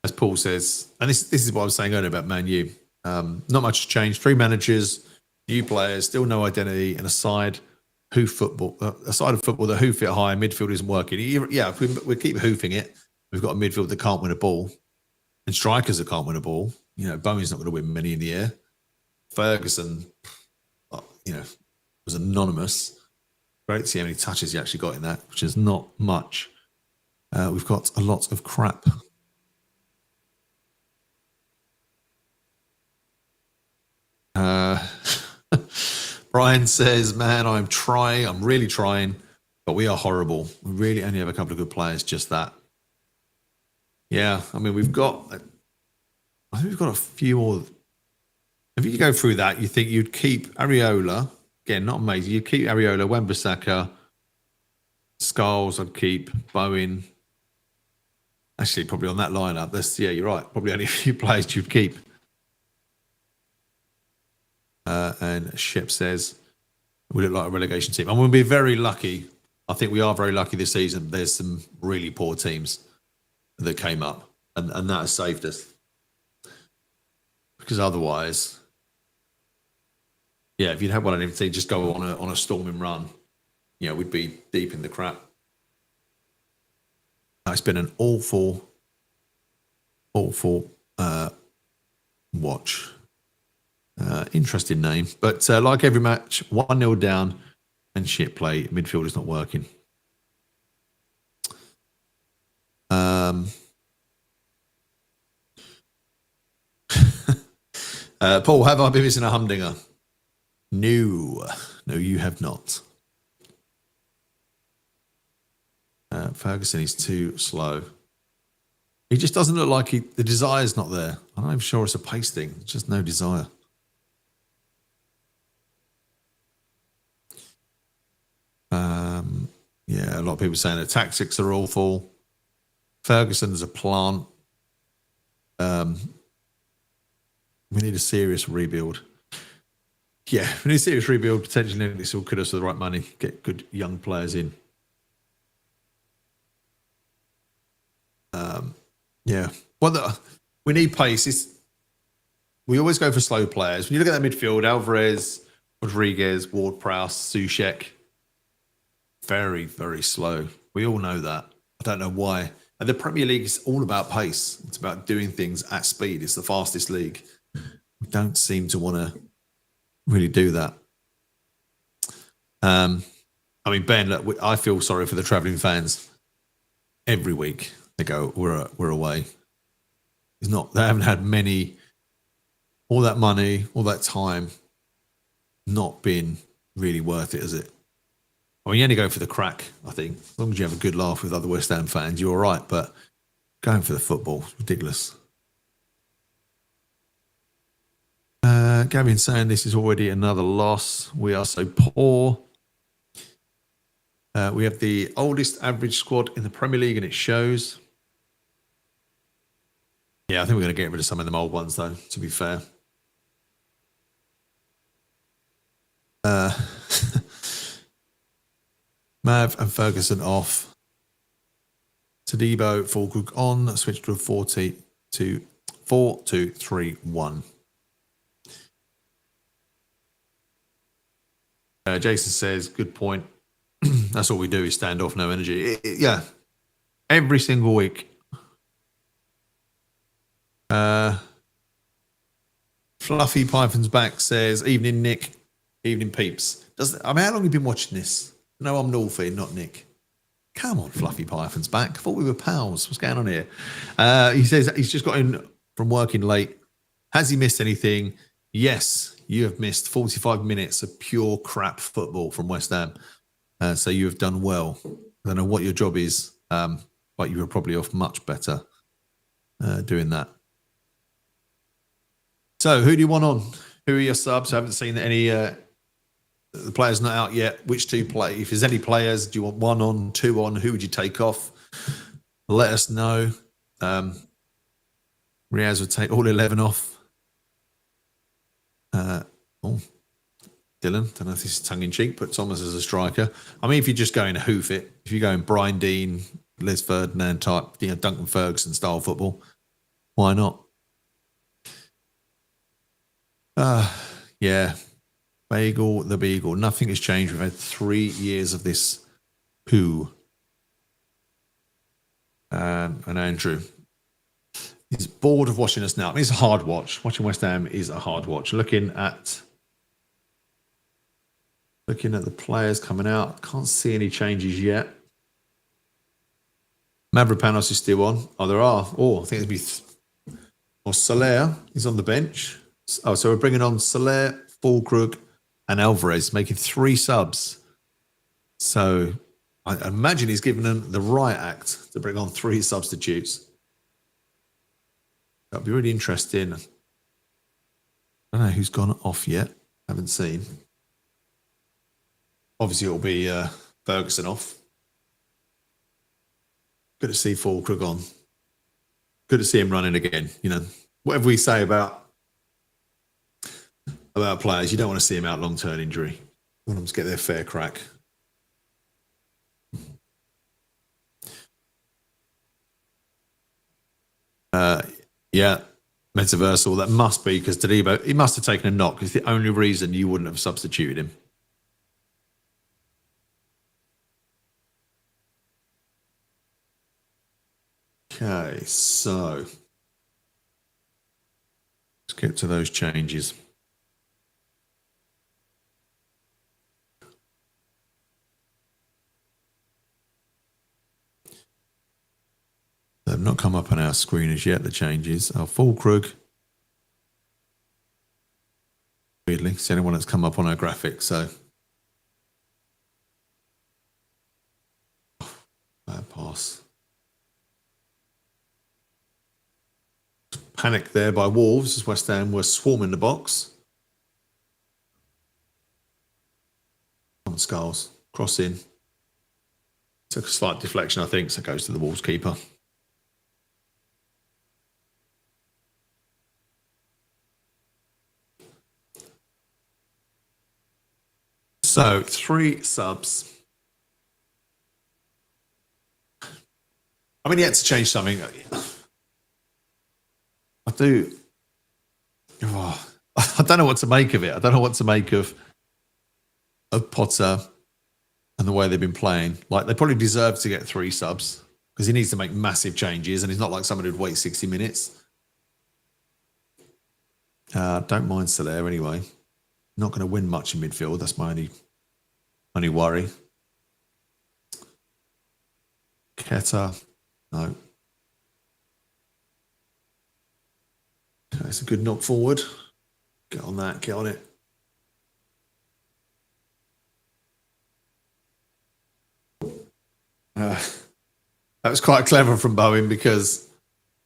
As Paul says, and this is what I was saying earlier about Man U. Not much has changed. 3 managers, new players, still no identity, and a side of football that hoof it high, midfield isn't working. Yeah, we keep hoofing it. We've got a midfield that can't win a ball, and strikers that can't win a ball. Bowen's not going to win many in the air. Ferguson, was anonymous. Great to see how many touches he actually got in that, which is not much. We've got a lot of crap. Brian says, man, I'm really trying, but we are horrible. We really only have a couple of good players, just that. Yeah, I mean, we've got a few more. If you go through that, you think you'd keep Areola. Again, not amazing. You'd keep Areola, Wan-Bissaka, Scholes, I'd keep Bowen. Actually, probably on that lineup, you're right. Probably only a few players you'd keep. And Shep says, we look like a relegation team. And we'll be very lucky. I think we are very lucky this season. There's some really poor teams that came up, and that has saved us. Because otherwise, yeah, if you'd had one of them teams just go on a storming run, we'd be deep in the crap. It's been an awful watch. Interesting name, but like every match, 1-0 down and shit play. Midfield is not working. Paul, have I been missing a humdinger? No, you have not. Ferguson is too slow. He just doesn't look like the desire's not there. I'm sure it's a pace thing. It's just no desire. Yeah, a lot of people saying the tactics are awful. Ferguson's a plant. We need a serious rebuild. Yeah, we need a serious rebuild. Potentially, this will cut us for the right money. Get good young players in. Yeah. We need pace. We always go for slow players. When you look at that midfield, Alvarez, Rodriguez, Ward-Prowse, Soucek, very, very slow. We all know that. I don't know why. And the Premier League is all about pace. It's about doing things at speed. It's the fastest league. We don't seem to want to really do that. I mean, Ben, look, I feel sorry for the travelling fans. Every week they go, we're away. They haven't had all that money, all that time, not been really worth it, has it? I mean, you only go for the crack, I think. As long as you have a good laugh with other West Ham fans, you're all right. But going for the football is ridiculous. Gavin saying this is already another loss. We are so poor. We have the oldest average squad in the Premier League, and it shows. Yeah, I think we're going to get rid of some of them old ones, though, to be fair. Mav and Ferguson off. Tadibo, Fulkrug on. Switch to a 4-2-3-1. Jason says, good point. That's all we do is stand off, no energy. Yeah. Every single week. Fluffy Python's back says, evening, Nick. Evening, peeps. How long have you been watching this? No, I'm Northie, not Nick. Come on, Fluffy Python's back. I thought we were pals. What's going on here? He says he's just got in from working late. Has he missed anything? Yes, you have missed 45 minutes of pure crap football from West Ham. So you have done well. I don't know what your job is, but you were probably off much better doing that. So who do you want on? Who are your subs? I haven't seen any. The players not out yet. Which two play? If there's any players, do you want 1 on, 2 on? Who would you take off? Let us know. Riaz would take all 11 off. Dylan, don't know if this is tongue in cheek, but Thomas as a striker. I mean, if you're just going to hoof it, if you're going Brian Dean, Les Ferdinand type, Duncan Ferguson style football, why not? Yeah. Bagel, the Beagle. Nothing has changed. We've had 3 years of this poo. And Andrew is bored of watching us now. I mean, it's a hard watch. Watching West Ham is a hard watch. Looking at the players coming out. Can't see any changes yet. Mavropanos is still on. Oh, there are. Oh, I think it'd be... Soler is on the bench. Oh, so we're bringing on Soler, Fulkrug, and Alvarez, making 3 subs. So I imagine he's given them the right act to bring on 3 substitutes. That'd be really interesting. I don't know who's gone off yet. Haven't seen. Obviously, it'll be Ferguson off. Good to see Fulkrug on. Good to see him running again. Whatever we say about players, you don't want to see him out long-term injury. You want them to get their fair crack. Yeah, Metaversal. That must be because Tadibo, he must have taken a knock. It's the only reason you wouldn't have substituted him. Okay, so let's get to those changes. They've not come up on our screen as yet, the changes. Fulkrug. Weirdly, it's the only one that's come up on our graphic, so. Bad pass. Panic there by Wolves as West Ham were swarming the box. On Skulls. Cross in. Took a slight deflection, I think, so it goes to the Wolves keeper. So 3 subs. I mean, he had to change something. I do. Oh, I don't know what to make of it. I don't know what to make of Potter and the way they've been playing. Like, they probably deserve to get 3 subs because he needs to make massive changes, and he's not like someone who'd wait 60 minutes. Don't mind Soler anyway. Not going to win much in midfield. That's my only worry. Keta, no. Okay, it's a good knock forward. Get on that, get on it. That was quite clever from Bowen because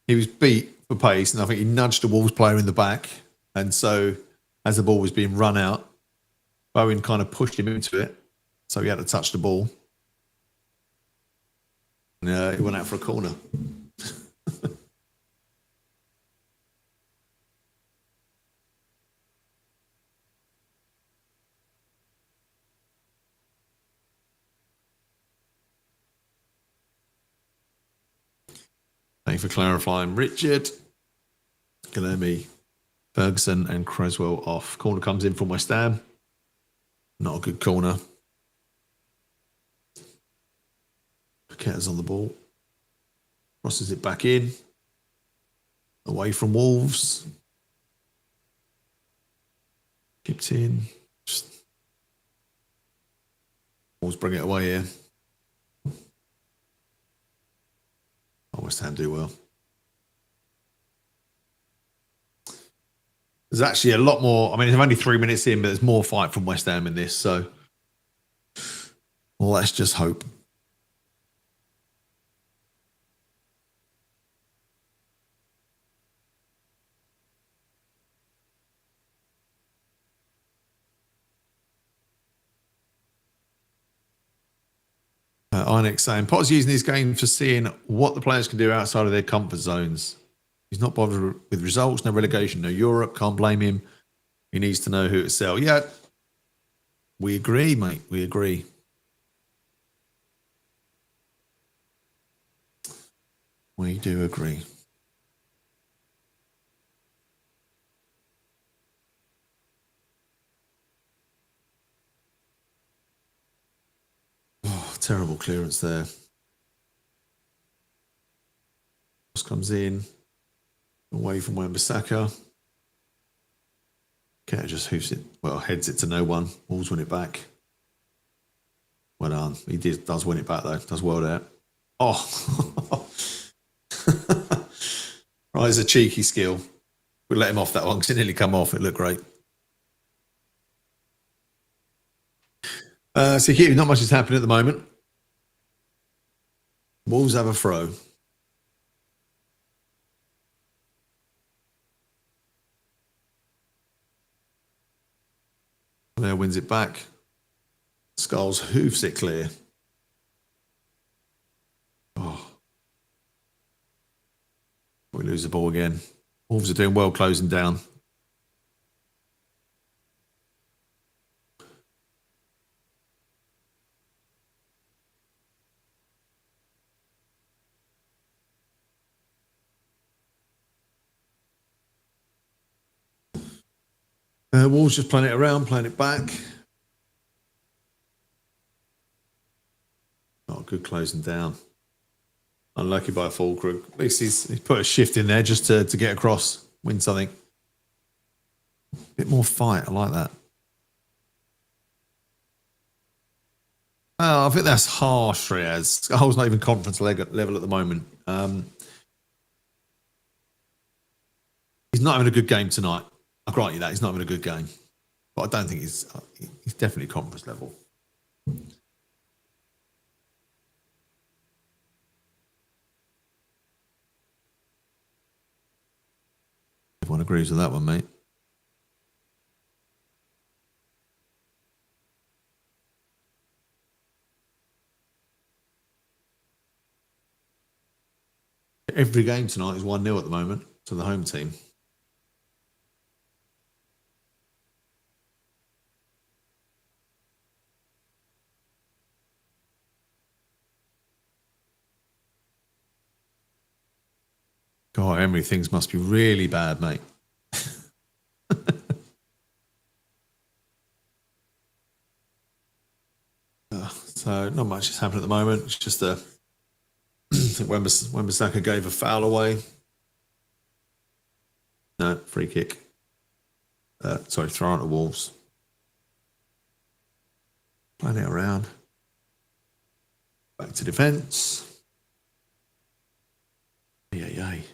he was beat for pace, and I think he nudged the Wolves player in the back. And so as the ball was being run out, Bowen kind of pushed him into it. So he had to touch the ball. And he went out for a corner. Thank you for clarifying. Richard, Guilherme, Ferguson and Creswell off. Corner comes in from West Ham. Not a good corner. Paqueta's on the ball. Crosses it back in. Away from Wolves. Kicked in. Just... Wolves bring it away here. Oh, West Ham do well. There's actually a lot more. I mean, it's only 3 minutes in, but there's more fight from West Ham in this. So, well, let's just hope. Inex saying, Potter's using these games for seeing what the players can do outside of their comfort zones. He's not bothered with results, no relegation, no Europe. Can't blame him. He needs to know who to sell. Yeah, we agree, mate. We agree. We do agree. Oh, terrible clearance there. Comes in away from Wan-Bissaka. Keta just hoofs it. Well, heads it to no one. Wolves win it back. Well done. He does win it back though. Does well there. Oh. Right, it's a cheeky skill. We'll let him off that one because it nearly come off. It looked great. So here, not much is happening at the moment. Wolves have a throw. There wins it back. Skulls hoofs it clear. Oh. We lose the ball again. Wolves are doing well closing down. Wolves just playing it around, playing it back. Not a good closing down. Unlucky by Fulkrug. At least he's put a shift in there just to get across, win something. A bit more fight. I like that. Oh, I think that's harsh, Riaz. Skull's not even conference level at the moment. He's not having a good game tonight. I'll grant you that. He's not having a good game. But I don't think he's definitely conference level. Everyone agrees with that one, mate. Every game tonight is 1-0 at the moment to the home team. God, Emery, things must be really bad, mate. So not much has happened at the moment. It's just I think Wan-Bissaka gave a foul away. No, free kick. Sorry, throw out the Wolves. Playing it around. Back to defence. Yay.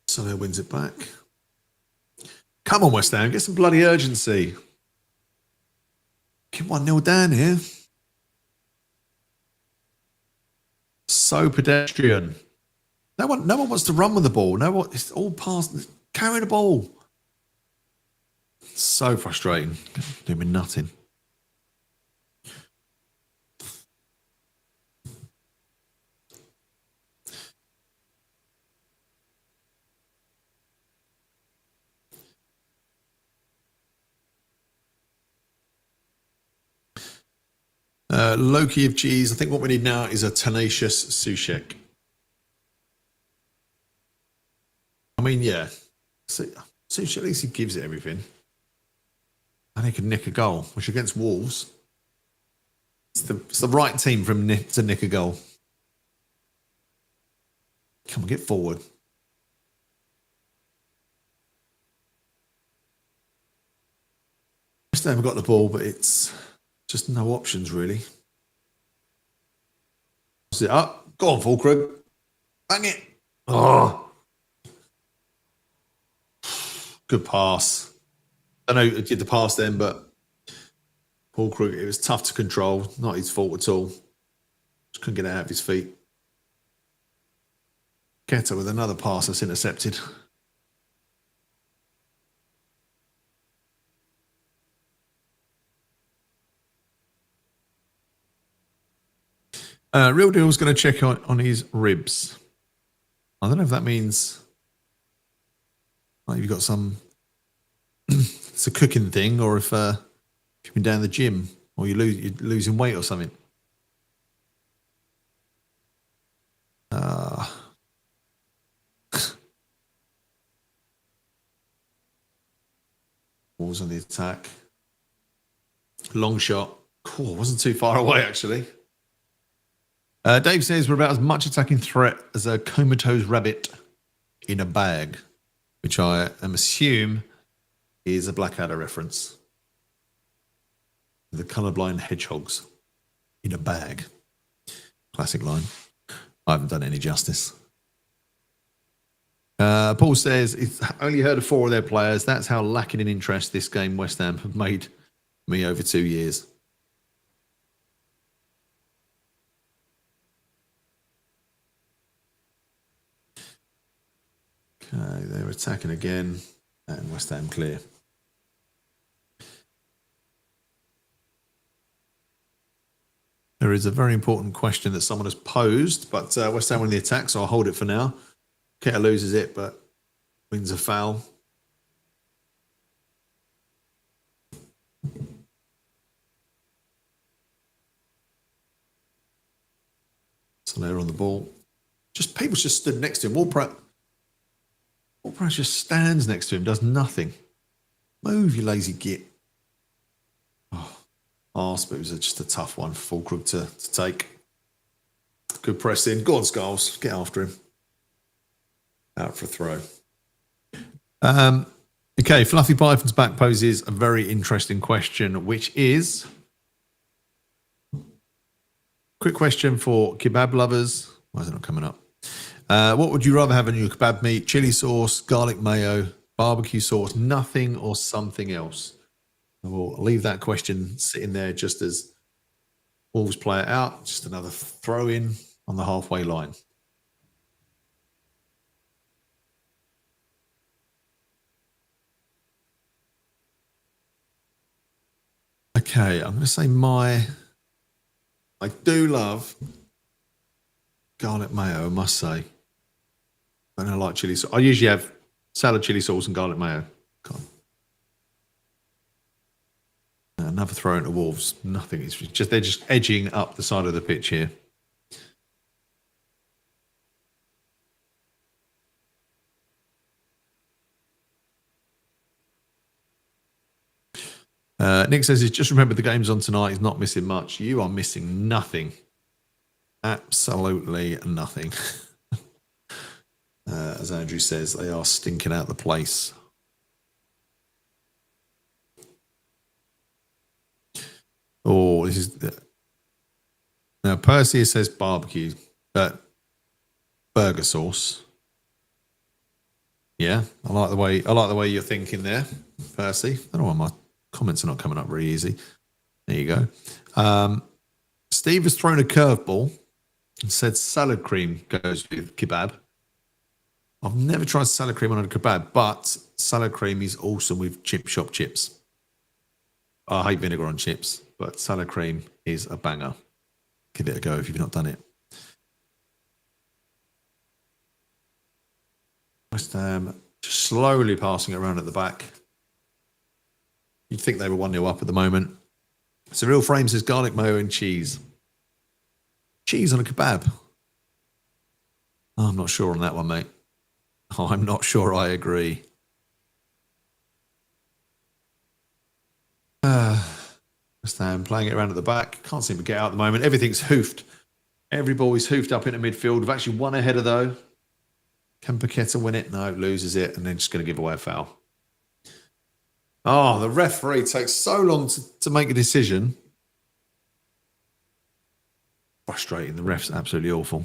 Soler wins it back. Come on, West Ham, get some bloody urgency. Get 1-0 down here. So pedestrian. No one wants to run with the ball. No one. It's all past. Carry the ball. So frustrating. Doing nothing. Loki of cheese. I think what we need now is a tenacious Sushek. I mean, yeah. Sushek, at least he gives it everything. And he can nick a goal, which against Wolves, it's the right team from to nick a goal. Come on, get forward. West Ham have got the ball, but it's just no options, really. Is it up? Go on, Fulkrug. Bang it. Oh. Good pass. I know it did the pass then, but Fulkrug, it was tough to control. Not his fault at all. Just couldn't get it out of his feet. Keta with another pass that's intercepted. Real Deal's going to check on his ribs. I don't know if that means like you've got some it's a cooking thing, or if you've been down the gym, or you're losing weight or something. Balls on the attack. Long shot. Cool, wasn't too far away actually. Dave says we're about as much attacking threat as a comatose rabbit in a bag, which I assume is a Blackadder reference. The colourblind hedgehogs in a bag. Classic line. I haven't done any justice. Paul says, he's only heard of 4 of their players. That's how lacking in interest this game West Ham have made me over 2 years. Okay, they're attacking again, and West Ham clear. There is a very important question that someone has posed, but West Ham win the attack, so I'll hold it for now. Keta loses it, but wins a foul. So they're on the ball. People just stood next to him. WOLWHU just stands next to him, does nothing. Move, you lazy git. Oh, but it was just a tough one for Fulkrug to take. Good press in. Go on, Skulls. Get after him. Out for a throw. Okay, Fluffy Python's back poses a very interesting question, which is... Quick question for kebab lovers. Why is it not coming up? What would you rather have in your kebab meat? Chili sauce, garlic mayo, barbecue sauce, nothing or something else? I will leave that question sitting there just as Wolves play it out. Just another throw in on the halfway line. Okay, I'm going to say I do love garlic mayo, I must say. I don't like chili sauce. I usually have salad, chili sauce, and garlic mayo. Another throw into Wolves. Nothing. It's just they're just edging up the side of the pitch here. Nick says, just remember the game's on tonight. He's not missing much. You are missing nothing. Absolutely nothing. As Andrew says, they are stinking out the place. Oh, this is... Now, Percy says barbecue, but burger sauce. Yeah, I like the way you're thinking there, Percy. I don't know why my comments are not coming up very easy. There you go. Steve has thrown a curveball and said salad cream goes with kebab. I've never tried salad cream on a kebab, but salad cream is awesome with chip shop chips. I hate vinegar on chips, but salad cream is a banger. Give it a go if you've not done it. West Ham just slowly passing it around at the back. You'd think they were 1-0 up at the moment. Cyril Frame says garlic mayo and cheese. Cheese on a kebab. Oh, I'm not sure on that one, mate. Oh, I'm not sure I agree. Stand playing it around at the back. Can't seem to get out at the moment. Everything's hoofed. Every ball is hoofed up into midfield. We've actually won a header, though. Can Paqueta win it? No, loses it, and then just going to give away a foul. Oh, the referee takes so long to make a decision. Frustrating. The ref's absolutely awful.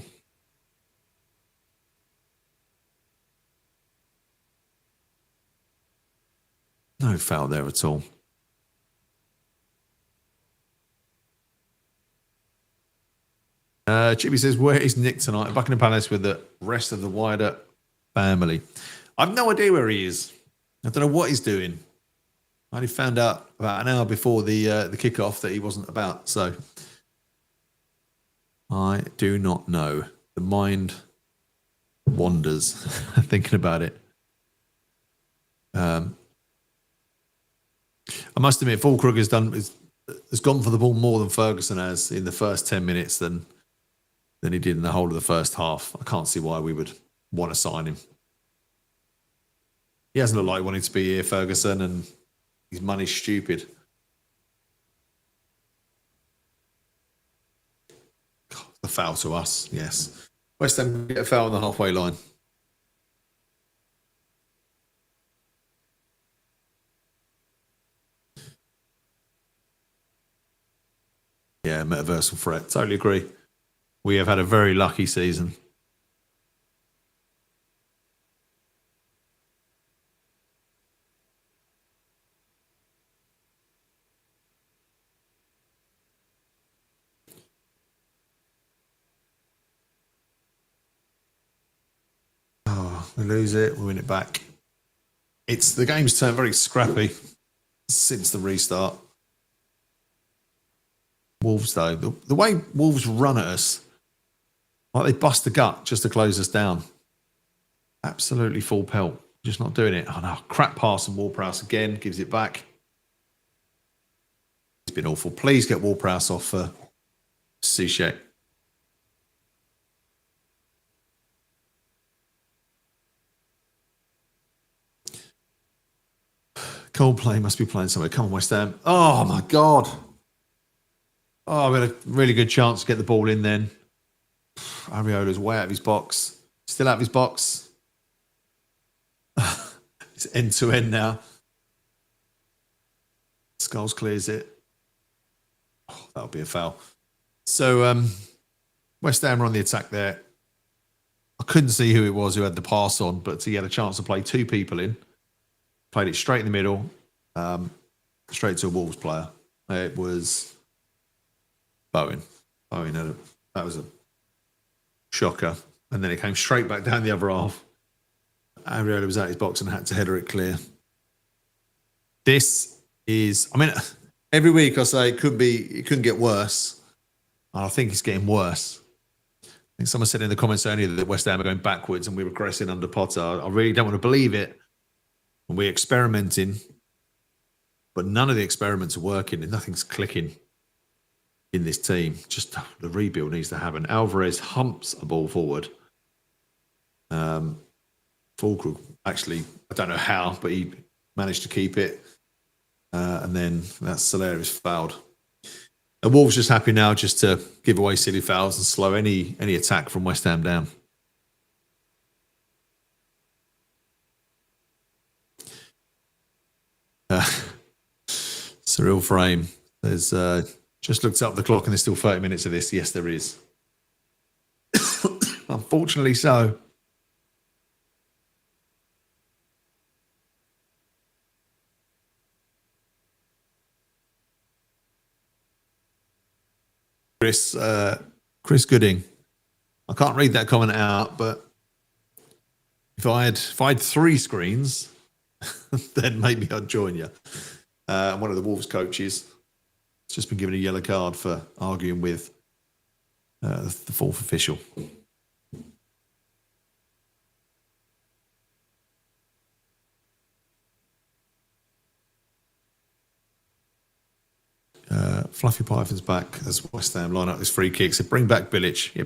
No foul there at all. Chippy says, where is Nick tonight? Buckingham Palace with the rest of the wider family. I've no idea where he is. I don't know what he's doing. I only found out about an hour before the kickoff that he wasn't about. So I do not know. The mind wanders thinking about it. I must admit, Fulkrug has gone for the ball more than Ferguson has in the first 10 minutes than he did in the whole of the first half. I can't see why we would want to sign him. He hasn't looked like wanting to be here, Ferguson, and his money's stupid. God, the foul to us, yes. West Ham get a foul on the halfway line. Yeah, metaversal threat. Totally agree. We have had a very lucky season. Oh, we lose it, we win it back. The game's turned very scrappy since the restart. Wolves, though, the way Wolves run at us, like they bust the gut just to close us down. Absolutely full pelt. Just not doing it. Oh no, crap pass and Ward-Prowse again, gives it back. It's been awful. Please get Ward-Prowse off for Soucek. Coldplay must be playing somewhere. Come on, West Ham. Oh my God. Oh, we had a really good chance to get the ball in then. Ariola's way out of his box. Still out of his box. It's end to end now. Skulls clears it. Oh, that'll be a foul. So West Ham are on the attack there. I couldn't see who it was who had the pass on, but he had a chance to play two people in. Played it straight in the middle, straight to a Wolves player. It was Bowen. That was a shocker. And then it came straight back down the other half. Ariola was out his box and had to header it clear. This is, I mean, every week I say it couldn't get worse. And I think it's getting worse. I think someone said in the comments earlier that West Ham are going backwards and we're regressing under Potter. I really don't want to believe it. And we're experimenting, but none of the experiments are working and nothing's clicking in this team. Just the rebuild needs to happen. Alvarez humps a ball forward. Fulkrug, actually, I don't know how, but he managed to keep it. And then that Solera's fouled. And Wolves just happy now just to give away silly fouls and slow any attack from West Ham down. Cyril Frame. There's just looked up the clock and there's still 30 minutes of this. Yes, there is. Unfortunately so. Chris Gooding. I can't read that comment out, but if I had 3 screens, then maybe I'd join you. One of the Wolves coaches has just been given a yellow card for arguing with the 4th official. Fluffy Python's back as West Ham line up this free kick. So bring back Bilic. Yeah,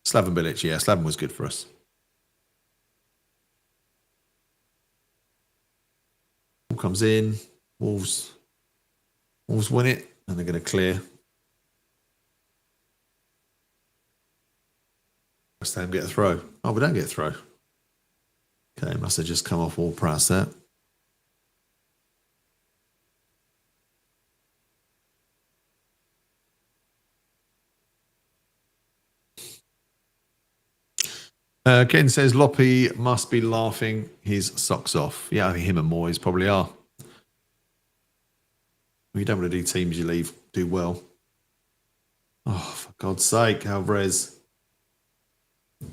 Slaven Bilic. Yeah, Slaven was good for us. Ball comes in. Wolves win it, and they're going to clear. West Ham get a throw. Oh, we don't get a throw. Okay, must have just come off Ward-Prowse there. Ken says Loppy must be laughing his socks off. Yeah, I think him and Moyes probably are. You don't want to do teams you leave do well. Oh, for God's sake, Alvarez.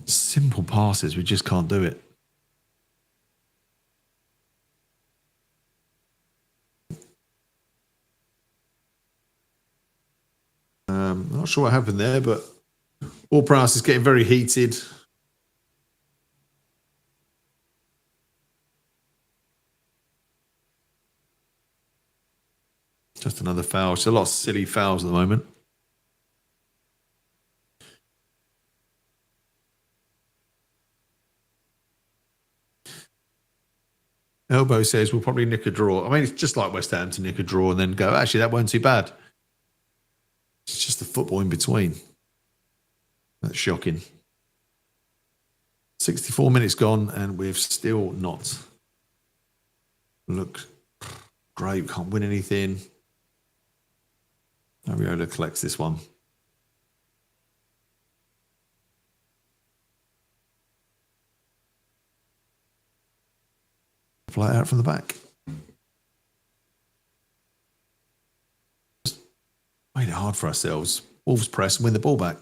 Simple passes, we just can't do it. I'm not sure what happened there, but Ward-Prowse is getting very heated. Just another foul. It's a lot of silly fouls at the moment. Elbow says we'll probably nick a draw. I mean, it's just like West Ham to nick a draw and then go, actually, that wasn't too bad. It's just the football in between. That's shocking. 64 minutes gone and we've still not looked great. Can't win anything. Ariola collects this one. Fly out from the back. Just made it hard for ourselves. Wolves press and win the ball back.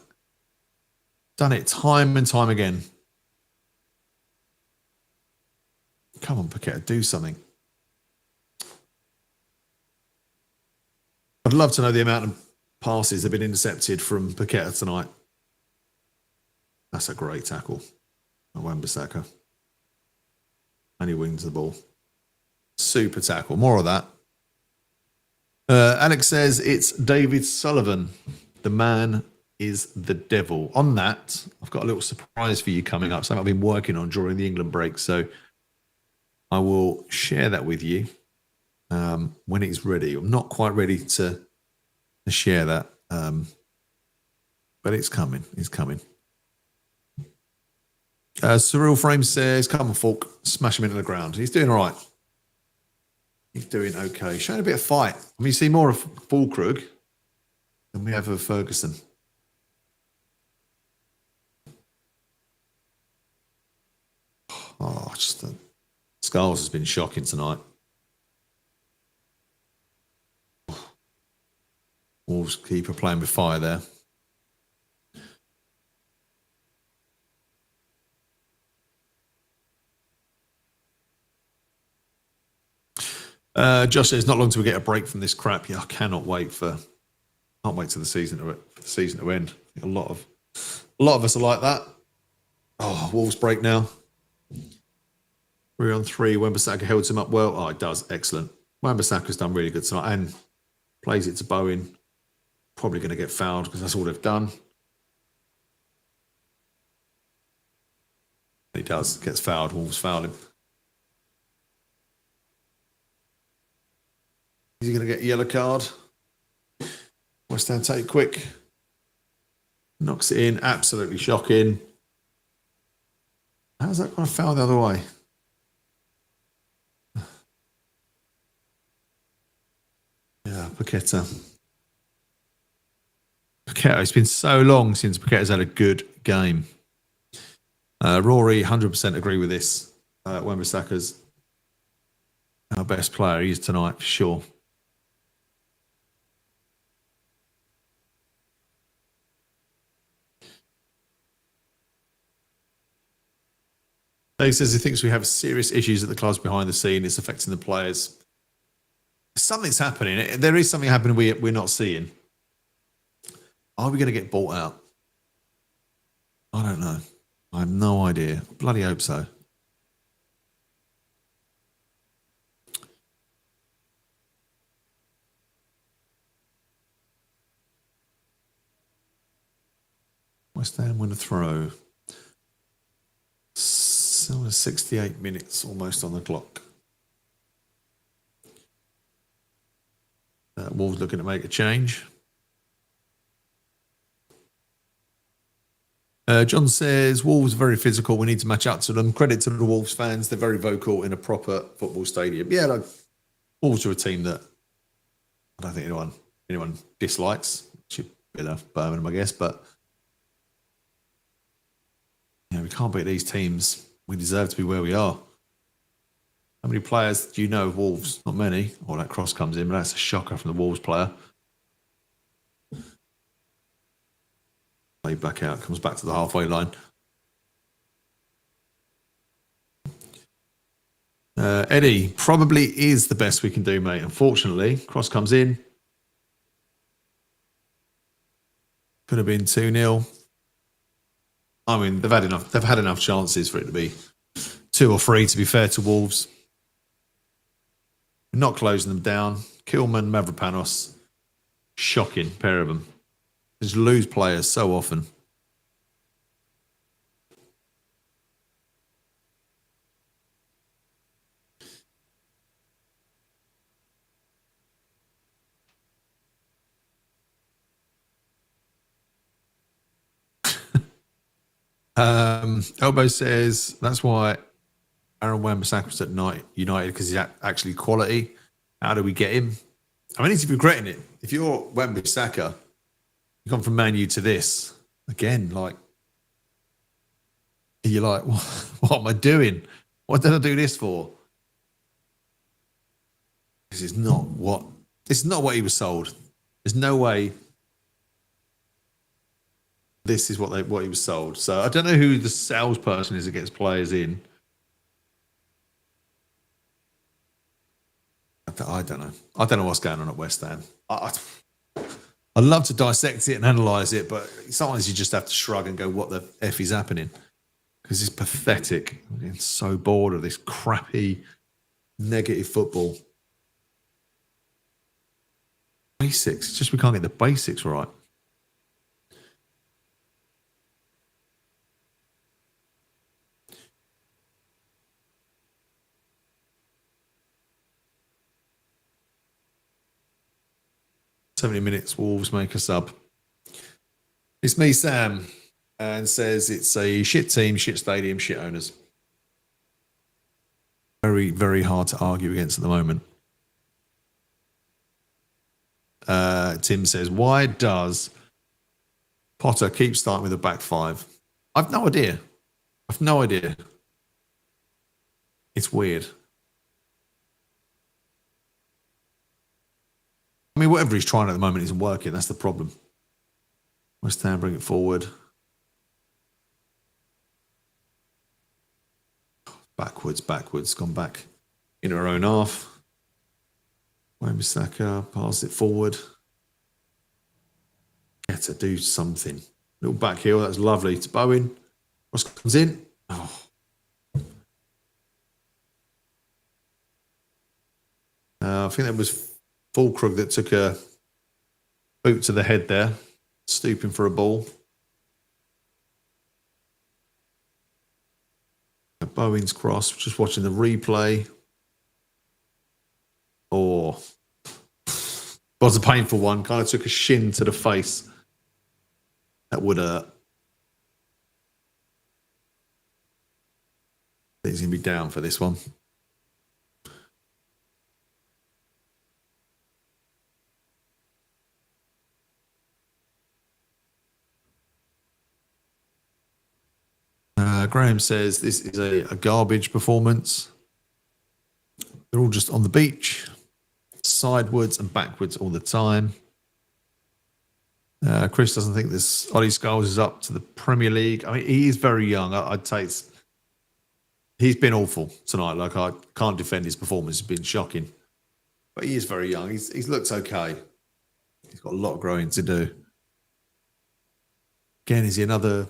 Done it time and time again. Come on, Paqueta, do something. I'd love to know the amount of passes that have been intercepted from Paqueta tonight. That's a great tackle. Wan-Bissaka. And he wins the ball. Super tackle. More of that. Alex says it's David Sullivan. The man is the devil. On that, I've got a little surprise for you coming up. Something I've been working on during the England break. So I will share that with you when it's ready. I'm not quite ready to share that, but it's coming. It's coming. Cyril Frame says, come on, Falk, smash him into the ground. He's doing all right. He's doing okay. Showing a bit of fight. I mean, you see more of Fulkrug than we have of Ferguson. Oh, just the Skulls has been shocking tonight. Wolves keeper playing with fire there. Josh says, not long till we get a break from this crap. Yeah, I can't wait till the season to end. A lot of us are like that. Oh, Wolves break now. 3-on-3. Wan-Bissaka held him up well. Oh, it does. Excellent. Wan-Bissaka's done really good tonight and plays it to Bowen. Probably going to get fouled because that's all they've done. He does. Gets fouled. Wolves foul him. Is he going to get a yellow card? West Ham take quick. Knocks it in. Absolutely shocking. How's that going to foul the other way? Yeah, Paqueta. It's been so long since Paqueta's had a good game. Rory, 100% agree with this. Wan-Bissaka's our best player. He is tonight for sure. Dave says he thinks we have serious issues at the clubs behind the scene. It's affecting the players. Something's happening. There is something happening we're not seeing. Are we going to get bought out? I don't know. I have no idea. Bloody hope so. West Ham win a throw. 68 minutes almost on the clock. Wolves looking to make a change. John says, Wolves are very physical. We need to match up to them. Credit to the Wolves fans. They're very vocal in a proper football stadium. Yeah, like, Wolves are a team that I don't think anyone dislikes. Villa, Birmingham, I guess. But we can't beat these teams. We deserve to be where we are. How many players do you know of Wolves? Not many. Oh, that cross comes in, but that's a shocker from the Wolves player. Played back out, comes back to the halfway line. Eddie, probably is the best we can do, mate. Unfortunately, cross comes in. Could have been 2-0. I mean, they've had enough chances for it to be 2 or 3, to be fair to Wolves. We're not closing them down. Kilman, Mavropanos, shocking pair of them. They just lose players so often. Elbow says that's why Aaron Wan-Bissaka's at United, because he's actually quality. How do we get him? I mean, he's regretting it. If you're Wan-Bissaka, you come from Man U to this again. Like, you're like, what am I doing? What did I do this for? This is not what he was sold. There's no way this is what he was sold. So I don't know who the salesperson is that gets players in. I don't know. I don't know what's going on at West Ham. I'd love to dissect it and analyse it, but sometimes you just have to shrug and go, what the F is happening? Because it's pathetic. I'm getting so bored of this crappy, negative football. Basics. It's just we can't get the basics right. Minutes, Wolves make a sub. It's me, Sam, and says it's a shit team, shit stadium, shit owners. Very, very hard to argue against at the moment. Tim says, why does Potter keep starting with a back five? I've no idea. It's weird. I mean, whatever he's trying at the moment isn't working. That's the problem. West Ham bring it forward. Backwards. Gone back into our own half. Wan-Bissaka pass it forward. Get to do something. Little back heel. That's lovely. To Bowen. Cross comes in. Oh. I think that was Fulkrug that took a boot to the head there, stooping for a ball. Bowen's cross, just watching the replay. Oh, was a painful one. Kind of took a shin to the face. That would hurt. He's going to be down for this one. Graham says this is a garbage performance. They're all just on the beach, sidewards and backwards all the time. Chris doesn't think this Ollie Scholes is up to the Premier League. I mean, he is very young. I'd say he's been awful tonight. Like, I can't defend his performance. It's been shocking. But he is very young. He's looks okay. He's got a lot of growing to do. Again, is he another...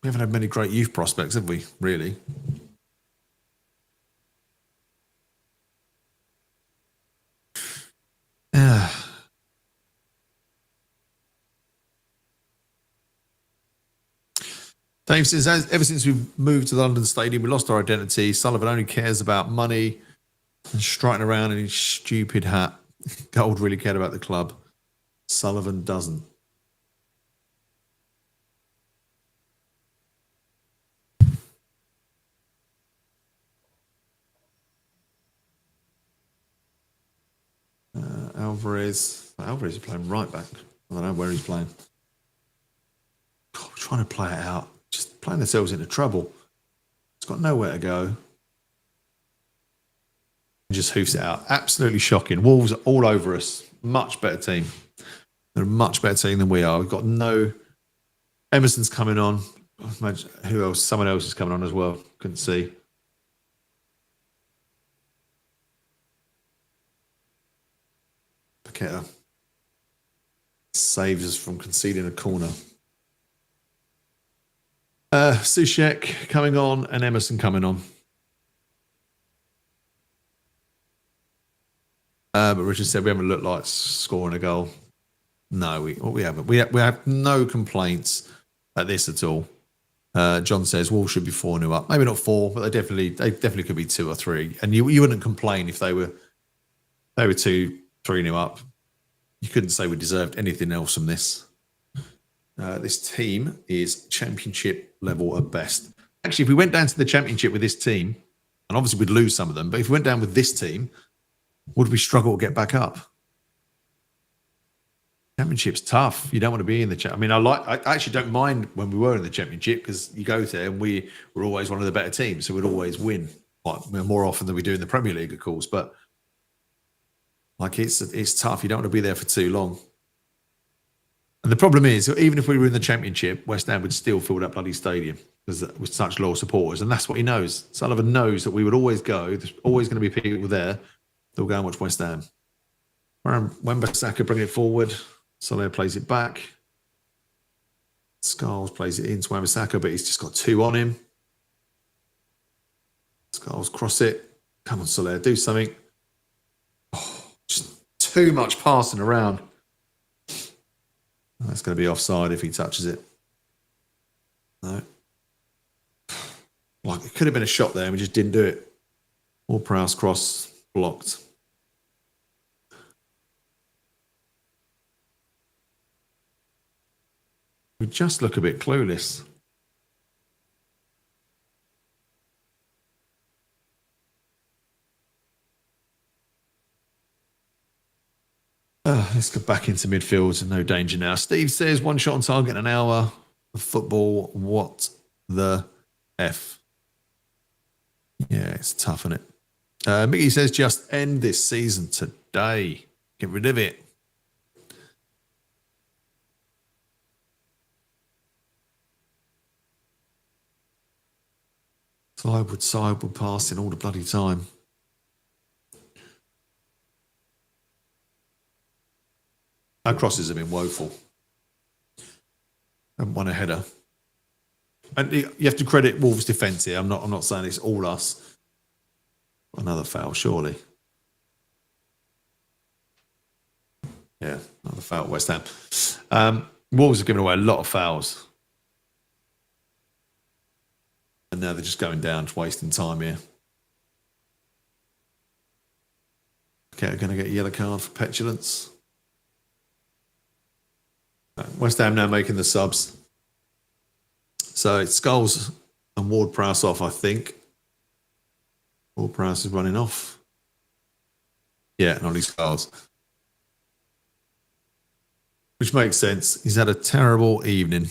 We haven't had many great youth prospects, have we, really? Dave says, ever since we've moved to the London Stadium, we lost our identity. Sullivan only cares about money and striding around in his stupid hat. Gold really cared about the club. Sullivan doesn't. Alvarez is playing right back. I don't know where he's playing. God, we're trying to play it out. Just playing ourselves into trouble. It's got nowhere to go. Just hoofs it out. Absolutely shocking. Wolves are all over us. Much better team. They're a much better team than we are. We've got no... Emerson's coming on. Imagine who else? Someone else is coming on as well. Couldn't see. Paqueta saves us from conceding a corner. Soucek coming on and Emerson coming on. But Richard said we haven't looked like scoring a goal. No, we haven't. We have no complaints at this at all. John says Wolves should be 4-0 up. Maybe not 4, but they definitely could be 2 or 3. And you wouldn't complain if they were 2-3-0 up. You couldn't say we deserved anything else from this. This team is championship level at best. Actually, if we went down to the championship with this team, and obviously we'd lose some of them, but if we went down with this team, would we struggle to get back up? Championship's tough. You don't want to be in the I mean, I actually don't mind when we were in the championship because you go there and we were always one of the better teams, so we'd always win more often than we do in the Premier League, of course. But like it's tough. You don't want to be there for too long. And the problem is, even if we were in the championship, West Ham would still fill that bloody stadium with such loyal supporters, and that's what he knows. Sullivan knows that we would always go. There's always going to be people there. They'll go and watch West Ham. When Bissaka bring it forward, Soler plays it back. Skulls plays it into Wan-Bissaka, but he's just got 2 on him. Skulls cross it. Come on, Soler, do something. Oh, just too much passing around. That's going to be offside if he touches it. No. Like, it could have been a shot there and we just didn't do it. Or Prowse cross blocked. We just look a bit clueless. Let's go back into midfield and no danger now. Steve says 1 shot on target in an hour of football. What the F? Yeah, it's tough, isn't it? Mickey says just end this season today. Get rid of it. Sideward passing all the bloody time. Our crosses have been woeful. Haven't won a header. And you have to credit Wolves' defence here. I'm not saying it's all us. Another foul, surely. Yeah, another foul, West Ham. Wolves have given away a lot of fouls. And now they're just going down, just wasting time here. Okay, they're going to get a yellow card for petulance. West Ham now making the subs. So it's Scholes and Ward-Prowse off, I think. Ward-Prowse is running off. Yeah, not his Scholes. Which makes sense. He's had a terrible evening.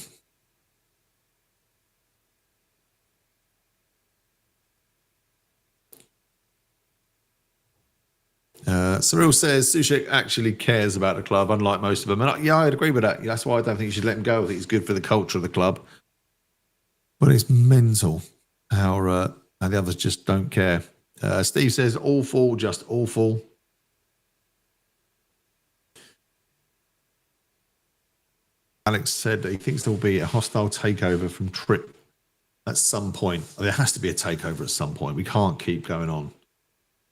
Cyril says Soucek actually cares about the club, unlike most of them. And yeah, I'd agree with that. That's why I don't think you should let him go. I think it's good for the culture of the club. But it's mental how the others just don't care. Steve says awful, just awful. Alex said that he thinks there will be a hostile takeover from Tripp at some point. There has to be a takeover at some point. We can't keep going on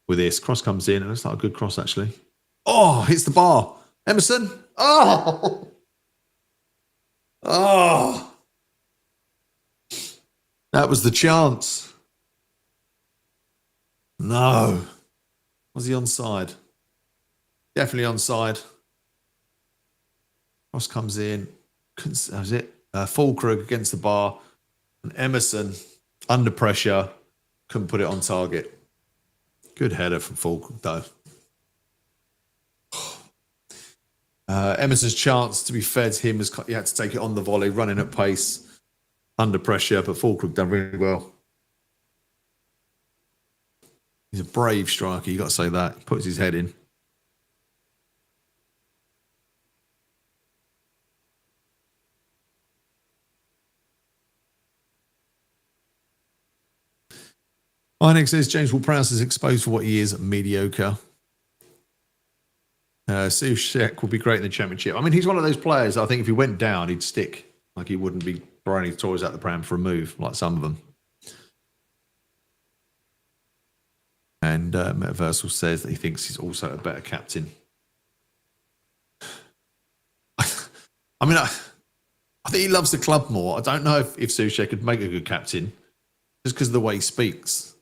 with this. Cross comes in, and it's not a good cross, actually. Oh, hits the bar. Emerson. Oh. Oh. That was the chance. No. Was he onside? Definitely onside. Cross comes in. That was it. Fulkrug against the bar. And Emerson, under pressure, couldn't put it on target. Good header from Fulkrug, though. Emerson's chance, to be fair to him, was he had to take it on the volley, running at pace, under pressure, but Fulkrug done really well. He's a brave striker, you got to say that. He puts his head in. Inex says James Ward-Prowse is exposed for what he is, mediocre. Soucek would be great in the Championship. I mean, he's one of those players, I think if he went down, he'd stick. Like he wouldn't be throwing his toys out the pram for a move, like some of them. And Metaversal says that he thinks he's also a better captain. I mean, I think he loves the club more. I don't know if Soucek could make a good captain just because of the way he speaks.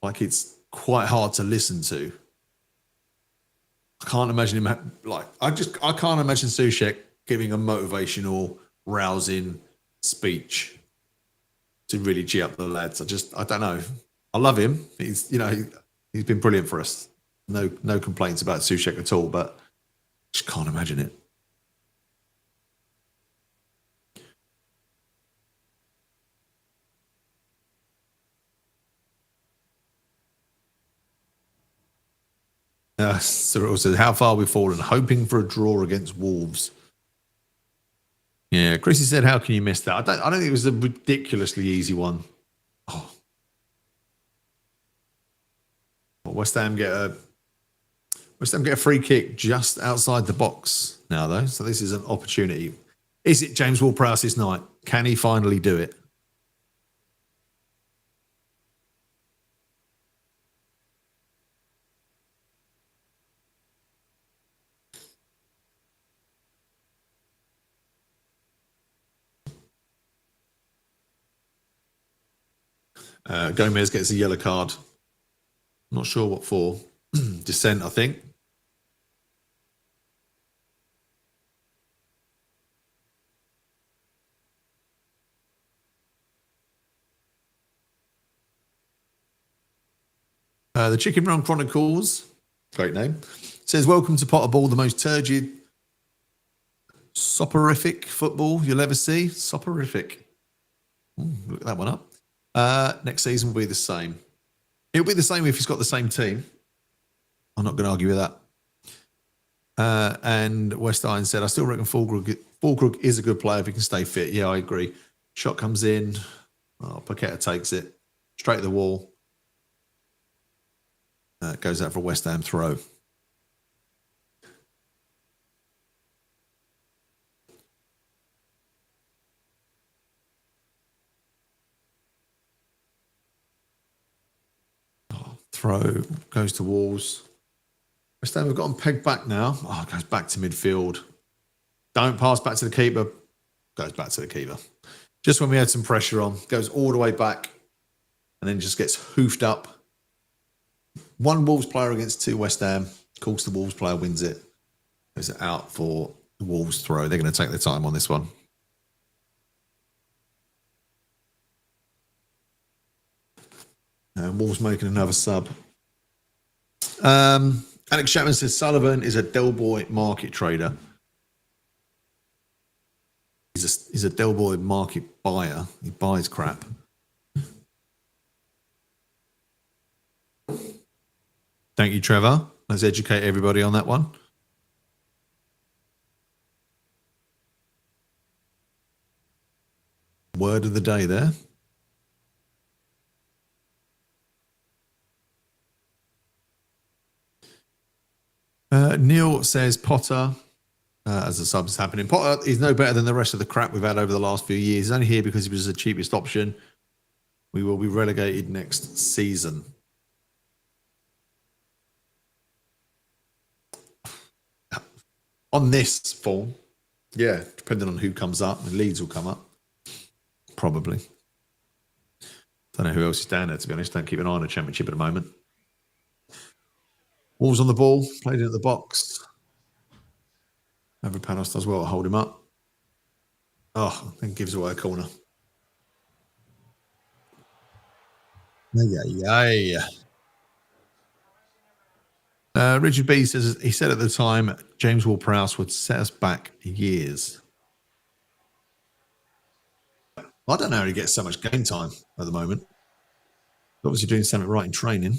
Like, it's quite hard to listen to. I can't imagine him, I can't imagine Soucek giving a motivational, rousing speech to really cheer up the lads. I don't know. I love him. He's been brilliant for us. No complaints about Soucek at all, but just can't imagine it. Cyril says, how far we've fallen, hoping for a draw against Wolves. Yeah, Chrissy said, how can you miss that? I don't think it was a ridiculously easy one. Oh. West Ham get a free kick just outside the box now, though. So this is an opportunity. Is it James Ward-Prowse's night? Can he finally do it? Gomez gets a yellow card. Not sure what for. Dissent, I think. The Chicken Run Chronicles, great name, says, welcome to Potter Ball, the most turgid, soporific football you'll ever see. Soporific. Look that one up. Next season will be the same. It'll be the same if he's got the same team. I'm not going to argue with that. And West Iron said, I still reckon Fulkrug is a good player if he can stay fit. Yeah, I agree. Shot comes in. Oh, Paqueta takes it. Straight to the wall. Goes out for a West Ham throw. Throw goes to Wolves. West Ham have got him pegged back now. Oh, goes back to midfield. Don't pass back to the keeper. Goes back to the keeper. Just when we had some pressure on, goes all the way back and then just gets hoofed up. One Wolves player against two West Ham. Of course, the Wolves player wins it. Goes out for the Wolves throw. They're going to take their time on this one. Wolves making another sub. Alex Chapman says Sullivan is a Del Boy market trader. He's a Del Boy market buyer. He buys crap. Thank you, Trevor. Let's educate everybody on that one. Word of the day there. Neil says Potter, as the sub is happening, Potter is no better than the rest of the crap we've had over the last few years. He's only here because he was the cheapest option. We will be relegated next season. On this form, yeah, depending on who comes up, and Leeds will come up, probably. Don't know who else is down there, to be honest. Don't keep an eye on the Championship at the moment. Wolves on the ball, played it at the box. Mavropanos does well to hold him up. Oh, then gives away a corner. Yeah. Richard B says, he said at the time, James Ward-Prowse would set us back years. I don't know how he gets so much game time at the moment. Obviously doing something right in training.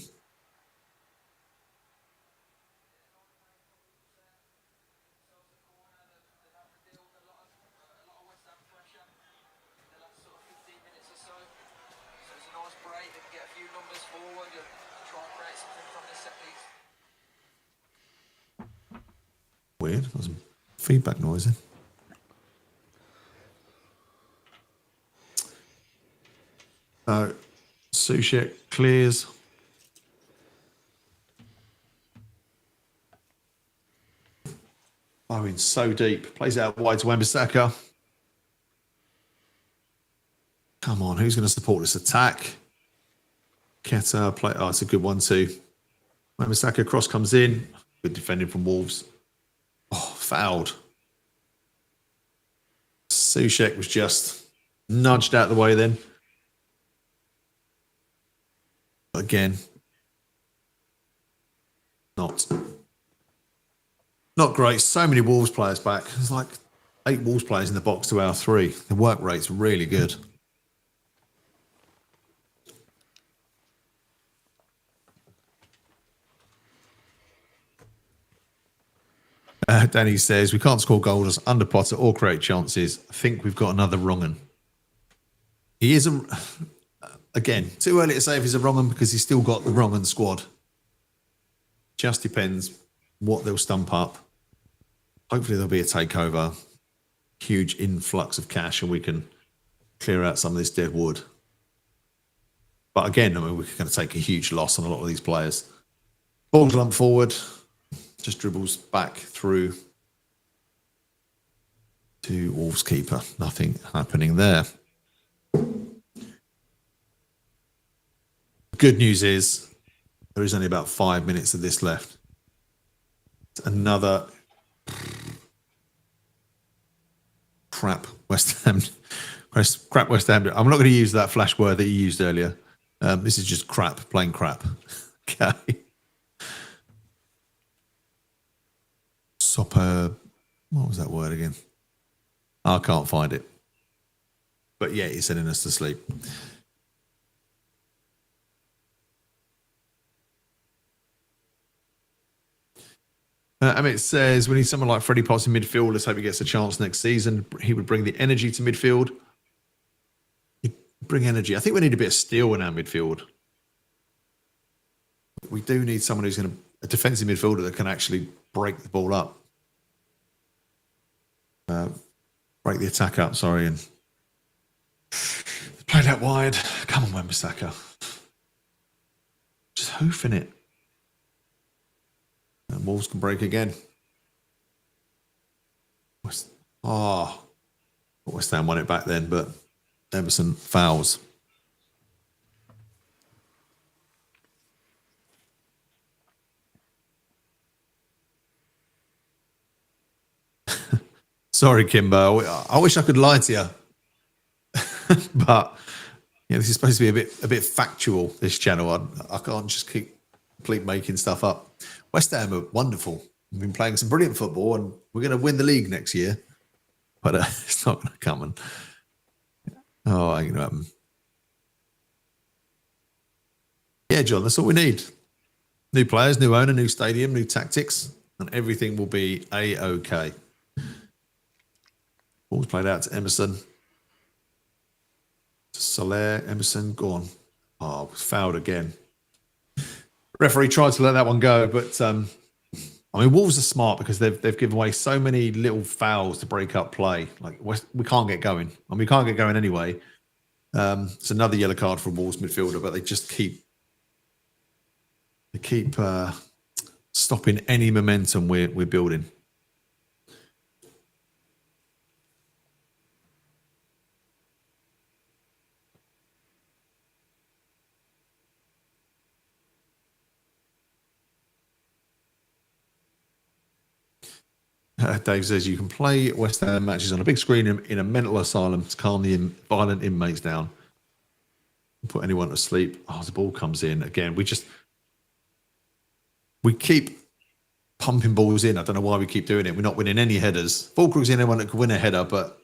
Weird. There's some feedback noise in. Sushek clears. Oh, in so deep. Plays out wide to Wan-Bissaka. Come on, who's going to support this attack? Keta play. Oh, it's a good one too. Wan-Bissaka cross comes in. Good defending from Wolves. Oh, fouled. Sushek was just nudged out of the way then. Again, not great. So many Wolves players back. There's like 8 Wolves players in the box to our 3. The work rate's really good. Danny says, we can't score goals under Potter or create chances. I think we've got another wrong un. He is again, too early to say if he's a wrong un because he's still got the wrong un squad. Just depends what they'll stump up. Hopefully there'll be a takeover, huge influx of cash, and we can clear out some of this dead wood. But again, I mean, we're going to take a huge loss on a lot of these players. Ball lump forward, just dribbles back through to Wolves keeper. Nothing happening there. Good news is there is only about 5 minutes of this left. Another crap West Ham. Crap West Ham. I'm not going to use that flash word that you used earlier. This is just crap, plain crap. Okay. What was that word again? I can't find it. But yeah, he's sending us to sleep. Amit says, we need someone like Freddie Potts in midfield. Let's hope he gets a chance next season. He would bring the energy to midfield. He'd bring energy. I think we need a bit of steel in our midfield. We do need someone who's going to, a defensive midfielder that can actually break the ball up. Break the attack up, sorry, and play that wide. Come on, Wan-Bissaka. Just hoofing it. And Wolves can break again. West Ham won it back then, but Emerson fouls. Sorry, Kimber. I wish I could lie to you, but this is supposed to be a bit factual. This channel, I can't just keep making stuff up. West Ham are wonderful. We've been playing some brilliant football, and we're going to win the league next year. But it's not going to come. And ain't going to happen. Yeah, John, that's all we need. New players, new owner, new stadium, new tactics, and everything will be A-OK. Ball's played out to Emerson. To Soler, Emerson, gone. Oh, fouled again. Referee tried to let that one go, but I mean, Wolves are smart because they've given away so many little fouls to break up play. Like we can't get going, and we can't get going anyway. It's another yellow card for a Wolves midfielder, but they just keep stopping any momentum we're building. Dave says you can play West Ham matches on a big screen in a mental asylum to calm the violent inmates down. Put anyone to sleep. Oh, the ball comes in again. We keep pumping balls in. I don't know why we keep doing it. We're not winning any headers. Fulcrug's the only one that could win a header, but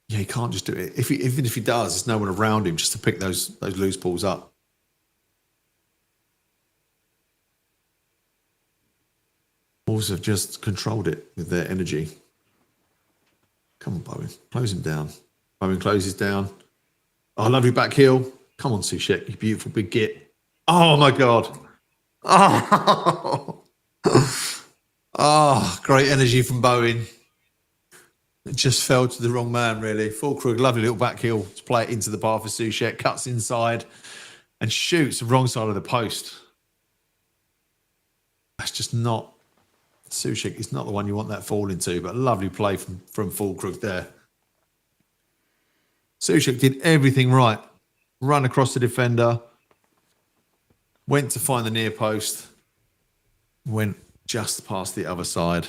yeah, he can't just do it. Even if he does, there's no one around him just to pick those loose balls up. Wolves have just controlled it with their energy. Come on, Bowen. Close him down. Bowen closes down. Oh, lovely back heel. Come on, Soucek, you beautiful big git. Oh, my God. Oh, oh, great energy from Bowen. It just fell to the wrong man, really. Fulkrug, lovely little back heel to play it into the path for Soucek. Cuts inside and shoots the wrong side of the post. That's just not... Soucek is not the one you want that fall into, but a lovely play from Fulkrug there. Soucek did everything right. Run across the defender. Went to find the near post. Went just past the other side.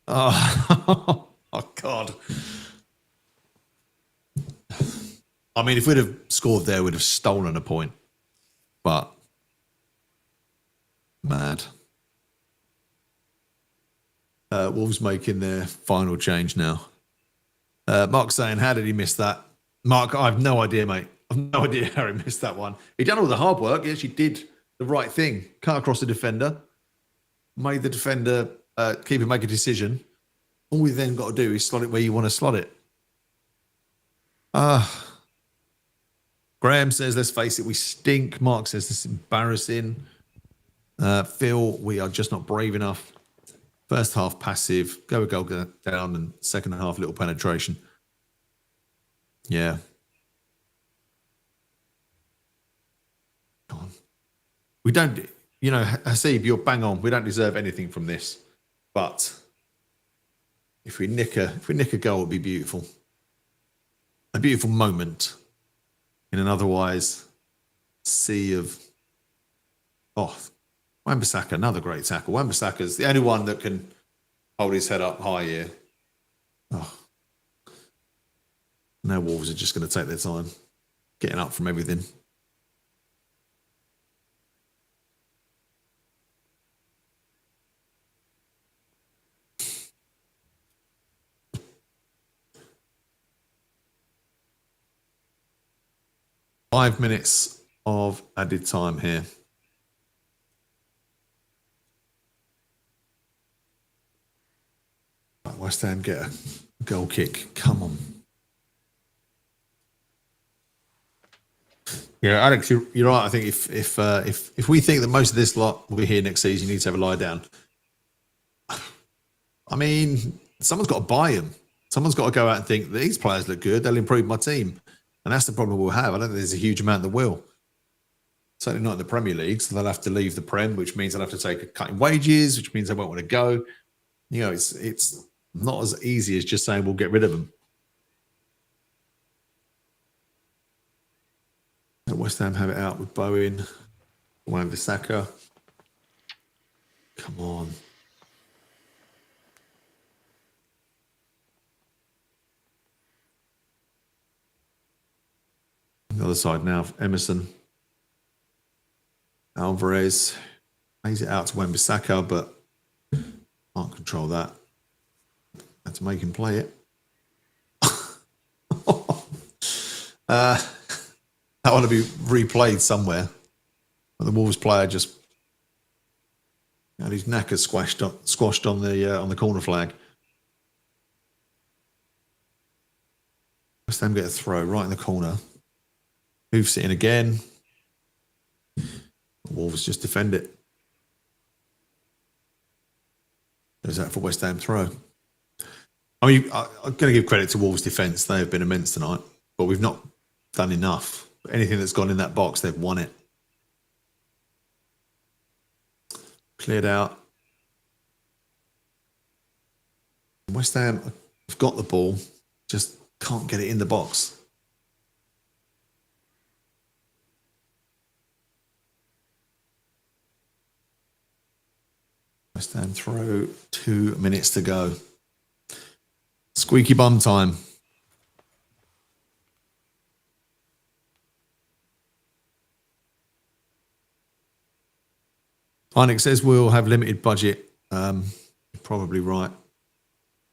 Oh, oh God. I mean, if we'd have scored there, we'd have stolen a point. But, mad. Wolves making their final change now. Mark's saying, how did he miss that? Mark, I have no idea, mate. I've no idea how he missed that one. He done all the hard work. He actually did the right thing. Cut across the defender. Made the defender keeper make a decision. All we then got to do is slot it where you want to slot it. Graham says, let's face it, we stink. Mark says, this is embarrassing. Phil, we are just not brave enough. First half passive, go a goal down, and second half little penetration. Yeah. Come on. We don't, you know, Hasib, you're bang on. We don't deserve anything from this. But if we nick a goal, it'd be beautiful. A beautiful moment in an otherwise sea of... Oh, Wan-Bissaka, another great tackle. Wan-Bissaka's the only one that can hold his head up high here. Oh. Now Wolves are just going to take their time getting up from everything. Five minutes of added time here. West Ham get a goal kick. Come on. Yeah, Alex, you're right. I think if we think that most of this lot will be here next season, you need to have a lie down. I mean, someone's got to buy them. Someone's got to go out and think, these players look good, they'll improve my team. And that's the problem we'll have. I don't think there's a huge amount that will. Certainly not in the Premier League. So they'll have to leave the Prem, which means they'll have to take a cut in wages, which means they won't want to go. You know, it's not as easy as just saying we'll get rid of them. West Ham have it out with Bowen, Wan-Bissaka. Come on. On the other side now, Emerson. Alvarez lays it out to Wan-Bissaka, but can't control that. Had to make him play it. That ought to be replayed somewhere. But the Wolves player just had his knackers squashed on the corner flag. West Ham get a throw right in the corner. Moves it in again. The Wolves just defend it. There's that for West Ham throw. I mean, I'm going to give credit to Wolves' defence. They have been immense tonight, but we've not done enough. Anything that's gone in that box, they've won it. Cleared out. West Ham have got the ball, just can't get it in the box. West Ham throw, 2 minutes to go. Squeaky bum time. Heineck says we'll have limited budget. Probably right.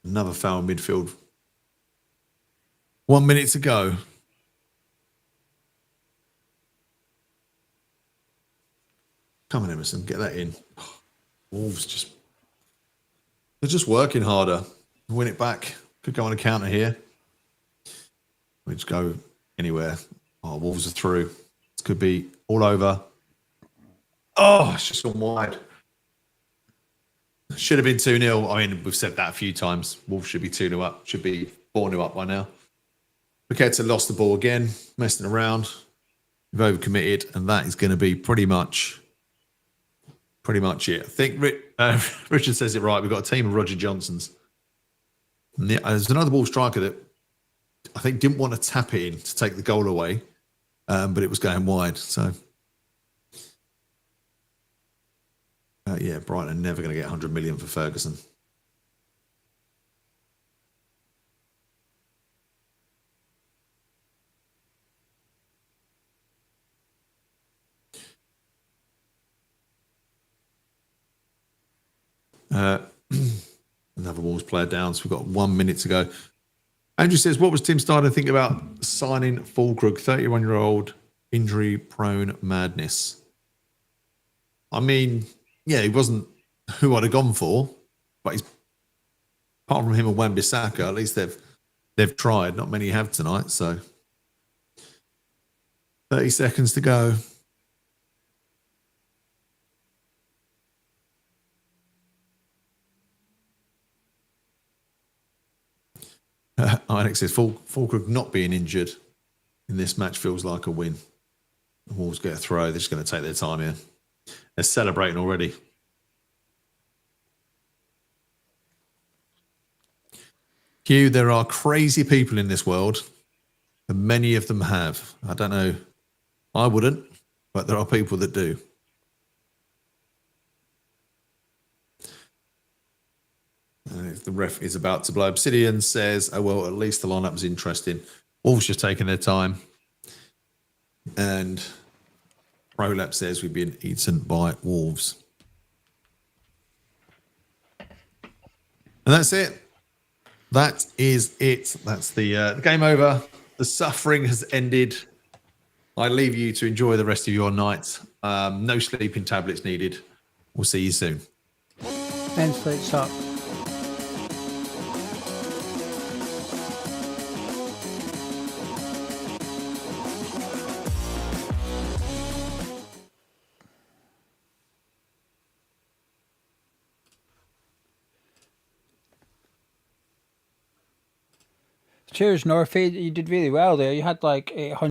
Another foul midfield. 1 minute to go. Come on, Emerson, get that in. Wolves they're just working harder. Win it back. Could go on a counter here. We just go anywhere. Oh, Wolves are through. This could be all over. Oh, it's just gone wide. Should have been 2-0. I mean, we've said that a few times. Wolves should be 2-0 up. Should be 4-0 up by now. Paqueta lost the ball again, messing around. We've overcommitted, and that is going to be pretty much it. I think Richard says it right. We've got a team of Roger Johnsons. And there's another ball striker that I think didn't want to tap it in to take the goal away, but it was going wide. So, yeah, Brighton are never going to get 100 million for Ferguson. Another Wolves player down, so we've got 1 minute to go. Andrew says, what was Tim Steiner think about signing Fulkrug, 31-year-old, injury-prone madness? I mean, yeah, he wasn't who I'd have gone for, but he's, apart from him and Wan-Bissaka, at least they've tried. Not many have tonight, so 30 seconds to go. Alex says, Fulkrug not being injured in this match feels like a win. The Wolves get a throw. They're just going to take their time here. They're celebrating already. Hugh, there are crazy people in this world, and many of them have. I don't know. I wouldn't, but there are people that do. And if the ref is about to blow, Obsidian says, oh, well, at least the lineup was interesting. Wolves just taking their time. And Prolap says we've been eaten by Wolves. And that's it. That is it. That's the game over. The suffering has ended. I leave you to enjoy the rest of your night. No sleeping tablets needed. We'll see you soon. Men's plates up. Cheers, Northie. You did really well there. You had like 800.